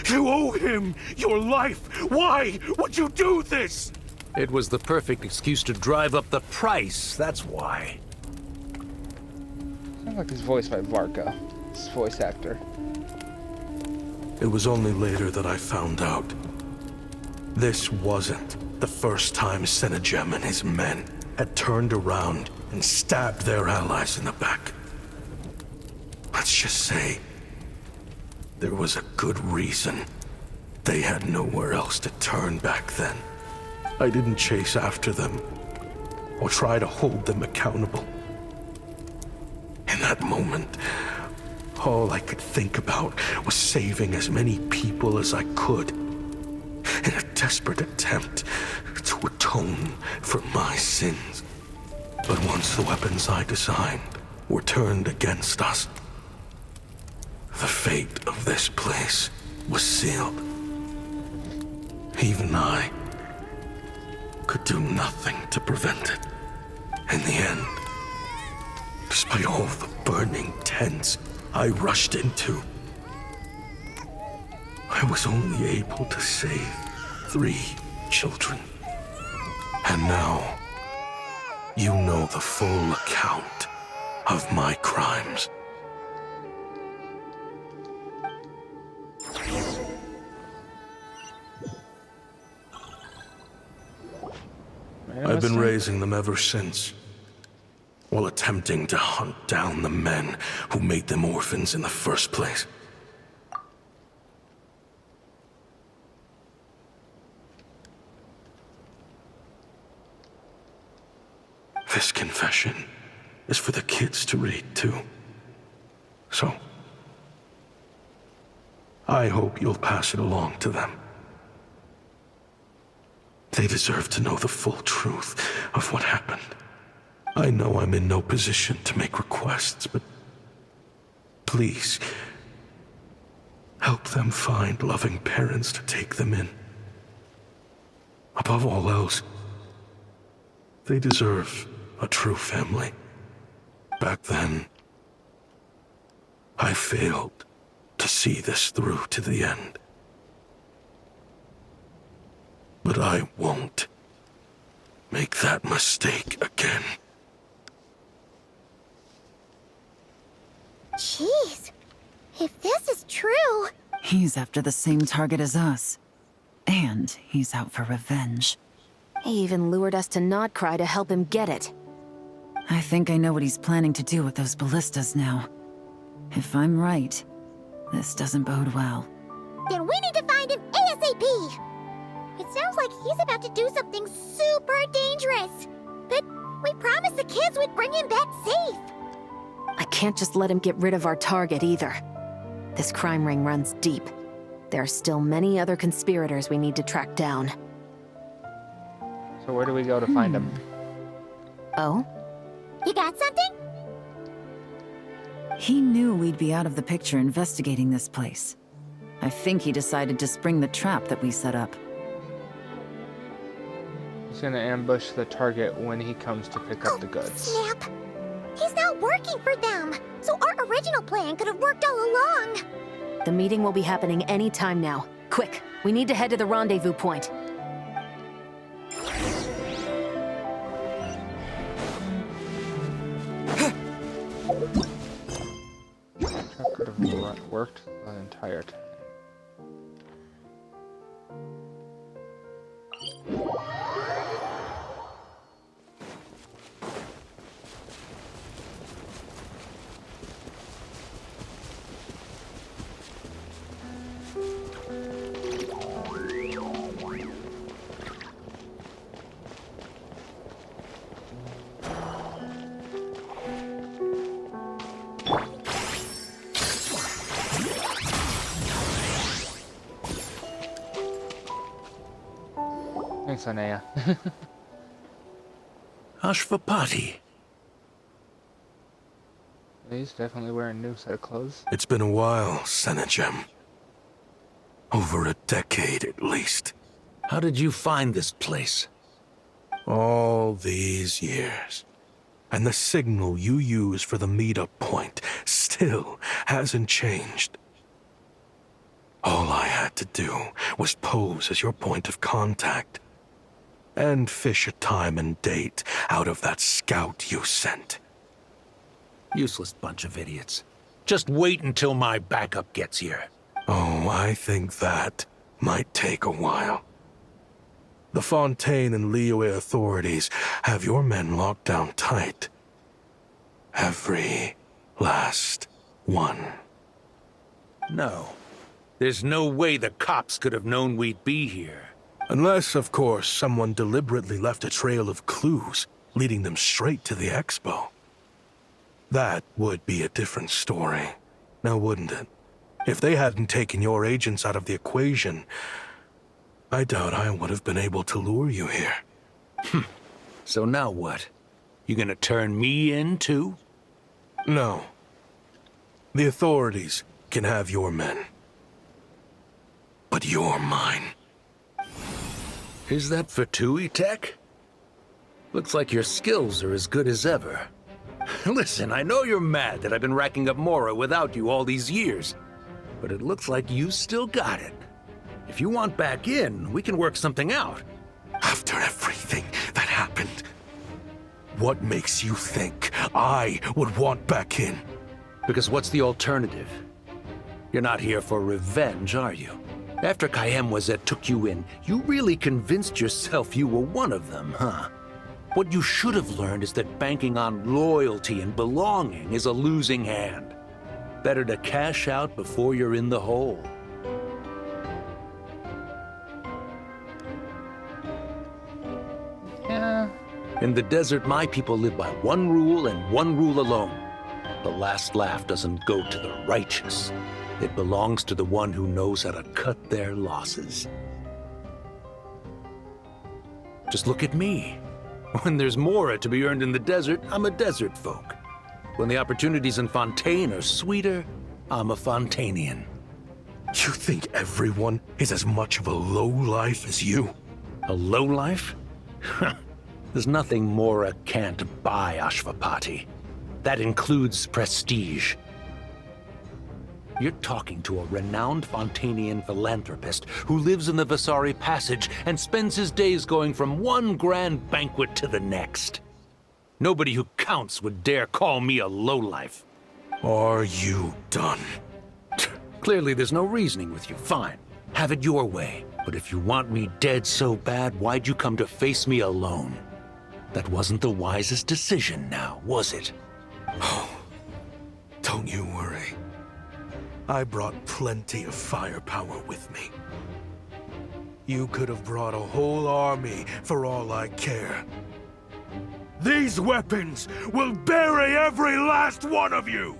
You owe him your life. Why would you do this? It was the perfect excuse to drive up the price, that's why. Sounds like he's voiced by Varka, his voice actor. It was only later that I found out. This wasn't the first time Senejem and his men had turned around and stabbed their allies in the back. Let's just say, there was a good reason they had nowhere else to turn back then. I didn't chase after them or try to hold them accountable. In that moment, all I could think about was saving as many people as I could in a desperate attempt to atone for my sins. But once the weapons I designed were turned against us, the fate of this place was sealed. Even I could do nothing to prevent it. In the end, despite all the burning tents I rushed into, I was only able to save 3 children. And now, you know the full account of my crimes. I've been raising them ever since, while attempting to hunt down the men who made them orphans in the first place. This confession is for the kids to read, too. So, I hope you'll pass it along to them. They deserve to know the full truth of what happened. I know I'm in no position to make requests, but please, help them find loving parents to take them in. Above all else, they deserve a true family. Back then, I failed to see this through to the end. But I won't make that mistake again. Jeez, if this is true... He's after the same target as us. And he's out for revenge. He even lured us to Nodcry to help him get it. I think I know what he's planning to do with those ballistas now. If I'm right, this doesn't bode well. Then we need to find him ASAP! It sounds like he's about to do something super dangerous. But we promised the kids we'd bring him back safe. I can't just let him get rid of our target either. This crime ring runs deep. There are still many other conspirators we need to track down. So where do we go to find him? Oh? You got something? He knew we'd be out of the picture investigating this place. I think he decided to spring the trap that we set up. He's gonna ambush the target when he comes to pick up the goods. Snap! He's not working for them, so our original plan could have worked all along. The meeting will be happening any time now. Quick, we need to head to the rendezvous point. That could have worked the entire time. Thanks, Anaya. Ashvapati. He's definitely wearing a new set of clothes. It's been a while, Senegem. Over a decade at least. How did you find this place? All these years. And the signal you use for the meetup point still hasn't changed. All I had to do was pose as your point of contact. And fish a time and date out of that scout you sent. Useless bunch of idiots. Just wait until my backup gets here. Oh, I think that might take a while. The Fontaine and Liyue authorities have your men locked down tight. Every last one. No. There's no way the cops could have known we'd be here. Unless, of course, someone deliberately left a trail of clues, leading them straight to the expo. That would be a different story, now wouldn't it? If they hadn't taken your agents out of the equation, I doubt I would have been able to lure you here. So now what? You gonna turn me in, too? No. The authorities can have your men. But you're mine. Is that Fatui tech? Looks like your skills are as good as ever. Listen, I know you're mad that I've been racking up Mora without you all these years, but it looks like you still got it. If you want back in, we can work something out. After everything that happened, what makes you think I would want back in? Because what's the alternative? You're not here for revenge, are you? After Kayemwazet took you in, you really convinced yourself you were one of them, huh? What you should have learned is that banking on loyalty and belonging is a losing hand. Better to cash out before you're in the hole. Yeah. In the desert, my people live by one rule and one rule alone. The last laugh doesn't go to the righteous. It belongs to the one who knows how to cut their losses. Just look at me. When there's Mora to be earned in the desert, I'm a desert folk. When the opportunities in Fontaine are sweeter, I'm a Fontanian. You think everyone is as much of a lowlife as you? A lowlife? There's nothing Mora can't buy, Ashvapati. That includes prestige. You're talking to a renowned Fontanian philanthropist who lives in the Vasari Passage and spends his days going from one grand banquet to the next. Nobody who counts would dare call me a lowlife. Are you done? Clearly there's no reasoning with you. Fine. Have it your way. But if you want me dead so bad, why'd you come to face me alone? That wasn't the wisest decision now, was it? Oh, don't you worry. I brought plenty of firepower with me. You could have brought a whole army for all I care. These weapons will bury every last one of you!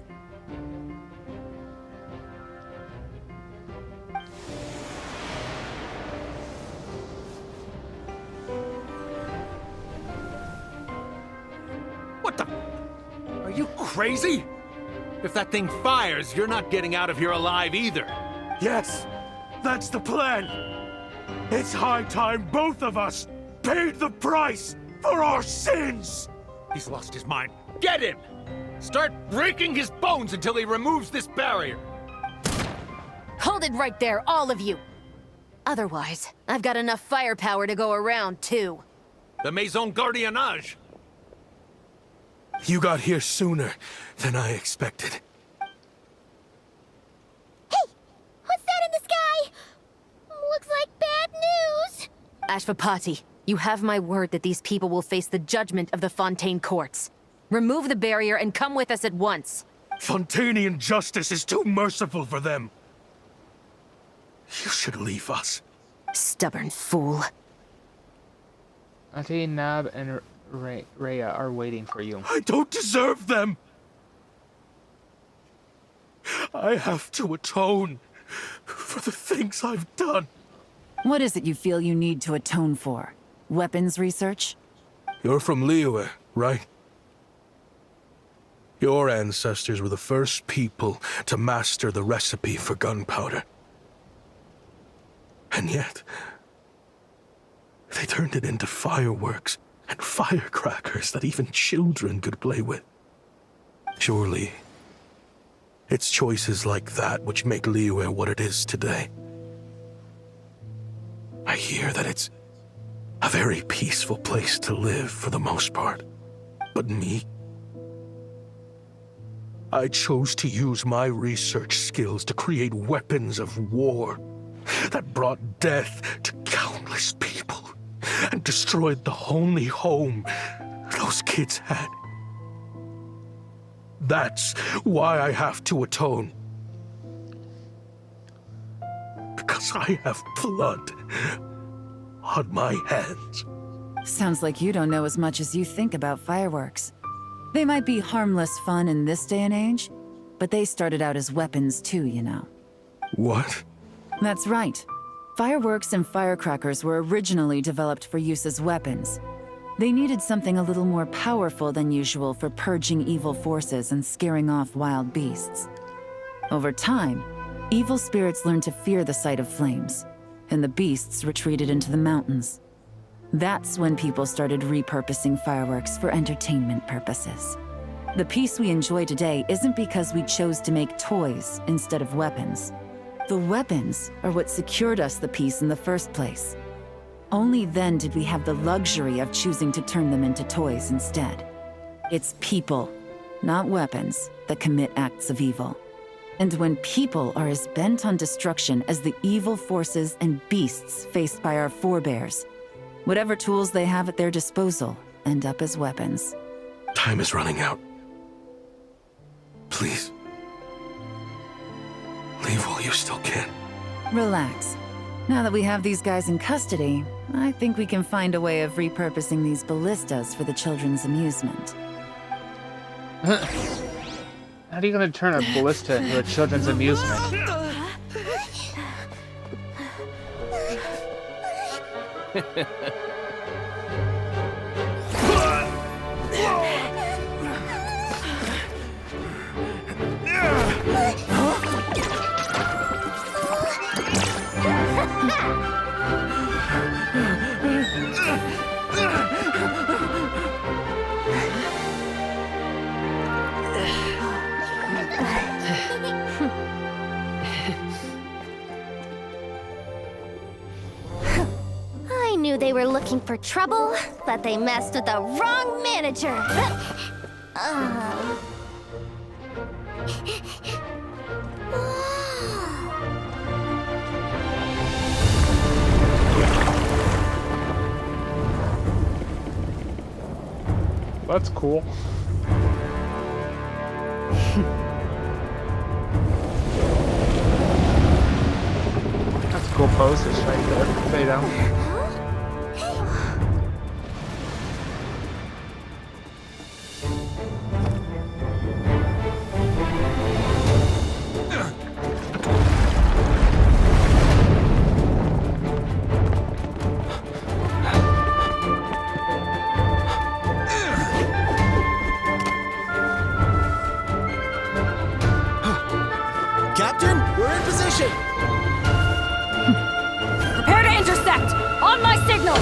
What the? Are you crazy? If that thing fires, you're not getting out of here alive either. Yes, that's the plan. It's high time both of us paid the price for our sins! He's lost his mind. Get him! Start breaking his bones until he removes this barrier. Hold it right there, all of you! Otherwise, I've got enough firepower to go around, too. The Maison Gardiennage! You got here sooner than I expected. Hey! What's that in the sky? Looks like bad news! Ashvapati, you have my word that these people will face the judgment of the Fontaine courts. Remove the barrier and come with us at once. Fontanian justice is too merciful for them. You should leave us. Stubborn fool. Auntie, Nab, and Rhea are waiting for you. I don't deserve them. I have to atone for the things I've done. What is it you feel you need to atone for? weapons research. You're from Liyue, right? Your ancestors were the first people to master the recipe for gunpowder. And yet, they turned it into fireworks and firecrackers that even children could play with. Surely, it's choices like that which make Liyue what it is today. I hear that it's a very peaceful place to live for the most part. But me? I chose to use my research skills to create weapons of war that brought death to countless people and destroyed the only home those kids had. That's why I have to atone. Because I have blood on my hands. Sounds like you don't know as much as you think about fireworks. They might be harmless fun in this day and age, but they started out as weapons too, you know. What? That's right. Fireworks and firecrackers were originally developed for use as weapons. They needed something a little more powerful than usual for purging evil forces and scaring off wild beasts. Over time, evil spirits learned to fear the sight of flames, and the beasts retreated into the mountains. That's when people started repurposing fireworks for entertainment purposes. The peace we enjoy today isn't because we chose to make toys instead of weapons. The weapons are what secured us the peace in the first place. Only then did we have the luxury of choosing to turn them into toys instead. It's people, not weapons, that commit acts of evil. And when people are as bent on destruction as the evil forces and beasts faced by our forebears, whatever tools they have at their disposal end up as weapons. Time is running out. Please. Leave while you still can. Relax. Now that we have these guys in custody, I think we can find a way of repurposing these ballistas for the children's amusement. How are you gonna turn a ballista into a children's amusement? I knew they were looking for trouble, but they messed with the wrong manager. That's cool. That's a cool pose just right there. Stay down. Captain, we're in position! Prepare to intersect! On my signal!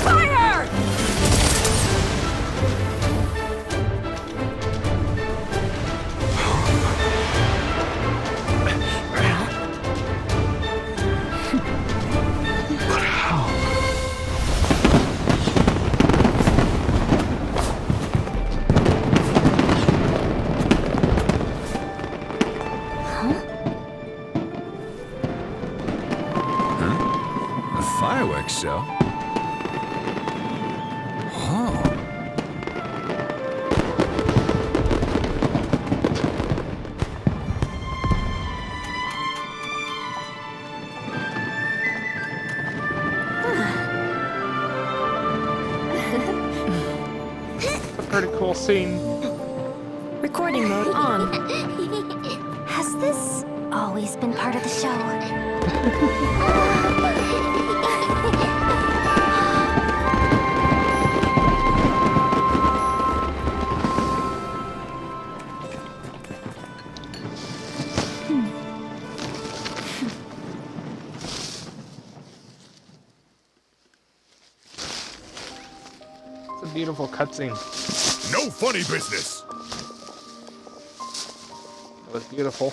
Fire! But how? Fireworks show? Oh. It's a pretty cool scene. We're recording mode on. Has this always been part of the show? It's a beautiful cutscene. No funny business. It was beautiful.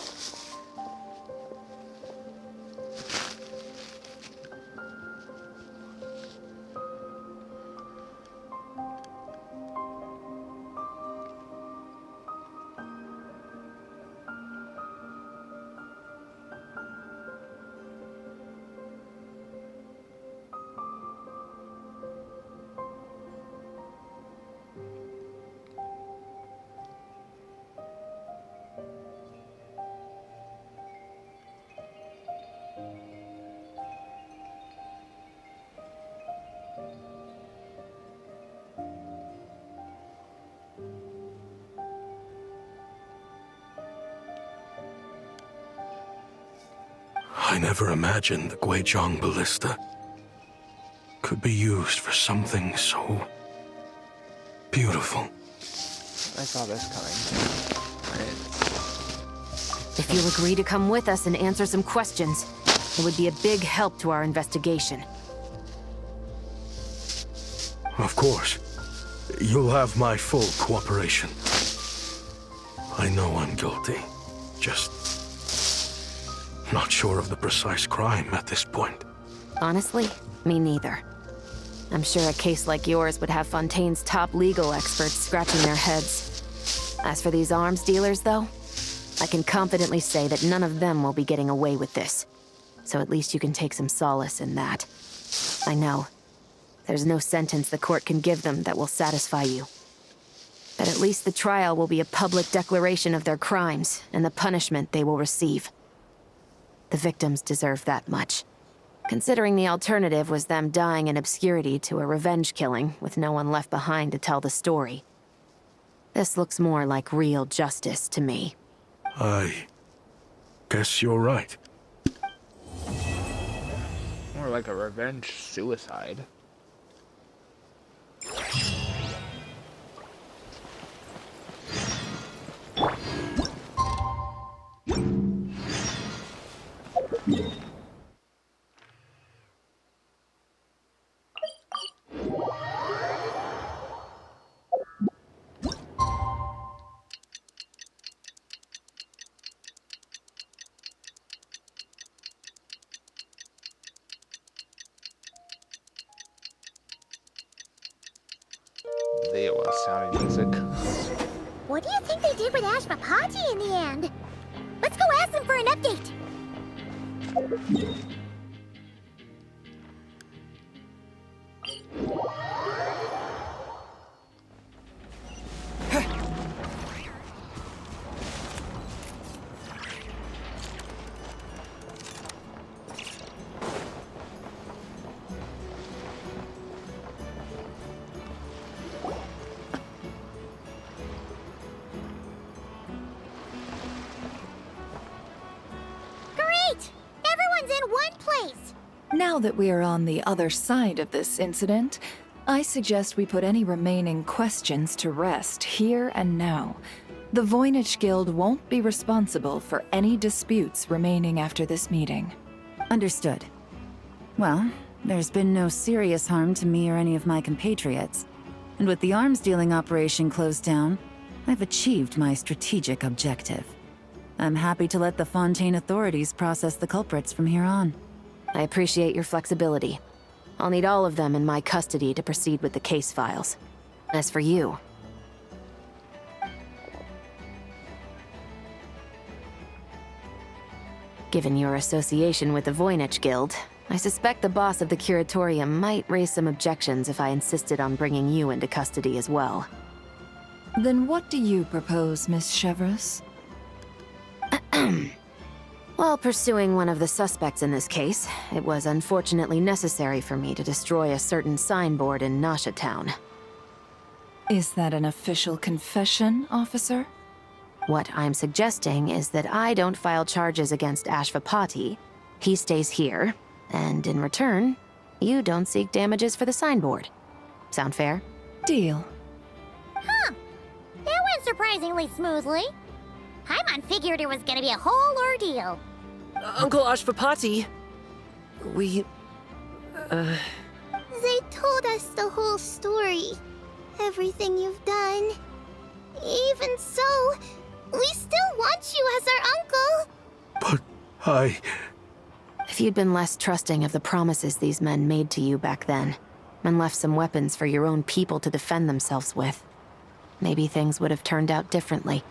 I never imagined the Guizhong ballista could be used for something so beautiful. I saw this coming. If you'll agree to come with us and answer some questions, it would be a big help to our investigation. Of course. You'll have my full cooperation. I know I'm guilty. Just not sure of the precise crime at this point. Honestly, me neither. I'm sure a case like yours would have Fontaine's top legal experts scratching their heads. As for these arms dealers, though, I can confidently say that none of them will be getting away with this. So at least you can take some solace in that. I know. There's no sentence the court can give them that will satisfy you. But at least the trial will be a public declaration of their crimes and the punishment they will receive. The victims deserve that much. Considering the alternative was them dying in obscurity to a revenge killing with no one left behind to tell the story. This looks more like real justice to me. I guess you're right. More like a revenge suicide. They was sounding music. What do you think they did with Ashvapati in the end? Let's go ask them for an update. Great! Everyone's in one place! Now that we are on the other side of this incident, I suggest we put any remaining questions to rest here and now. The Voynich Guild won't be responsible for any disputes remaining after this meeting. Understood. Well, there's been no serious harm to me or any of my compatriots. And with the arms dealing operation closed down, I've achieved my strategic objective. I'm happy to let the Fontaine authorities process the culprits from here on. I appreciate your flexibility. I'll need all of them in my custody to proceed with the case files. As for you... Given your association with the Voynich Guild, I suspect the boss of the Curatorium might raise some objections if I insisted on bringing you into custody as well. Then what do you propose, Miss Chevreuse? While pursuing one of the suspects in this case, it was unfortunately necessary for me to destroy a certain signboard in Nasha Town. Is that an official confession, officer? What I'm suggesting is that I don't file charges against Ashvapati. He stays here, and in return, you don't seek damages for the signboard. Sound fair? Deal. Huh. That went surprisingly smoothly. Paimon figured it was gonna be a whole ordeal. Uncle Ashvapati, we... They told us the whole story. Everything you've done. Even so, we still want you as our uncle. But If you'd been less trusting of the promises these men made to you back then, and left some weapons for your own people to defend themselves with, maybe things would have turned out differently.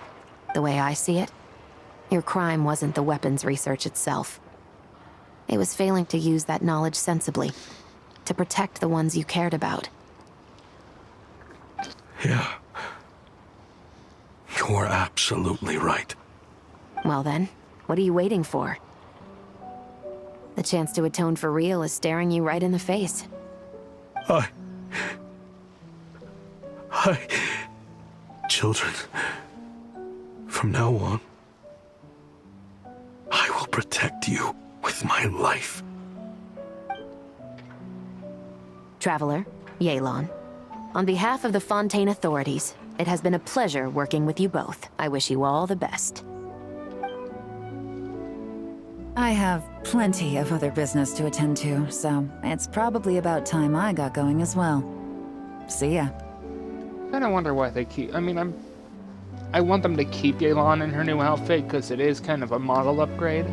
The way I see it, your crime wasn't the weapons research itself. It was failing to use that knowledge sensibly, to protect the ones you cared about. Yeah. You're absolutely right. Well then, what are you waiting for? The chance to atone for real is staring you right in the face. Children, from now on, I will protect you with my life. Traveler, Yelan, on behalf of the Fontaine authorities, it has been a pleasure working with you both. I wish you all the best. I have plenty of other business to attend to, so it's probably about time I got going as well. See ya. I kind of wonder why they keep... I want them to keep Yelan in her new outfit, because it is kind of a model upgrade.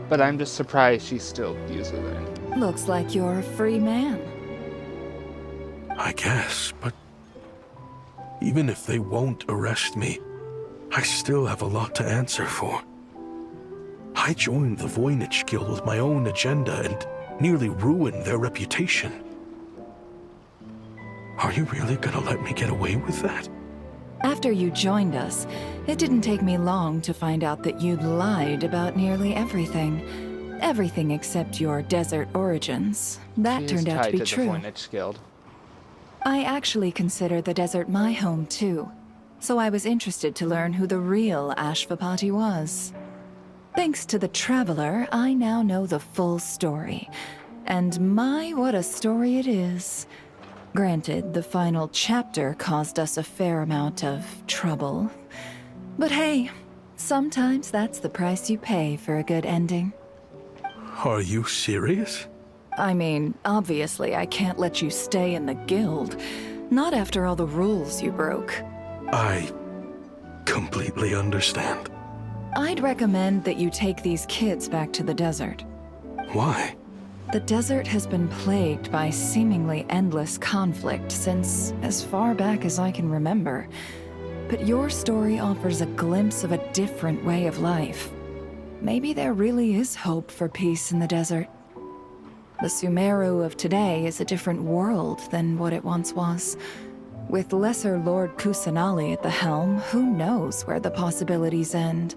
But I'm just surprised she still uses it. Looks like you're a free man. I guess, but even if they won't arrest me, I still have a lot to answer for. I joined the Voynich Guild with my own agenda and nearly ruined their reputation. Are you really gonna let me get away with that? After you joined us, it didn't take me long to find out that you'd lied about nearly everything. Everything except your desert origins. That turned out to be true. The Voynich Guild. I actually consider the desert my home too, so I was interested to learn who the real Ashvapati was. Thanks to the Traveler, I now know the full story. And my, what a story it is. Granted, the final chapter caused us a fair amount of trouble. But hey, sometimes that's the price you pay for a good ending. Are you serious? I mean, obviously I can't let you stay in the guild. Not after all the rules you broke. I completely understand. I'd recommend that you take these kids back to the desert. Why? The desert has been plagued by seemingly endless conflict since as far back as I can remember. But your story offers a glimpse of a different way of life. Maybe there really is hope for peace in the desert. The Sumeru of today is a different world than what it once was. With Lesser Lord Kusanali at the helm, who knows where the possibilities end?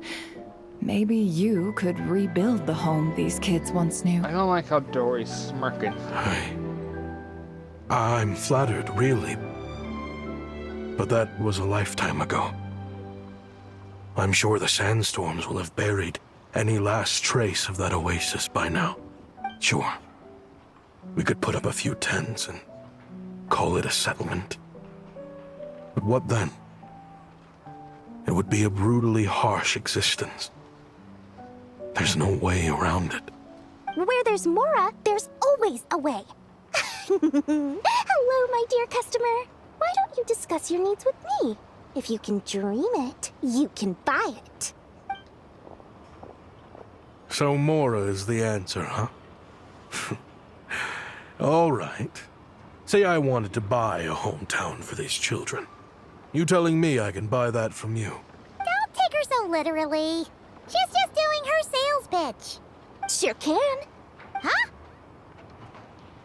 Maybe you could rebuild the home these kids once knew. I don't like how Dory's smirking. I'm flattered, really. But that was a lifetime ago. I'm sure the sandstorms will have buried any last trace of that oasis by now. Sure, we could put up a few tents and call it a settlement. But what then? It would be a brutally harsh existence. There's no way around it. Where there's Mora, there's always a way. Hello, my dear customer. Why don't you discuss your needs with me? If you can dream it, you can buy it. So Mora is the answer, huh? All right. Say I wanted to buy a hometown for these children. You telling me I can buy that from you? Don't take her so literally. She's just doing her sales pitch. Sure can. Huh?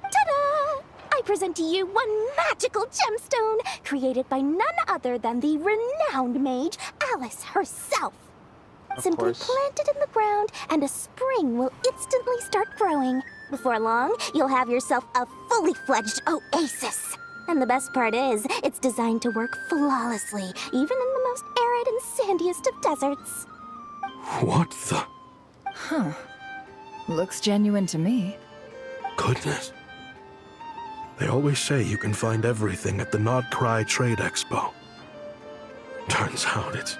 Ta-da! I present to you one magical gemstone created by none other than the renowned mage Alice herself. Simply plant it in the ground and a spring will instantly start growing. Before long, you'll have yourself a fully fledged oasis. And the best part is, it's designed to work flawlessly, even in the most arid and sandiest of deserts. What the? Huh. Looks genuine to me. Goodness. They always say you can find everything at the Not Cry Trade Expo. Turns out it's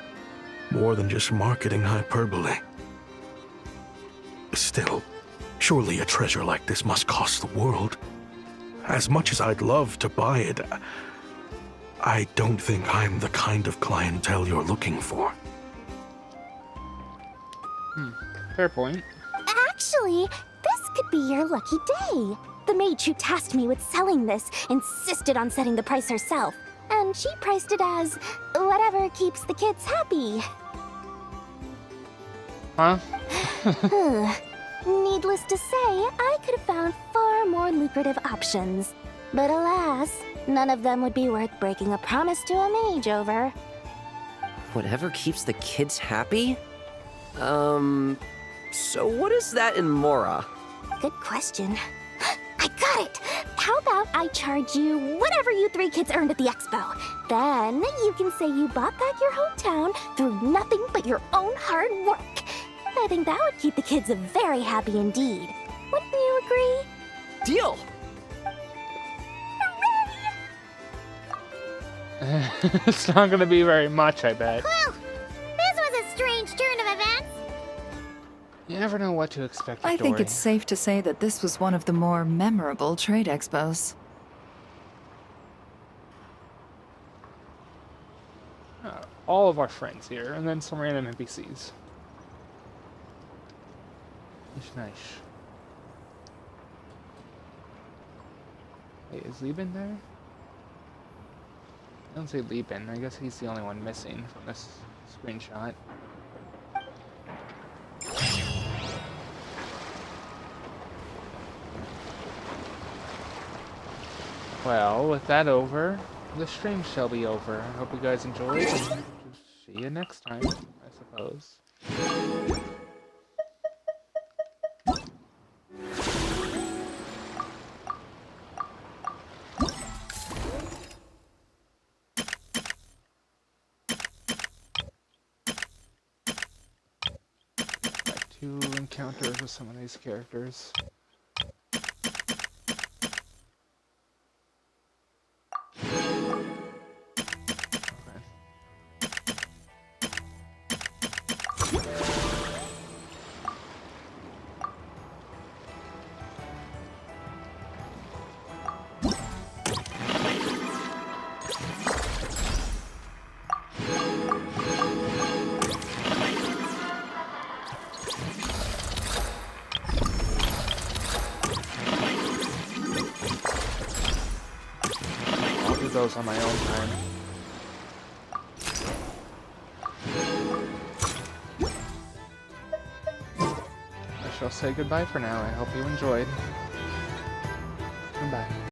more than just marketing hyperbole. Still, surely a treasure like this must cost the world. As much as I'd love to buy it, I don't think I'm the kind of clientele you're looking for. Fair point. Actually, this could be your lucky day. The mage who tasked me with selling this insisted on setting the price herself, and she priced it as whatever keeps the kids happy. Huh? Needless to say, I could have found far more lucrative options. But alas, none of them would be worth breaking a promise to a mage over. Whatever keeps the kids happy? So what is that in Mora? Good question. I got it! How about I charge you whatever you 3 kids earned at the expo? Then you can say you bought back your hometown through nothing but your own hard work. I think that would keep the kids very happy indeed. Wouldn't you agree? Deal! It's not gonna be very much, I bet. Well, this was a strange turn of events. You never know what to expect. I think it's safe to say that this was one of the more memorable trade expos. All of our friends here, and then some random NPCs. It's nice. Wait, is Lieben there? I don't say Lieben. I guess he's the only one missing from this screenshot. Well, with that over, the stream shall be over. I hope you guys enjoyed, and see you next time, I suppose. Like 2 encounters with some of these characters. Those on my own time. I shall say goodbye for now. I hope you enjoyed.